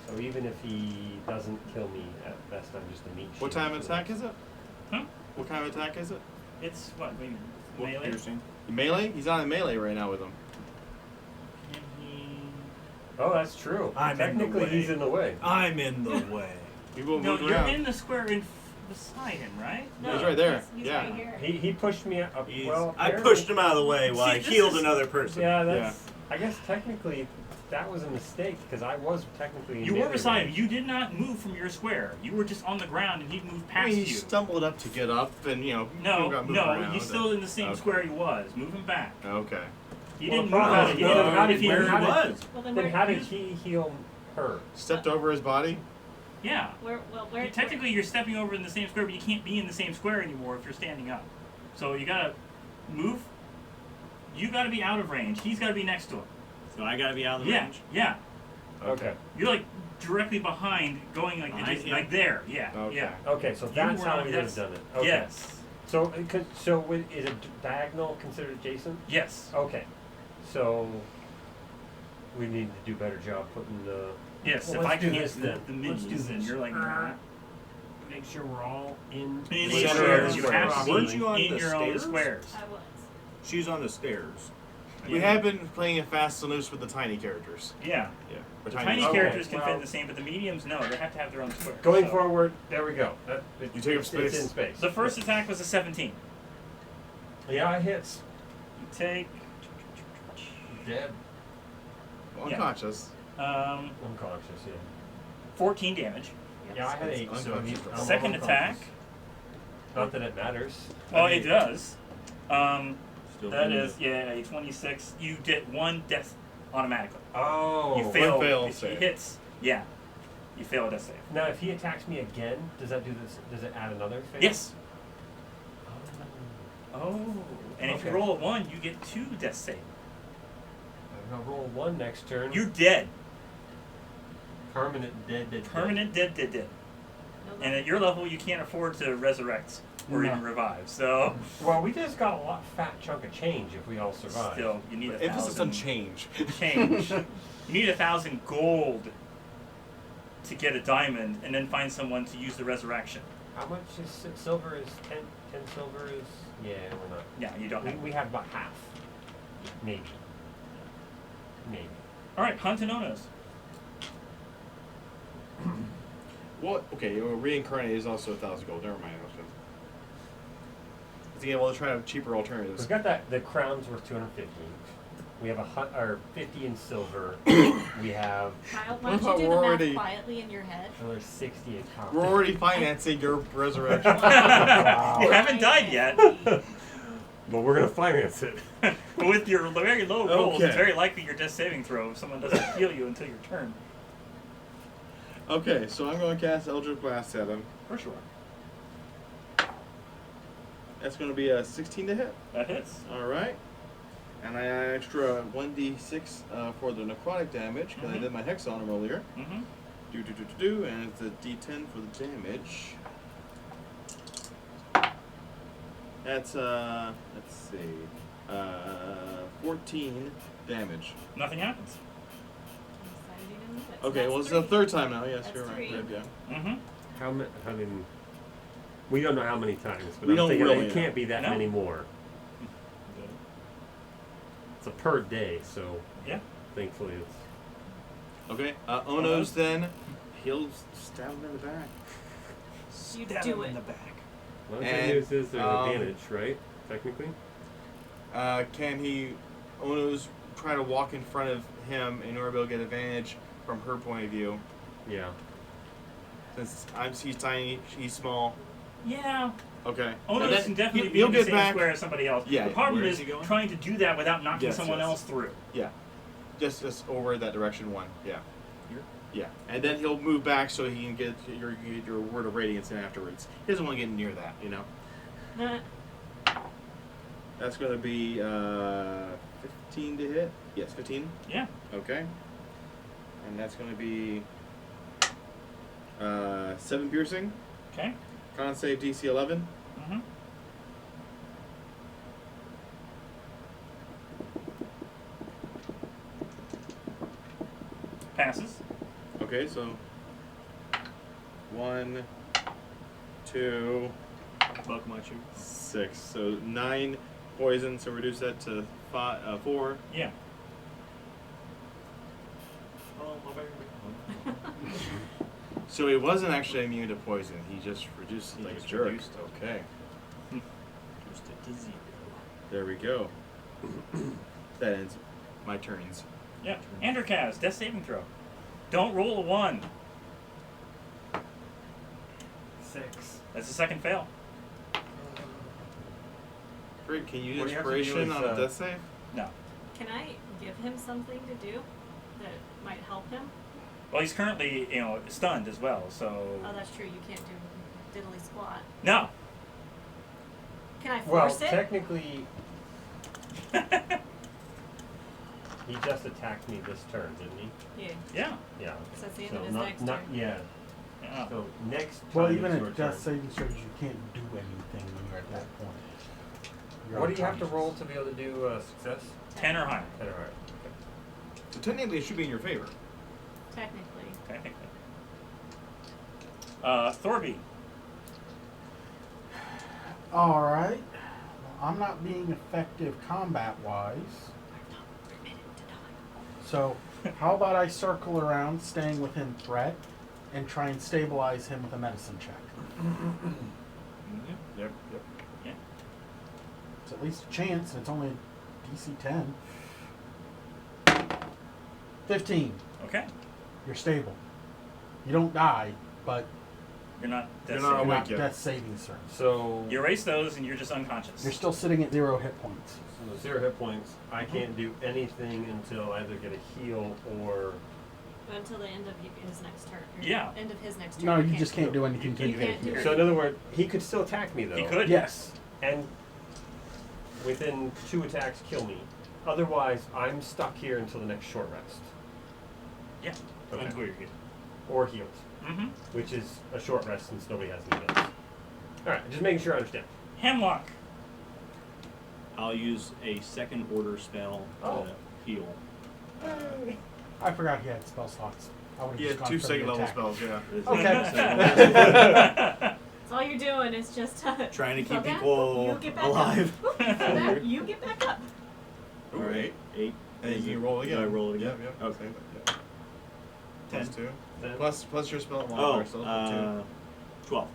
So So even if he doesn't kill me, at best I'm just a meat shield. What kind of attack is it? Huh? What kind of attack is it? It's what? I mean, What melee? piercing? Melee? He's not in melee right now with him. Can he... Oh, that's true. I'm in the Technically, way. he's in the way. I'm in the way. He will No, move you're around. in the square beside him, right? No, He's right there. He's Yeah. right here. He pushed me up. Well, I apparently- pushed him out of the way while I See, this healed is- another person. Yeah, that's. I guess technically that was a mistake because I was technically. In You were melee beside him. range. You did not move from your square. You were just on the ground, and he moved I past mean, he you. stumbled up to get up, and No, got moved no, around. he's still in the same Okay. square he was. Move him back. Okay. He Well, didn't the move problem out is, of well, how did if he- where how he did- was. Well, then Then where, how did he heal her? Stepped over his body. Yeah. where? Technically, you're stepping over in the same square, but you can't be in the same square anymore if you're standing up. So you gotta move. You gotta be out of range. He's gotta be next to him. So I gotta be out of the Yeah, range. yeah. Okay. You're like directly behind, going like Behind just, him? like there. Yeah, Okay. yeah. Okay, so You that's were how on- we would have that's- done it. Okay. Yes. So, is a diagonal considered adjacent? Yes. Okay. So we need to do a better job putting the. Yes. Well, if I let's can do hit this then. the Let's do minions, and this. you're like, nah. Make sure we're all in. In The each center square, of the you square. have to Weren't be you on in the your own stairs? squares. I was. She's on the stairs. We have been playing it fast and loose with the tiny characters. Yeah. Yeah. The Or tiny Okay, characters can fit well- in the same, but the mediums, no. They have to have their own square. Going So, forward, there we go. You take up It's space. in space. The first attack was a 17. Yeah, it hits. You take Dead. Unconscious. Unconscious, yeah. 14 damage. Yeah, I had It's 8. So unconscious. I'm Second unconscious. attack. Not that it matters. Well, it does. Still That in is, yeah, a 26. You get one death automatically. Oh. You fail. fail if save. he hits, yeah. You fail a death save. Now, if he attacks me again, does that do this? Does it add another phase? Yes. Oh. Oh. And if you Okay. roll a 1, you get 2 death save. I'm gonna roll 1 next turn. You're dead. permanent dead. Permanent dead. No, And at your level, you can't afford to resurrect or No. even revive. So, Well, we just got a fat chunk of change if we all survive. still, you need a Emphasis on 1,000 change. change. You need 1,000 gold to get a diamond, and then find someone to use the resurrection. How much is silver? Is 10 silver is? Yeah, we're not. Yeah, you don't. We have about half. Maybe. All right, hunt and Onos. Well, okay, reincarnate is also 1,000 gold. Never mind. Yeah, well, they're trying to have cheaper alternatives. We've got that. The crown's worth 250. We have or 50 in silver. We have Kyle, What why don't about you do the math already- quietly in your head? another 60 in copper. We're already financing your resurrection. You haven't died yet. But we're gonna finance it. But with your very low rolls, Okay. it's very likely your death saving throw if someone doesn't heal you until your turn. Okay, so I'm going to cast Eldritch Blast at him. For sure. That's going to be a 16 to hit. That hits. All right. And I add extra 1d6 for the necrotic damage because I Mhm. did my hex on him earlier. Mm-hmm. And it's a d10 for the damage. That's let's see, 14 damage. Nothing happens. I decided you didn't need it. So Okay, that's well it's the 3. third time now. Yes, That's you're right. 3. Yeah. Mm-hmm. How many? We don't know how many times, but We I'm don't thinking really it know. can't be that No. many more. It's a per day, so Yeah. thankfully it's. Okay. Onos then. He'll stab him in the back. You Stab do him it. in the back. Well, the And, good news is there's um, advantage, right? Technically. Can he, Onos, try to walk in front of him in order to be able to get advantage from her point of view? Yeah. Since he's tiny, he's small. Yeah. Okay. Onos And then can definitely be he'll in the get same back. square as somebody else. Yeah, The problem where is is he going? trying to do that without knocking Yes, someone yes. else through. Yeah. Just over that direction one. Yeah. Here? Yeah. And then he'll move back so he can get your word of radiance in afterwards. He doesn't want to get near that, you know. That's going to be 15 to hit. Yes, 15. Yeah. Okay. And that's going to be 7 piercing. Okay. Con save DC 11. Mm-hmm. Passes. Okay, so 1, 2, Buck my shoe. 6. So 9 poison. So reduce that to 4. Yeah. Oh, my baby. So he wasn't actually immune to poison. He just reduced it He like a just jerk. reduced it. Okay. Reduced it to 0. There we go. That ends my turns. Yeah. Androcast, death saving throw. Don't roll a 1. 6. That's the second fail. Great. Can you What use do you have to do inspiration is, on a death save? No. Can I give him something to do that might help him? Well, he's currently, stunned as well, so... Oh, that's true. You can't do diddly squat. No. Can I Well, force it? technically, he just attacked me this turn, didn't he? Yeah. Yeah. Yeah. So that's the end So of his not, next not turn. yeah. Yeah. So next time Well, is even your at death turn. saving throws, you can't do anything when you're at that point. You're What do you have to unconscious. roll to be able to do success? 10 or higher, 10 or higher. So technically, it should be in your favor. Technically. technically. Thorby. All right. Well, I'm not being effective combat-wise. So, how about I circle around, staying within threat, and try and stabilize him with a medicine check? Yep. It's at least a chance, and it's only a DC 10. 15. Okay. You're stable. You don't die, but You're not death You're not you're saving. awake not yet. death saving, sir. So, You erase those and you're just unconscious. You're still sitting at 0 hit points. so 0 hit points. I can't do anything until I either get a heal or Until the end of his next turn. Or Yeah. End of his next turn. No, you just can't do anything until you You get a can't do heal. it. so. In other words, he could still attack me though. He could. Yes. And within 2 attacks, kill me. Otherwise, I'm stuck here until the next short rest Yeah. Okay. Until you're good. or heals, Mm-hmm. which is a short rest since nobody has any heals. All right, just making sure I understand. Hemlock. I'll use a second order spell Oh. to heal. I forgot he had spell slots. I would have He just had gone 2 for the second level attack. spells, yeah. Okay. That's all you're doing is just Trying to you fell keep down, people you get back alive. Up. You fell down, you get back up. Ooh, 8. 8. And then you can roll again. Do I roll it again? Yep. Okay. Yeah. Plus 2. 10. Plus your spell Oh, modifier, so 12.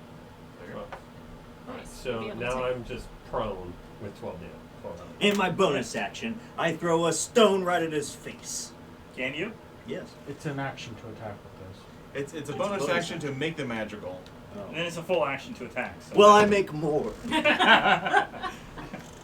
Nice. So You'll be able to now take- I'm just prone with 12 damage. 12 damage. In my bonus action, I throw a stone right at his face. Can you? Yes. It's an action to attack with this. It's a bonus bonus action to make the magical. And then it's a full action to attack. So Well, I make more.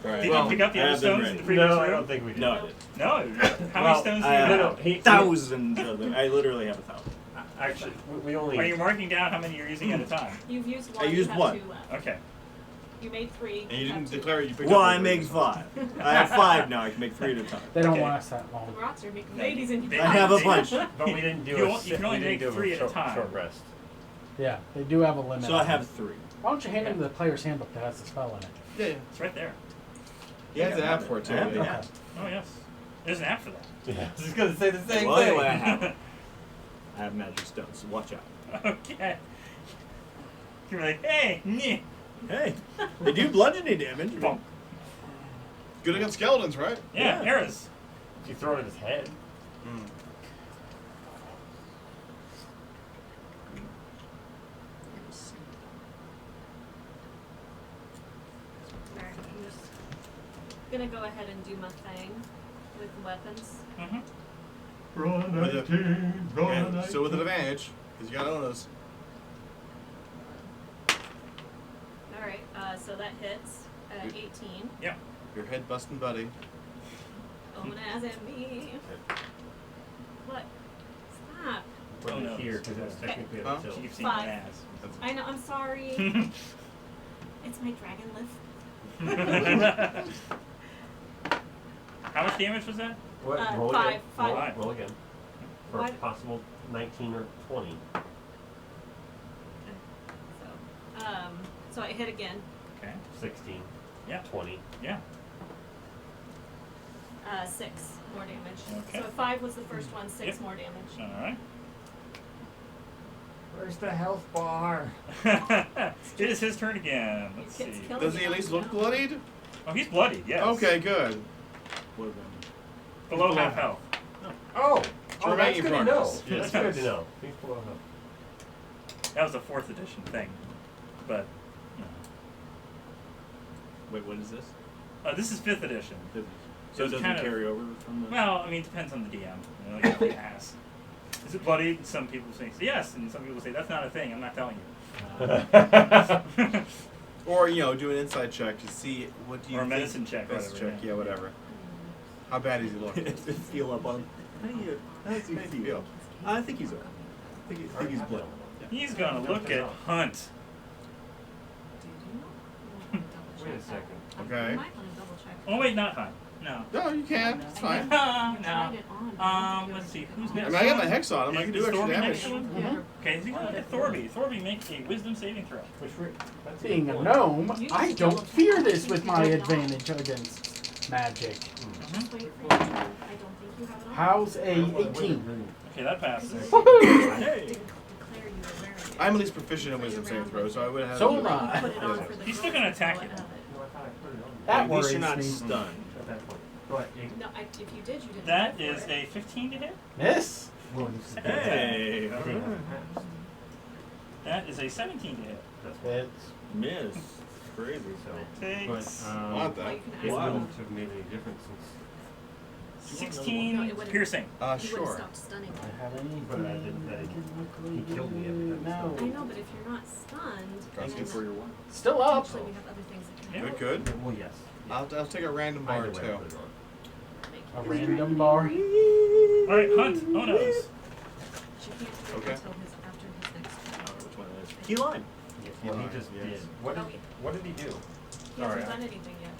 Right. Did Well, you pick up the I other have them stones in ready. the previous No, I room? don't think we did. No, I did. No. How many Well, stones do I you have have? No, he Thousands of them. I literally have 1,000. Actually, we only. Are you marking down how many you're using at a time? You've used I one. used you have one. 2 left. Okay. You made 3. And you have didn't 2. declare you picked Well, up I over make yours. 5. I have 5 now. I can make 3 at a time. They don't Okay. last that long. The rocks are making No, babies in they- your I have a bunch. But we didn't do You a. won't- you can only we didn't make do 3 at a short, time. Short rest. Yeah, they do have a limit. So I on have it. 3. Why don't you hand him the player's handbook that has the spell in it? Yeah, It's right there. he has an app for it too. I have the yeah. app. Oh, yes. There's an app for that. Yeah, I was just gonna say the same Well, thing. anyway, I have it. I have magic stones, so watch out. Okay. You're like, hey, nyeh. Hey, they do bludgeoning damage. Bonk. Good against skeletons, right? Yeah, Yeah. arrows. You throw it at his head. Alright, I'm just gonna go ahead and do my thing with weapons. Mm-hmm. And so with an advantage, because you got Onas. Alright, so that hits 18. Yep. Your head busting buddy. Onas and me. What? Stop. Put Oh, it no. here because it's technically Huh? a tilt. She keeps saying 5. ass. I know, I'm sorry. It's my dragon lift. How much damage was that? What? Uh, Roll 5, again. 5. Roll, roll again. For Why- a possible 19 or 20. So I hit again. Okay. 16. Yeah. 20. Yeah. 6 more damage. Okay. So 5 was the first one, 6 Yep. more damage. All right. Where's the health bar? It is his turn again. Let's Your kid's see. killing Does he you at least now. look bloodied? Oh, he's bloody. Yes. Okay, good. What about Below Below half half. health. Oh! Oh, Remain that's in good to know. progress. That's Yes, good yes. to know. He's below health. That was a 4th edition thing, but you know. Wait, what is this? This is 5th edition. So It's it doesn't kind of- carry over from the. Well, I mean, it depends on the DM. You know, like, if you ask. Is it bloody? Some people say yes, and some people say that's not a thing. I'm not telling you. Or, you know, do an inside check to see what do you Or a think. medicine check, Medicine whatever, check, yeah. yeah, whatever. How bad does he look? Feel up on. How does he feel? I think he's okay. I think he's bloody. He's gonna look at Hunt. Wait a second. Okay. You might want to double check. Oh wait, not Hunt. No. No, you can. It's fine. No. Let's see. Who's I next? mean, I got my hex on him. I can do Is extra Thorby damage. next to him? Mhm. Okay, he's gonna hit Thorby. Thorby, make a wisdom saving throw. Which that's Being a good point. gnome, You I just don't double fear check. this with my You don't. advantage against magic. Just wait for you. I don't think you have it on. How's a 18? Okay, that passes. Woohoo! Hey. Declare you were wearing it. I'm at least proficient in wisdom saving throws, so I would have. So am You I. put it on for the He's still girls gonna to attack go you. and have it. No, I thought I put it on. That At least worries you're not me. stunned. At that point. But it, No, if you did, you didn't. That go for is it. a 15 to hit. Miss? well, you said Hey. I think I passed. That is a 17 to hit. That's what It's Miss. Crazy. so. Takes But Want Well, that? you can ask it Wow. him. wouldn't have made any difference since No, 16 it wouldn't. piercing. He would have Sure. stopped stunning I you. have anything. But I didn't- he killed me every time he No. I know, but if you're not stunned, That's then good For your one. Still up. potentially we have other things that can Yeah. help. Good, good. well, yes. I'll take a random bar Either way, I too. put it on. Make A you random bar. Alright, Hunt. Oh no. But you can't do it Okay. until after his next I turn. don't know which one it is. Key lime. Well, he Fine, just yes. did. What did he do? He Sorry, hasn't I- done anything yet.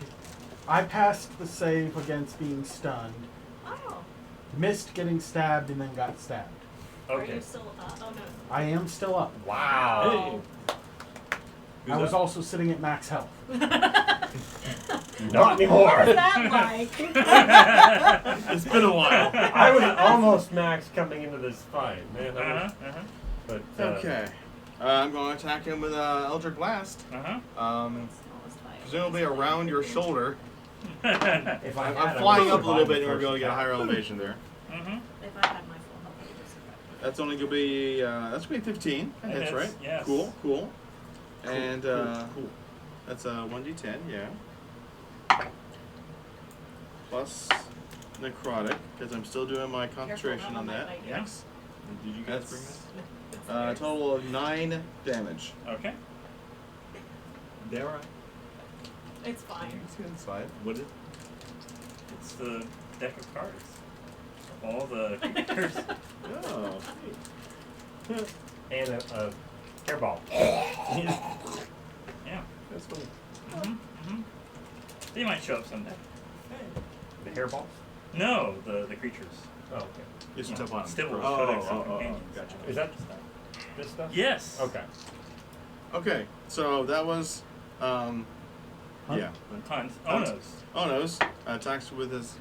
I passed the save against being stunned. Oh. Missed getting stabbed and then got stabbed. Are Okay. you still up? Oh no. I am still up. Wow. Who's I was up? also sitting at max health. Not anymore. What was that like? It's been a while. I was almost max coming into this fight, man. But Okay. I'm going to attack him with Eldritch Blast. Smallest fight. Presumably around your shoulder. if I I'm had, I flying would up a little survive bit the in order to be able to first get a higher attack. elevation there. If I had my full health, I would have survived. That's only going to be, that's going to be 15. That That's hits, right. yes. Cool, cool. And cool. that's a 1d10, yeah. Plus necrotic, because I'm still doing my concentration Careful, on that. might bite you. Yes. Did you guys That's bring this? It's A weird. total of 9 damage. Okay. They're right. It's fine. It's fine. What is? It's the deck of cards. All the creatures. Oh. And a hairball. Yeah. That's funny. They might show up someday. The hairballs? No, the creatures. Oh, okay. Just Yeah. step on him. Stibbles, Oh, codex, oh, and oh, companions. gotcha. Is that this stuff? Yes. Okay. Okay, so that was, yeah. Hunt. Hunt. Onos. Onos attacks with his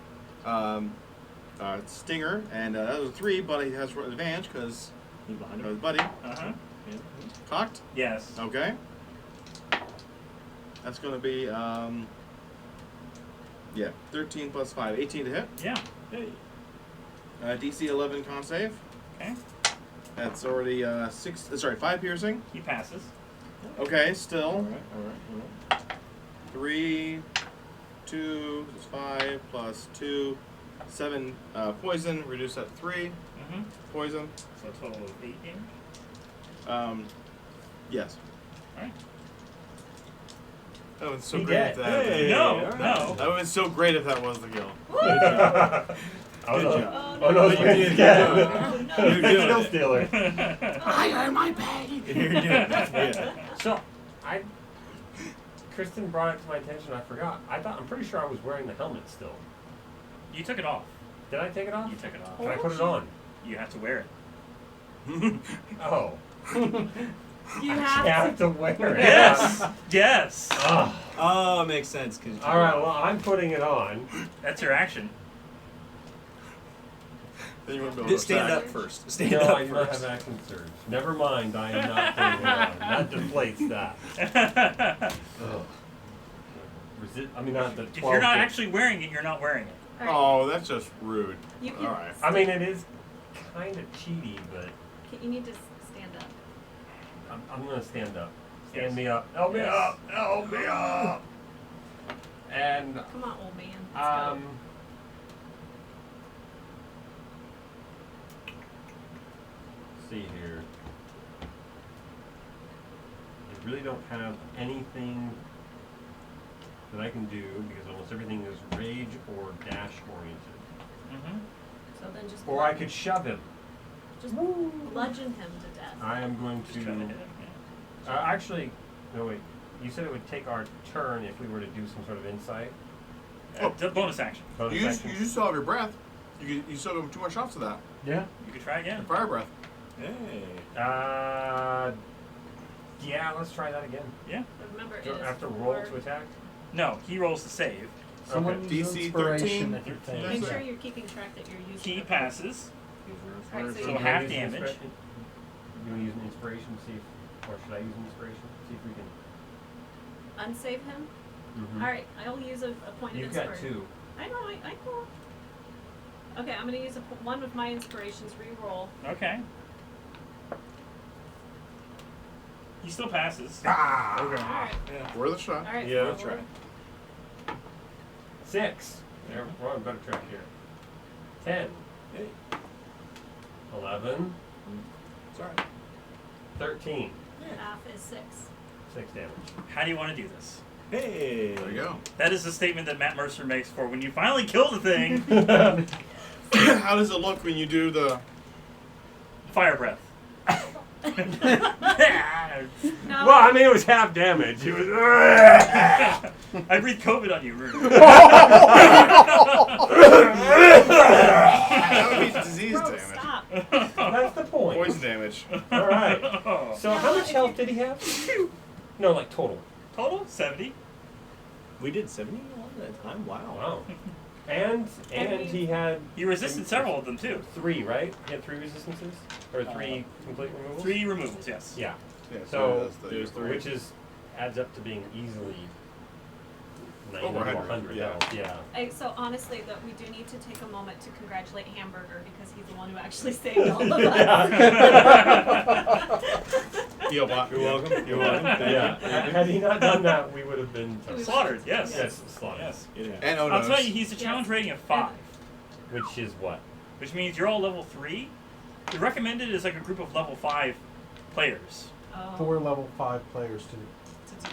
stinger, and that was a 3, but he has advantage because He's behind his him. buddy. Uh-huh. Yeah. Cocked. Yes. Okay. That's going to be, yeah, 13 plus 5, 18 to hit. Yeah. Hey. DC 11 con save. Okay. That's already 5 piercing. He passes. Okay, All still right. All right. 3, 2 is 5 plus 2, 7 poison. Reduce that to 3 Mm-hmm. poison. So a total of 8 damage. Yes. Alright. That was so He great dead. if that. Hey. No, all right. no. That would have been so great if that was the kill. Oh, no. job. Oh, no, But you did yeah. good. Oh, You're no. doing Still it. stealer. I earn my pay. You're doing it. Yeah. So, Kristen brought it to my attention. I forgot. I'm pretty sure I was wearing the helmet still. You took it off. Did I take it off? You took it off. Can I put it on? You have to wear it. Oh. You I have have to. to wear it. Yes. Yes. Oh. Oh, it makes sense. Cause All right. Well, I'm putting it on. That's your action. Then you wouldn't be able Just to stand attack. up first. Stand No, up I do not first. have action surge. Never mind, I am not playing along. That deflates that. Ugh. I mean, not the 12. If you're not actually wearing it, you're not wearing it. All right. Oh, that's just rude. You can. All right. I mean, it is kind of cheaty, but You need to stand up. I'm gonna stand up. Stand Yes. me up. Help me up. Help me up. And Come on, old man. Let's see here. I really don't have anything that I can do because almost everything is rage or dash oriented. Mm-hmm. go. So then just. Or I could shove him. Just bludgeon him to death. I am going Just trying to to. hit him. Yeah. Actually, no wait. You said it would take our turn if we were to do some sort of insight. It's a bonus action. Bonus You action? still have your breath. You still have 2 more shots of that. Yeah. You could try again. Fire breath. Hey. Yeah, let's try that again. Yeah. But remember, Do it is I have to 4. roll to attack? No, he rolls to save. Someone Okay. use DC inspiration 13. if you're Yeah. Make failing. sure you're keeping track that you're using. He the- passes. Alright, So you Can I half use an damage. inspiration? You want to use an inspiration? See if, or should I use an inspiration? See if we can. Unsave him. Mhm. All right, I'll use a point of You've got inspiration. 2. I know, I know. Okay, I'm gonna use one of my inspirations. Re-roll. Okay. He still passes. Ah! Okay. All right, Yeah. Worth a shot. all right. Yeah. We'll try. 6. There, we're on a better track here. 10. Hey. 11. It's alright. 13. Half is 6. 6 damage. How do you want to do this? Hey. There you go. That is the statement that Matt Mercer makes for when you finally kill the thing. How does it look when you do the? Fire breath. No. Well, I mean, it was half damage. It was. I breathe COVID on you, Rudy. That would be disease Bro, damage. stop. That's the point. Poison damage. All right. So, No, how much if health you- did he have? No, like total. Total 70. We did 70 all that time? Wow. Wow. And he had You resisted several of them too. 3, right? He had 3 resistances or 3 complete removals. 3 removals, yes. Yeah. Yeah, So that's the- there's 3. Which is adds up to being easily 90 Over or 100, 100 yeah. health. Yeah. So honestly, that we do need to take a moment to congratulate Hamburger because he's the one who actually saved all of us. You're welcome. You're welcome. Yeah. Had he not done that, we would have been Slaughtered, yes. Yes, slaughtered. Yes. Yeah. And oh I'll no. tell you, he's a challenge rating of 5, Which is what? which means you're all level 3. The recommended is like a group of level 5 players. Oh. 4 level 5 players to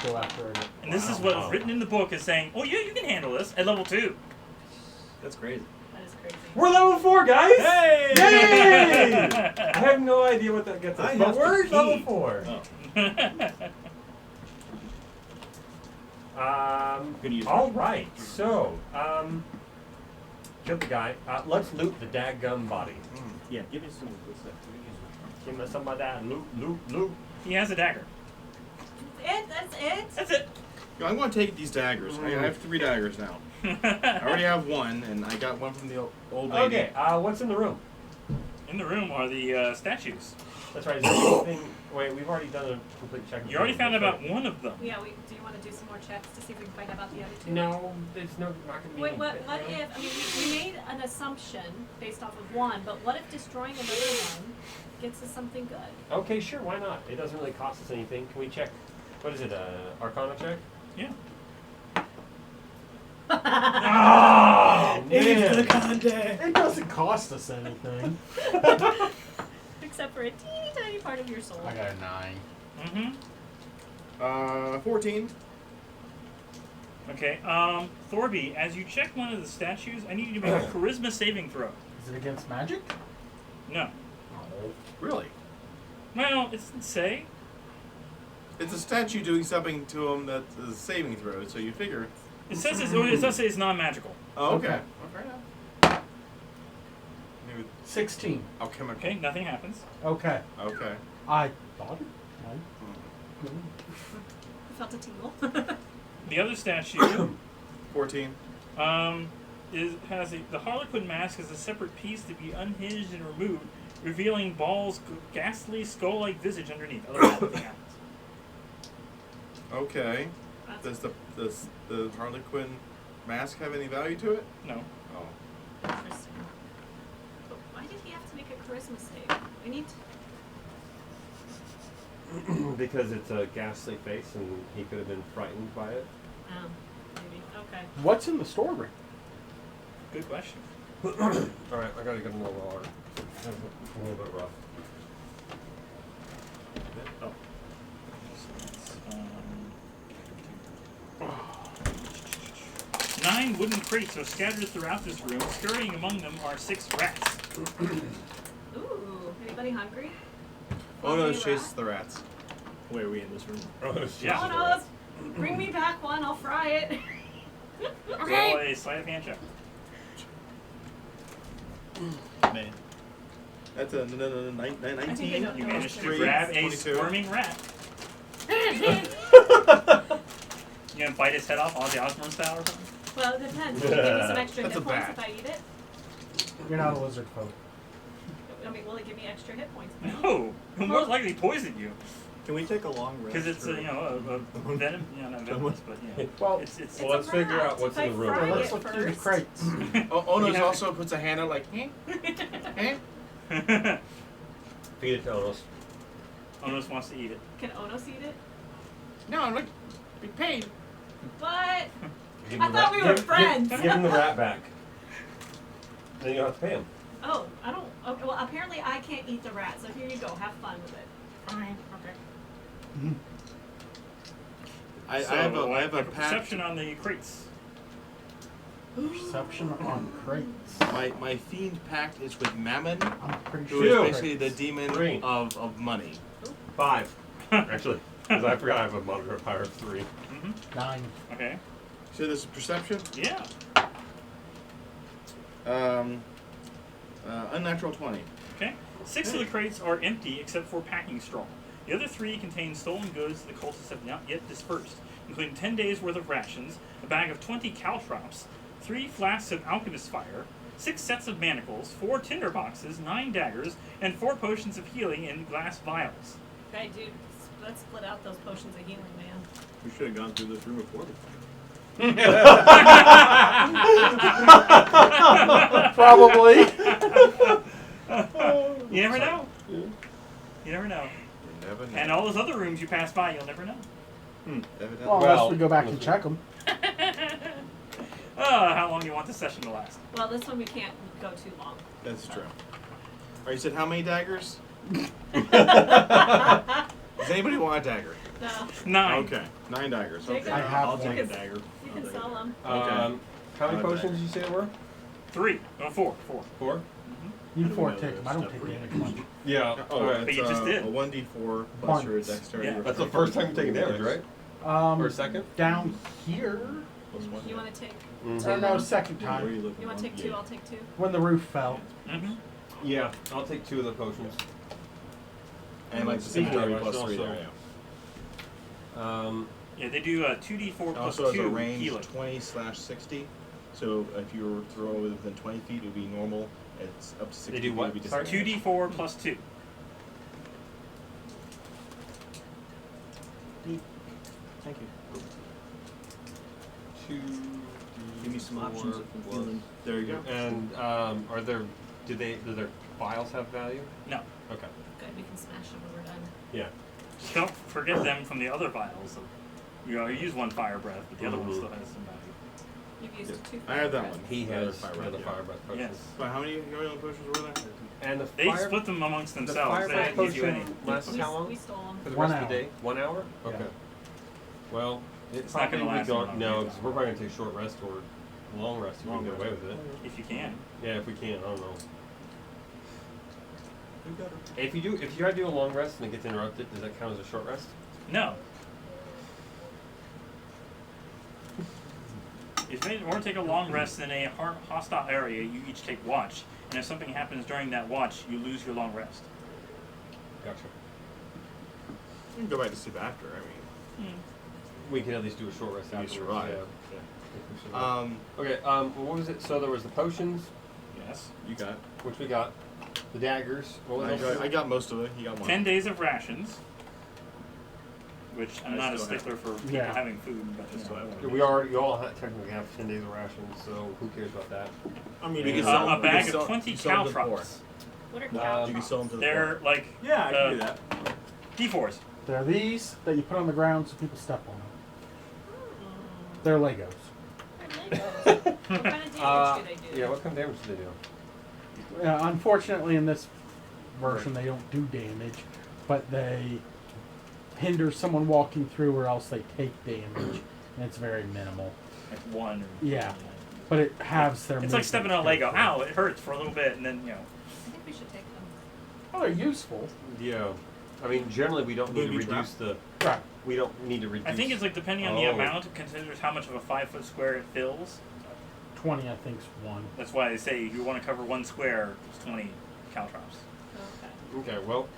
go after it. And this is what is written in the book is saying, oh yeah, you can handle this at level 2. That's crazy. That is crazy. We're level 4, guys! Hey! Yay! I have no idea what that gets us, I but have we're to level pee. 4. Oh. Gonna use All right. So, killed the guy. Let's loot the dadgum body. Yeah, give me some of this stuff. Give me some of that loot. He has a dagger. That's it. That's it. I'm going to take these daggers. I have 3 daggers now. I already have 1, and I got one from the old lady. Okay. What's in the room? In the room are the statues. That's right. Is there anything? Wait, we've already done a complete check. You already found about one of them. Yeah. Do you want to do some more checks to see if we can find out about the other 2? No, it's not going to be. Wait, what if? I mean, we made an assumption based off of one, but what if destroying another one gets us something good? Okay, sure. Why not? It doesn't really cost us anything. Can we check? What is it? Arcana check? Yeah. Oh man! contact. It doesn't cost us anything. Except for a teeny tiny part of your soul. I got a 9. Mm-hmm. 14. Okay. Thorby, as you check one of the statues, I need you to make a charisma saving throw. Is it against magic? No. Really? Well, it doesn't say. It's a statue doing something to him that's a saving throw, so you figure. It says it does say it's non-magical. Oh, okay. Okay. Fair enough. Maybe. 16. I'll come Okay, nothing happens. Okay. Okay. I thought it. I felt a tingle. The other statue, 14. the Harlequin Mask has a separate piece to be unhinged and removed, revealing Ball's ghastly skull-like visage underneath. Otherwise, nothing happens. Okay. Does the Harlequin mask have any value to it? No. Oh. Interesting. But why did he have to make a charisma save? We need to. Because it's a ghastly face and he could have been frightened by it. Oh, maybe. Okay. What's in the storeroom? Good question. Alright, I gotta get another water. That's a little bit rough. Oh. So that's, 9 wooden crates are scattered throughout this room. Scurrying among them are 6 rats. Ooh, anybody hungry? Oh no, Hungry chases rat? the rats. Where are we in this room? Yeah. Oh no, bring me back one, I'll fry it. Roll a sleight of hand check. Man. That's a 19. I think I don't You know. managed to Three, grab a 22. squirming rat. You gonna bite his head off, Ozzy Osbourne style or something? Well, it depends. Will it give me some extra That's hit a points bat. if I eat it? You're not a lizard folk. I mean, will it give me extra hit points? No, he'll most likely poison you Can we take a long rest? because it's or- a venom. Not venomous, but Well, it's It's Well, let's a figure rat. out what's If in the room. I fry well, let's it look through the first- crates. Onos Yeah. also puts a hand out like, Feed it to Onos. Onos wants to eat it. Can Onos eat it? No, I'm like, be paid. What? Give I him the thought rat- we were give- friends. Give him the rat back. Then you don't have to pay him. Oh, I don't. Okay, well, apparently I can't eat the rat, so here you go. Have fun with it. Fine. Okay. I So, have a make pact. perception on the crates. Perception on crates. My fiend pact is with Mammon, I'm pretty who sure. is it's basically the crates. demon Three. of money. 5. Actually, because I forgot I have a modifier of 3. Mm-hmm. 9. Okay. So this is perception. Yeah. Unnatural 20. Okay. 6 of the crates are empty except for packing straw. The other 3 contain stolen goods the cultists have not yet dispersed, including 10 days' worth of rations, a bag of 20 caltrops, 3 flasks of alchemist fire, 6 sets of manacles, 4 tinder boxes, 9 daggers, and 4 potions of healing in glass vials. Okay, dude. Let's split out those potions of healing, man. We should have gone through this room before. Probably. You never know. You never know. You never know. And all those other rooms you pass by, you'll never know. Evidently. Well, Well, unless we go back and check them. How long do you want the session to last? Well, this one we can't go too long. That's true. Alright, you said how many daggers? Does anybody want a dagger? No, 9. Okay, 9 daggers. Take Okay. it. I have I'll one. take a dagger. you can sell them. Okay. How many Not potions bad. did you say there were? 3. No, 4. 4? You I don't 4 know take them. I don't stuff take for you. damage much. Yeah. Oh, Alright. But you just did. A 1d4 plus your Once. dexterity. Yeah. That's the first time you're taking damage, right? Or second? Down here. Plus 1. You want to take? Or no, second Where are time. you looking? You want to take 2? I'll take 2. When the roof fell. Mm-hmm. Yeah, I'll take 2 of the potions. And like the Speaking cemetery of, plus I 3 should there, also- yeah. Yeah, they do 2d4 It plus also has 2 a range healing. 20/60. So if you were to throw within 20 feet, it would be normal. It's up to 60 They do feet, what? it would be Sorry? disadvantage. 2d4 plus 2. Thank you. 2. Give me some options of healing. There you go. And are there? Do their vials have value? No. Okay. Good, we can smash them when we're done. Yeah. Just don't forget them from the other vials. You use 1 fire breath, but the other one still has some value. You've used Yep. 2. I have that fire one. He The other has fire the breath, yeah. fire breath potions. Yes. But how many healing potions were there? And the They fire, split them amongst the themselves. fire They breath didn't give you any. potion lasts We, how long? we stole them. For the 1 rest of the hour. day? 1 hour? Yeah. Okay. Well, It's not gonna probably last would long, go. No, yeah. because we're probably gonna take short rest or long rest if we can get away with it. If you can. Yeah, if we can. I don't know. You got it. If you try to do a long rest and it gets interrupted, does that count as a short rest? No. If you want to take a long rest in a hostile area, you each take watch. And if something happens during that watch, you lose your long rest. Gotcha. You can go back to sleep after. I mean, We can at least do a short rest you afterwards. survive. Yeah. we should. Okay, Okay. What was it? So there was the potions, Yes. you got. which we got. The daggers. What was I got most of it. You got one. 10 days of rations. Which I'm I not a still have- stickler for people Yeah. having food, but Still have one. You all technically have 10 days of rations, so who cares about that? I mean, You you can can sell a them. bag you of can sell, 20 you can sell them to the poor. caltrops. What are Um, cow You can sell them to the They're poor. like Yeah, I can do that. D4s. They're these that you put on the ground so people step on them. They're Legos. What kind of damage do they do? Yeah, what kind of damage do they do? Unfortunately, in this version, they don't do damage, but they hinder someone walking through, or else they take damage, and it's very minimal. Like 1 or Yeah. But it halves their. It's like movement stepping on a Lego. carefully. Ow, it hurts for a little bit, and then, you know. I think we should take them. Oh, they're useful. Yeah. I mean, generally we don't need to Booby trap. reduce the. Right. We don't need to reduce. I think it's like depending on the Oh. amount, it considers how much of a 5-foot square it fills. 20, I think's one. That's why they say you want to cover 1 square, it's 20 caltrops. Okay. Okay. Well,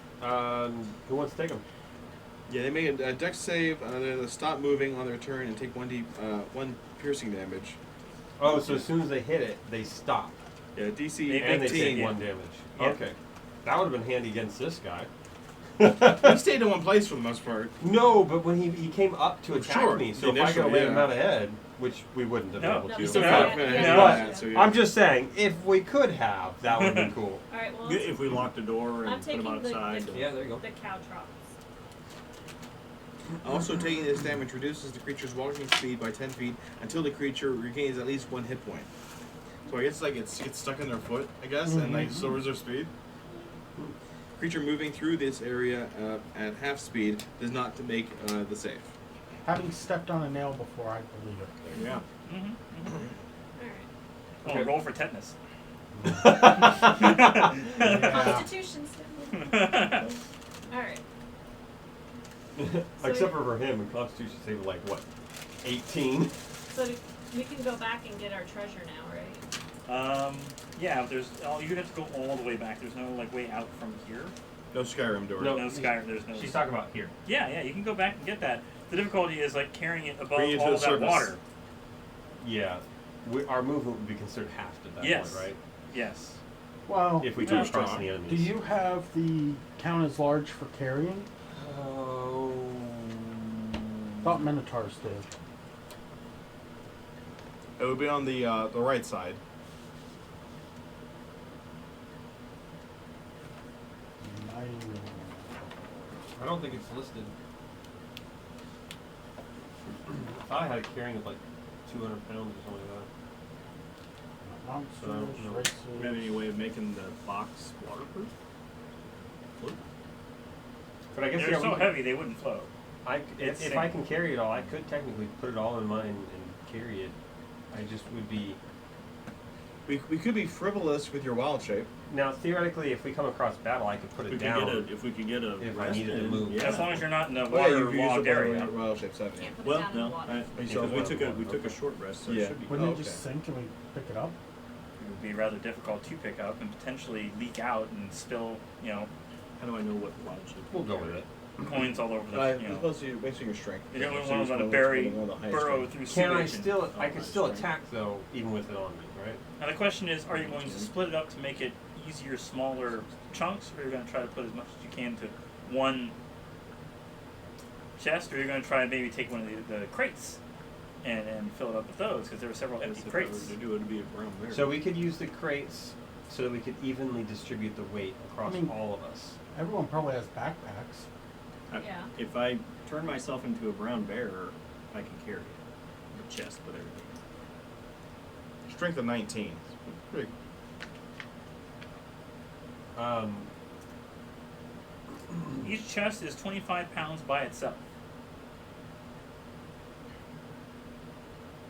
who wants to take them? Yeah, they make a dex save. They stop moving on their turn and take 1 piercing damage. Oh, so as soon as they hit it, they stop, Yeah, DC They- and they 18. take 1 damage. Yeah. Okay. That would have been handy against this guy. He stayed in one place for the most part. No, but when he came up to Well, attack sure, me, so if I initially, go away yeah. him out ahead, which we wouldn't have No. been No, able you to. still Still Yeah, not yeah, gonna yeah. handle But that, so yeah. I'm just saying, if we could have, that would have been cool. All right. Well, If we locked the door I'm and put them taking outside. Yeah, there you go. the cow trops. Also, taking this damage reduces the creature's walking speed by 10 feet until the creature regains at least 1 hit point. So I guess like it gets stuck in their foot, I guess, and like lowers their speed. Creature moving through this area at half speed does not make the save. Having stepped on a nail before, I believe it. Yeah. All right. Oh, Okay. roll for tetanus. Yeah. Constitution. All right. Except for him, and Constitution saved like what, 18? So we can go back and get our treasure now, right? Yeah, there's. Oh, you'd have to go all the way back. There's no like way out from here. No Skyrim door. No. No sky. There's no. She's talking about here. Yeah, you can go back and get that. The difficulty is like carrying it above Bring it to all the of that surface. water. Yeah, our movement would be considered half at that Yes. point, right? Yes. Well, If we Yeah. took across the enemies. do you have the count as large for carrying? Oh. Thought Minotaurs did. It would be on the right side. I don't think it's listed. I thought I had it carrying of like 200 pounds or something like Monsters, no. Do you have races. any way of making the box waterproof? Float? that. But I guess They're yeah, so we could- heavy they wouldn't float. if It's I sink. can carry it all, I could technically put it all in mine and carry it. I just would be. We could be frivolous with your wild shape. Now, theoretically, if we come across battle, I could put If it we down. if we could get a if I rest needed to in, move. Yeah. As long as you're not in a Oh, yeah, you could use waterlogged the area. wild shape 7. Can't put Well, it down in no, the water. because we took a short rest, so Yeah. it should be. Wouldn't Oh, it just okay. sink and we pick it up? It would be rather difficult to pick up and potentially leak out and spill, How do I know what wild shape? We'll go with it. coins all over the, It's mostly based on your strength. You don't So want you're to one bury, of the highest burrow strength. through Can I sewage. still? I Oh, can nice, still right. attack though, even with it on me, right? Now the question is, are you going to split it up to make it easier, smaller chunks, or are you going to try to put as much as you can to one chest, or are you going to try and maybe take one of the crates and fill it up with those, because there were several empty If I were crates. to do it, it'd be a brown bear. So we could use the crates so that we could evenly distribute the weight across I mean- all of us. Everyone probably has backpacks. Yeah. If I turn myself into a brown bear, I can carry it. The chest with everything. Strength of 19. Pretty. Each chest is 25 pounds by itself.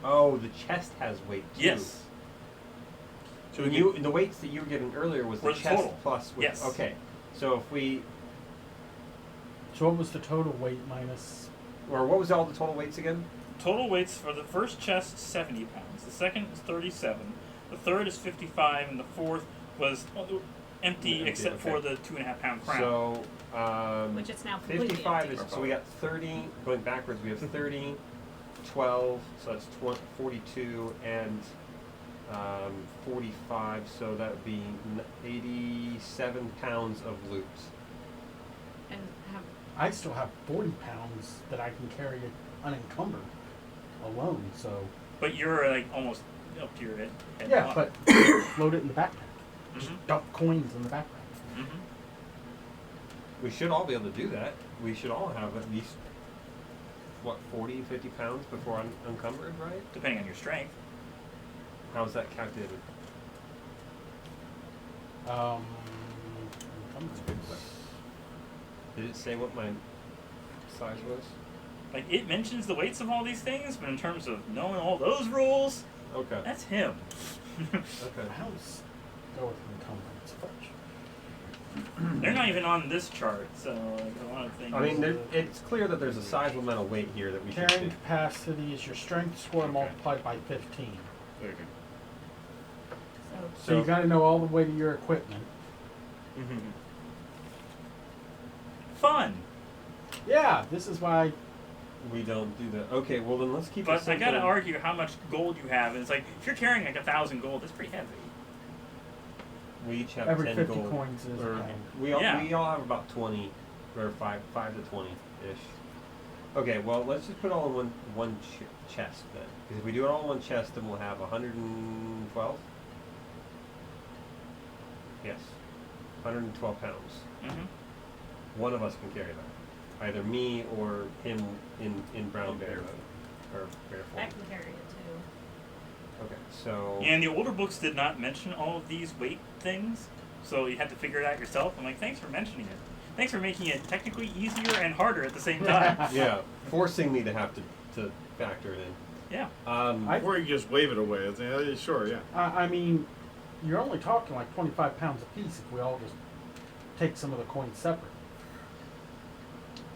Oh, the chest has weight too. Yes. So And we you, the weights that you were giving earlier was Were the the chest total. plus. Yes. Okay. So if we, So what was the total weight minus? or what was all the total weights again? Total weights for the first chest 70 pounds. The second is 37. The third is 55, and the fourth was empty, Empty, except okay. for the 2.5 pound crown. So Which is now completely 55 empty. is so we got 30. Going backwards, we have 30, 12, so that's 42 and 45, so that would be 87 pounds of loot. And have I still have 40 pounds that I can carry unencumbered alone, so. But you're like almost up to your head. Yeah, but load it in the backpack. Just Mhm. dump coins in the backpack. Mm-hmm. We should all be able to do that. We should all have at least, what, 40, 50 pounds before unencumbered, right? Depending on your strength. How's that calculated? Encumbered. Did it say what my size was? Like, it mentions the weights of all these things, but in terms of knowing all those rules, Okay. that's him. Okay. How's go with encumbrance first? They're not even on this chart, so like, a lot of things. I mean, it's clear that there's a sizable amount of weight here that we should Carrying do. capacity is your strength score Okay. multiplied by 15. Very good. So you got to know all the weight of your equipment. Mm-hmm. Fun. Yeah, this is why. We don't do that. Okay, well then let's keep it But I simple. gotta argue how much gold you have, and it's like, if you're carrying like 1,000 gold, that's pretty heavy. We each have Every 10 50 gold. coins is a Or pound. we all Yeah. have about 20 or 5 to 20-ish. Okay, well let's just put it all in one chest then. Because if we do it all in one chest, then we'll have 112. Yes, 112 pounds. Mm-hmm. One of us can carry that. Either me or him in brown bear mode. Or bear I form. can carry it too. Okay, so And the older books did not mention all of these weight things, so you had to figure it out yourself. I'm like, thanks for mentioning it. Thanks for making it technically easier and harder at the same time. yeah, forcing me to have to factor it in. Yeah. Or you just wave it away. It's, yeah, sure, yeah. I mean, you're only talking like 25 pounds a piece if we all just take some of the coins separate.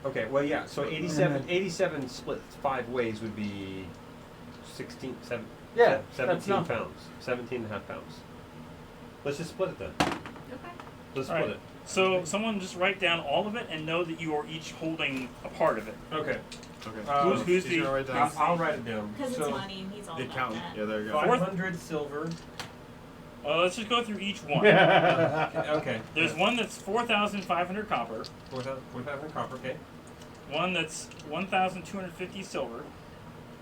Okay, well, yeah, so 87 split 5 ways would be 17 Yeah, that's nothing. pounds. 17 and a half pounds. Let's just split it then. Okay. Let's All split right. So someone just write down all of it and know that you are each holding a part of it. it. Okay. Okay. Who's He's the- gonna write down I'll write it down. Because so it's money and he's all the about accountant. that. Yeah, there you go. 500 silver. Let's just go through each one. Okay. There's one that's 4,500 copper, 4,500 copper, okay. one that's 1,250 silver,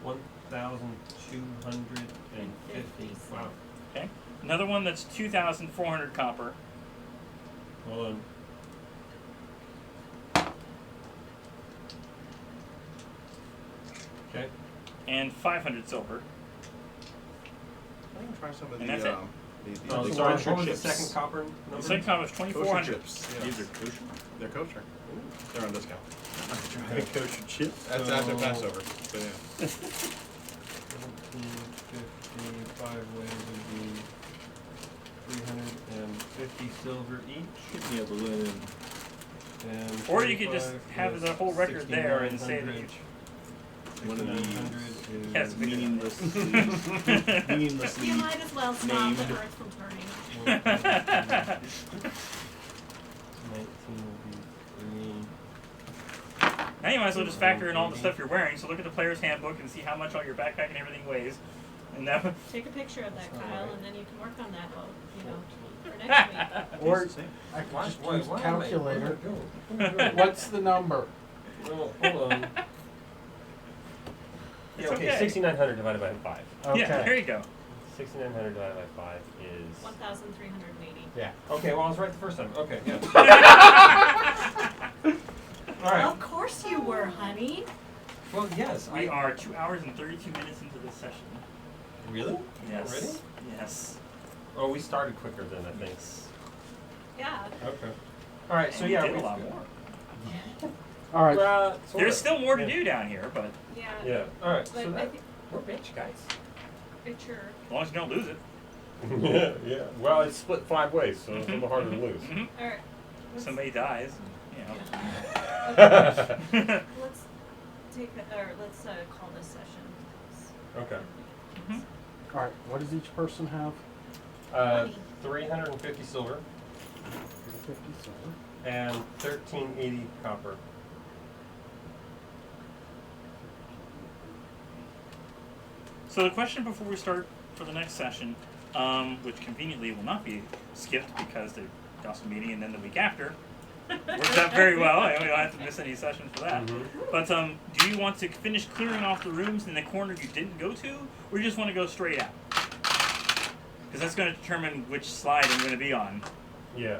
1,250. Wow. okay? Another one that's 2,400 copper, Hold on. Okay. and 500 silver. I can try some of And the, that's it. Oh, the sorry, kosher what was the chips. second copper The number? second copper is Kosher 2,400. chips. Yeah. These are kosher. They're kosher. They're on discount. Kosher chips. That's after Passover. So yeah. 5 ways would be 350 silver each. Should be able to win. And Or you could just 25 have the whole record there and say that 6,900. One of 6,900 these is Yes, we can. meaninglessly You might as well stop named. the earth from turning. 19 will be 3. Now you might as well just factor in all the stuff you're wearing. So look at the player's handbook and see how much all your backpack and everything weighs. And that Take a picture of that, That's not Kyle, right. and then you can work on that, well, you know, for next week. Or It's the same. I could Why- just why- use why a am I- calculator. where am I going? What's the number? Well, hold on. It's Yeah, okay, okay. 6,900 divided by 5. Okay. Yeah, there you go. 6,900 divided by 5 is... 1,380. Yeah. Okay, well, I was right the first time. Okay, yeah. All right. Of course you were, honey. Well, yes, We are 2 hours and 32 minutes into this session. Really? Yes. Already? Yes. Oh, we started quicker than I think. Yeah. Okay. All right, so And yeah, we did we a lot more. All right. There's still more to do down here, but Yeah. Yeah. All right. But So I that think we're rich, guys. it's sure. as long as you don't lose it. Yeah. Well, it's split 5 ways, so it's a little harder to lose. Mhm. All right. Somebody dies, you know. Let's take let's call this session. Okay. Mhm. All right. What does each person have? 350 silver 350 silver. and 1380 copper. So the question before we start for the next session, which conveniently will not be skipped because they've got some meeting and then the week after, works out very well. I don't have to miss any session for that. But do you want to finish clearing off the rooms in the corner you didn't go to, or you just want to go straight out? Because that's going to determine which slide I'm going to be on. Yeah.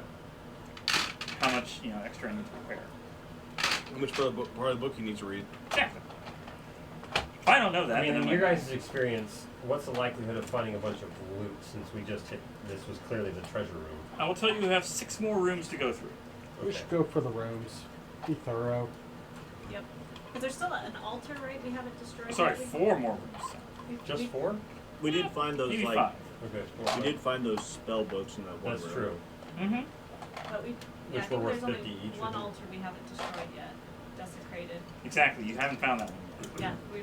How much extra I need to prepare. How much part of the book you need to read? Exactly. If I don't know that, I mean, then in I'm your like, guys' experience, what's the likelihood of finding a bunch of loot since we just hit this was clearly the treasure room? I will tell you, we have 6 more rooms to go through. We should go for the rooms. Be thorough. Yep. Is there still an altar, right? We haven't destroyed. Sorry, yet? 4 more rooms. Just 4? We did find those Maybe like 5. Okay. we did find those spell books in that one That's room. true. Mm-hmm. But we, Which yeah, I think were there's worth only 50 each, one I think. altar we haven't destroyed yet. Desecrated. Exactly. You haven't found that one. Yeah, we're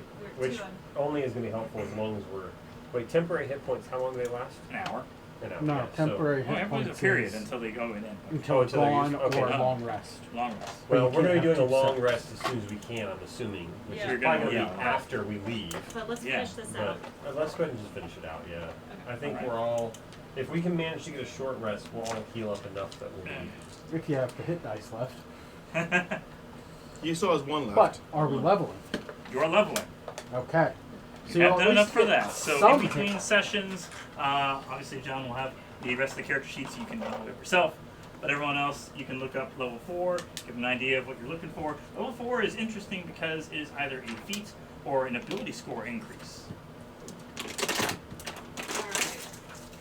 Which two on. only is going to be helpful as long as we're. Wait, temporary hit points, how long do they last? An hour. An hour. No, yeah, temporary Well, hit everyone's a points period is until they go in. until it's until they're gone used- okay. or long rest. Long rest. So, But well, you we're going to can't be doing a have two long sets. rest as soon as we can, I'm assuming. Which Yeah. is You're probably gonna- going to be yeah. after we leave. But let's Yeah, finish this out. But let's go ahead and just finish it out, yeah. Okay. I think Alright. we're all. If we can manage to get a short rest, we'll all heal up enough that we'll leave. If you have the hit dice left. He still has one left. But are we leveling? You're leveling. Okay. You you'll have at done enough least for get that. So some in hit between dice. sessions, obviously John will have the rest of the character sheets you can look up yourself. But everyone else, you can look up level 4, give an idea of what you're looking for. Level 4 is interesting because it is either a feat or an ability score increase. Alright.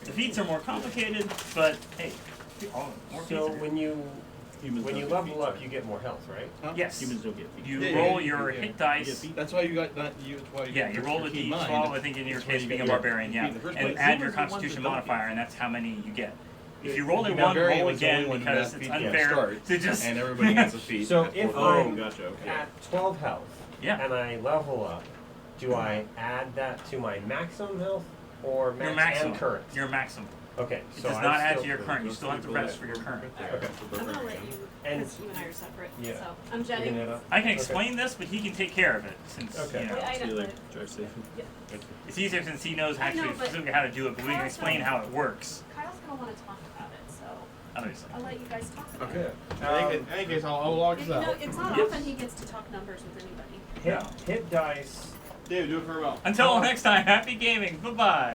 The feats are more complicated, but hey, more feats So are good. when you Humans don't get level feet, up, sorry. you get more health, right? Huh? Yes, Humans don't get feet. you Yeah, roll yeah, your yeah. hit You get dice. feet. That's why you got that. That's why you. Yeah, you roll a key d12, I think in your That's why case you being a got your barbarian, key yeah. in the first And place. add your Humans are the ones constitution that don't modifier, get and that's how many you get. If Yeah, you roll in now one, roll Barbarian's the only again one who because has it's feet from the unfair start, to just. and everybody gets a feat. So at if four Oh, I'm levels. gotcha. Okay. at 12 health Yeah. and I level up, do I add that to my maximum health or max Your maximum. and current? Your maximum. Okay, It so does I'm not add still- to your current. You still have to rest for your current. Okay. I'm gonna let you, And- because you and I are separate. Yeah. So I'm You Jenny. can add up? I can Okay. explain this, but he can take care of it since Okay. you know. I See you know, later. Drive safe. It's easier since he knows I know, actually but specifically how to do it, but we can Kyle's explain gonna- how it works. Kyle's gonna want to talk about it, so Obviously. I'll let you guys talk about Okay. it. In any case, I'll log You this know, out. it's not Yes. often he gets to talk numbers with anybody. Hit dice. David, do it for well. Until next time, happy gaming. Bye bye.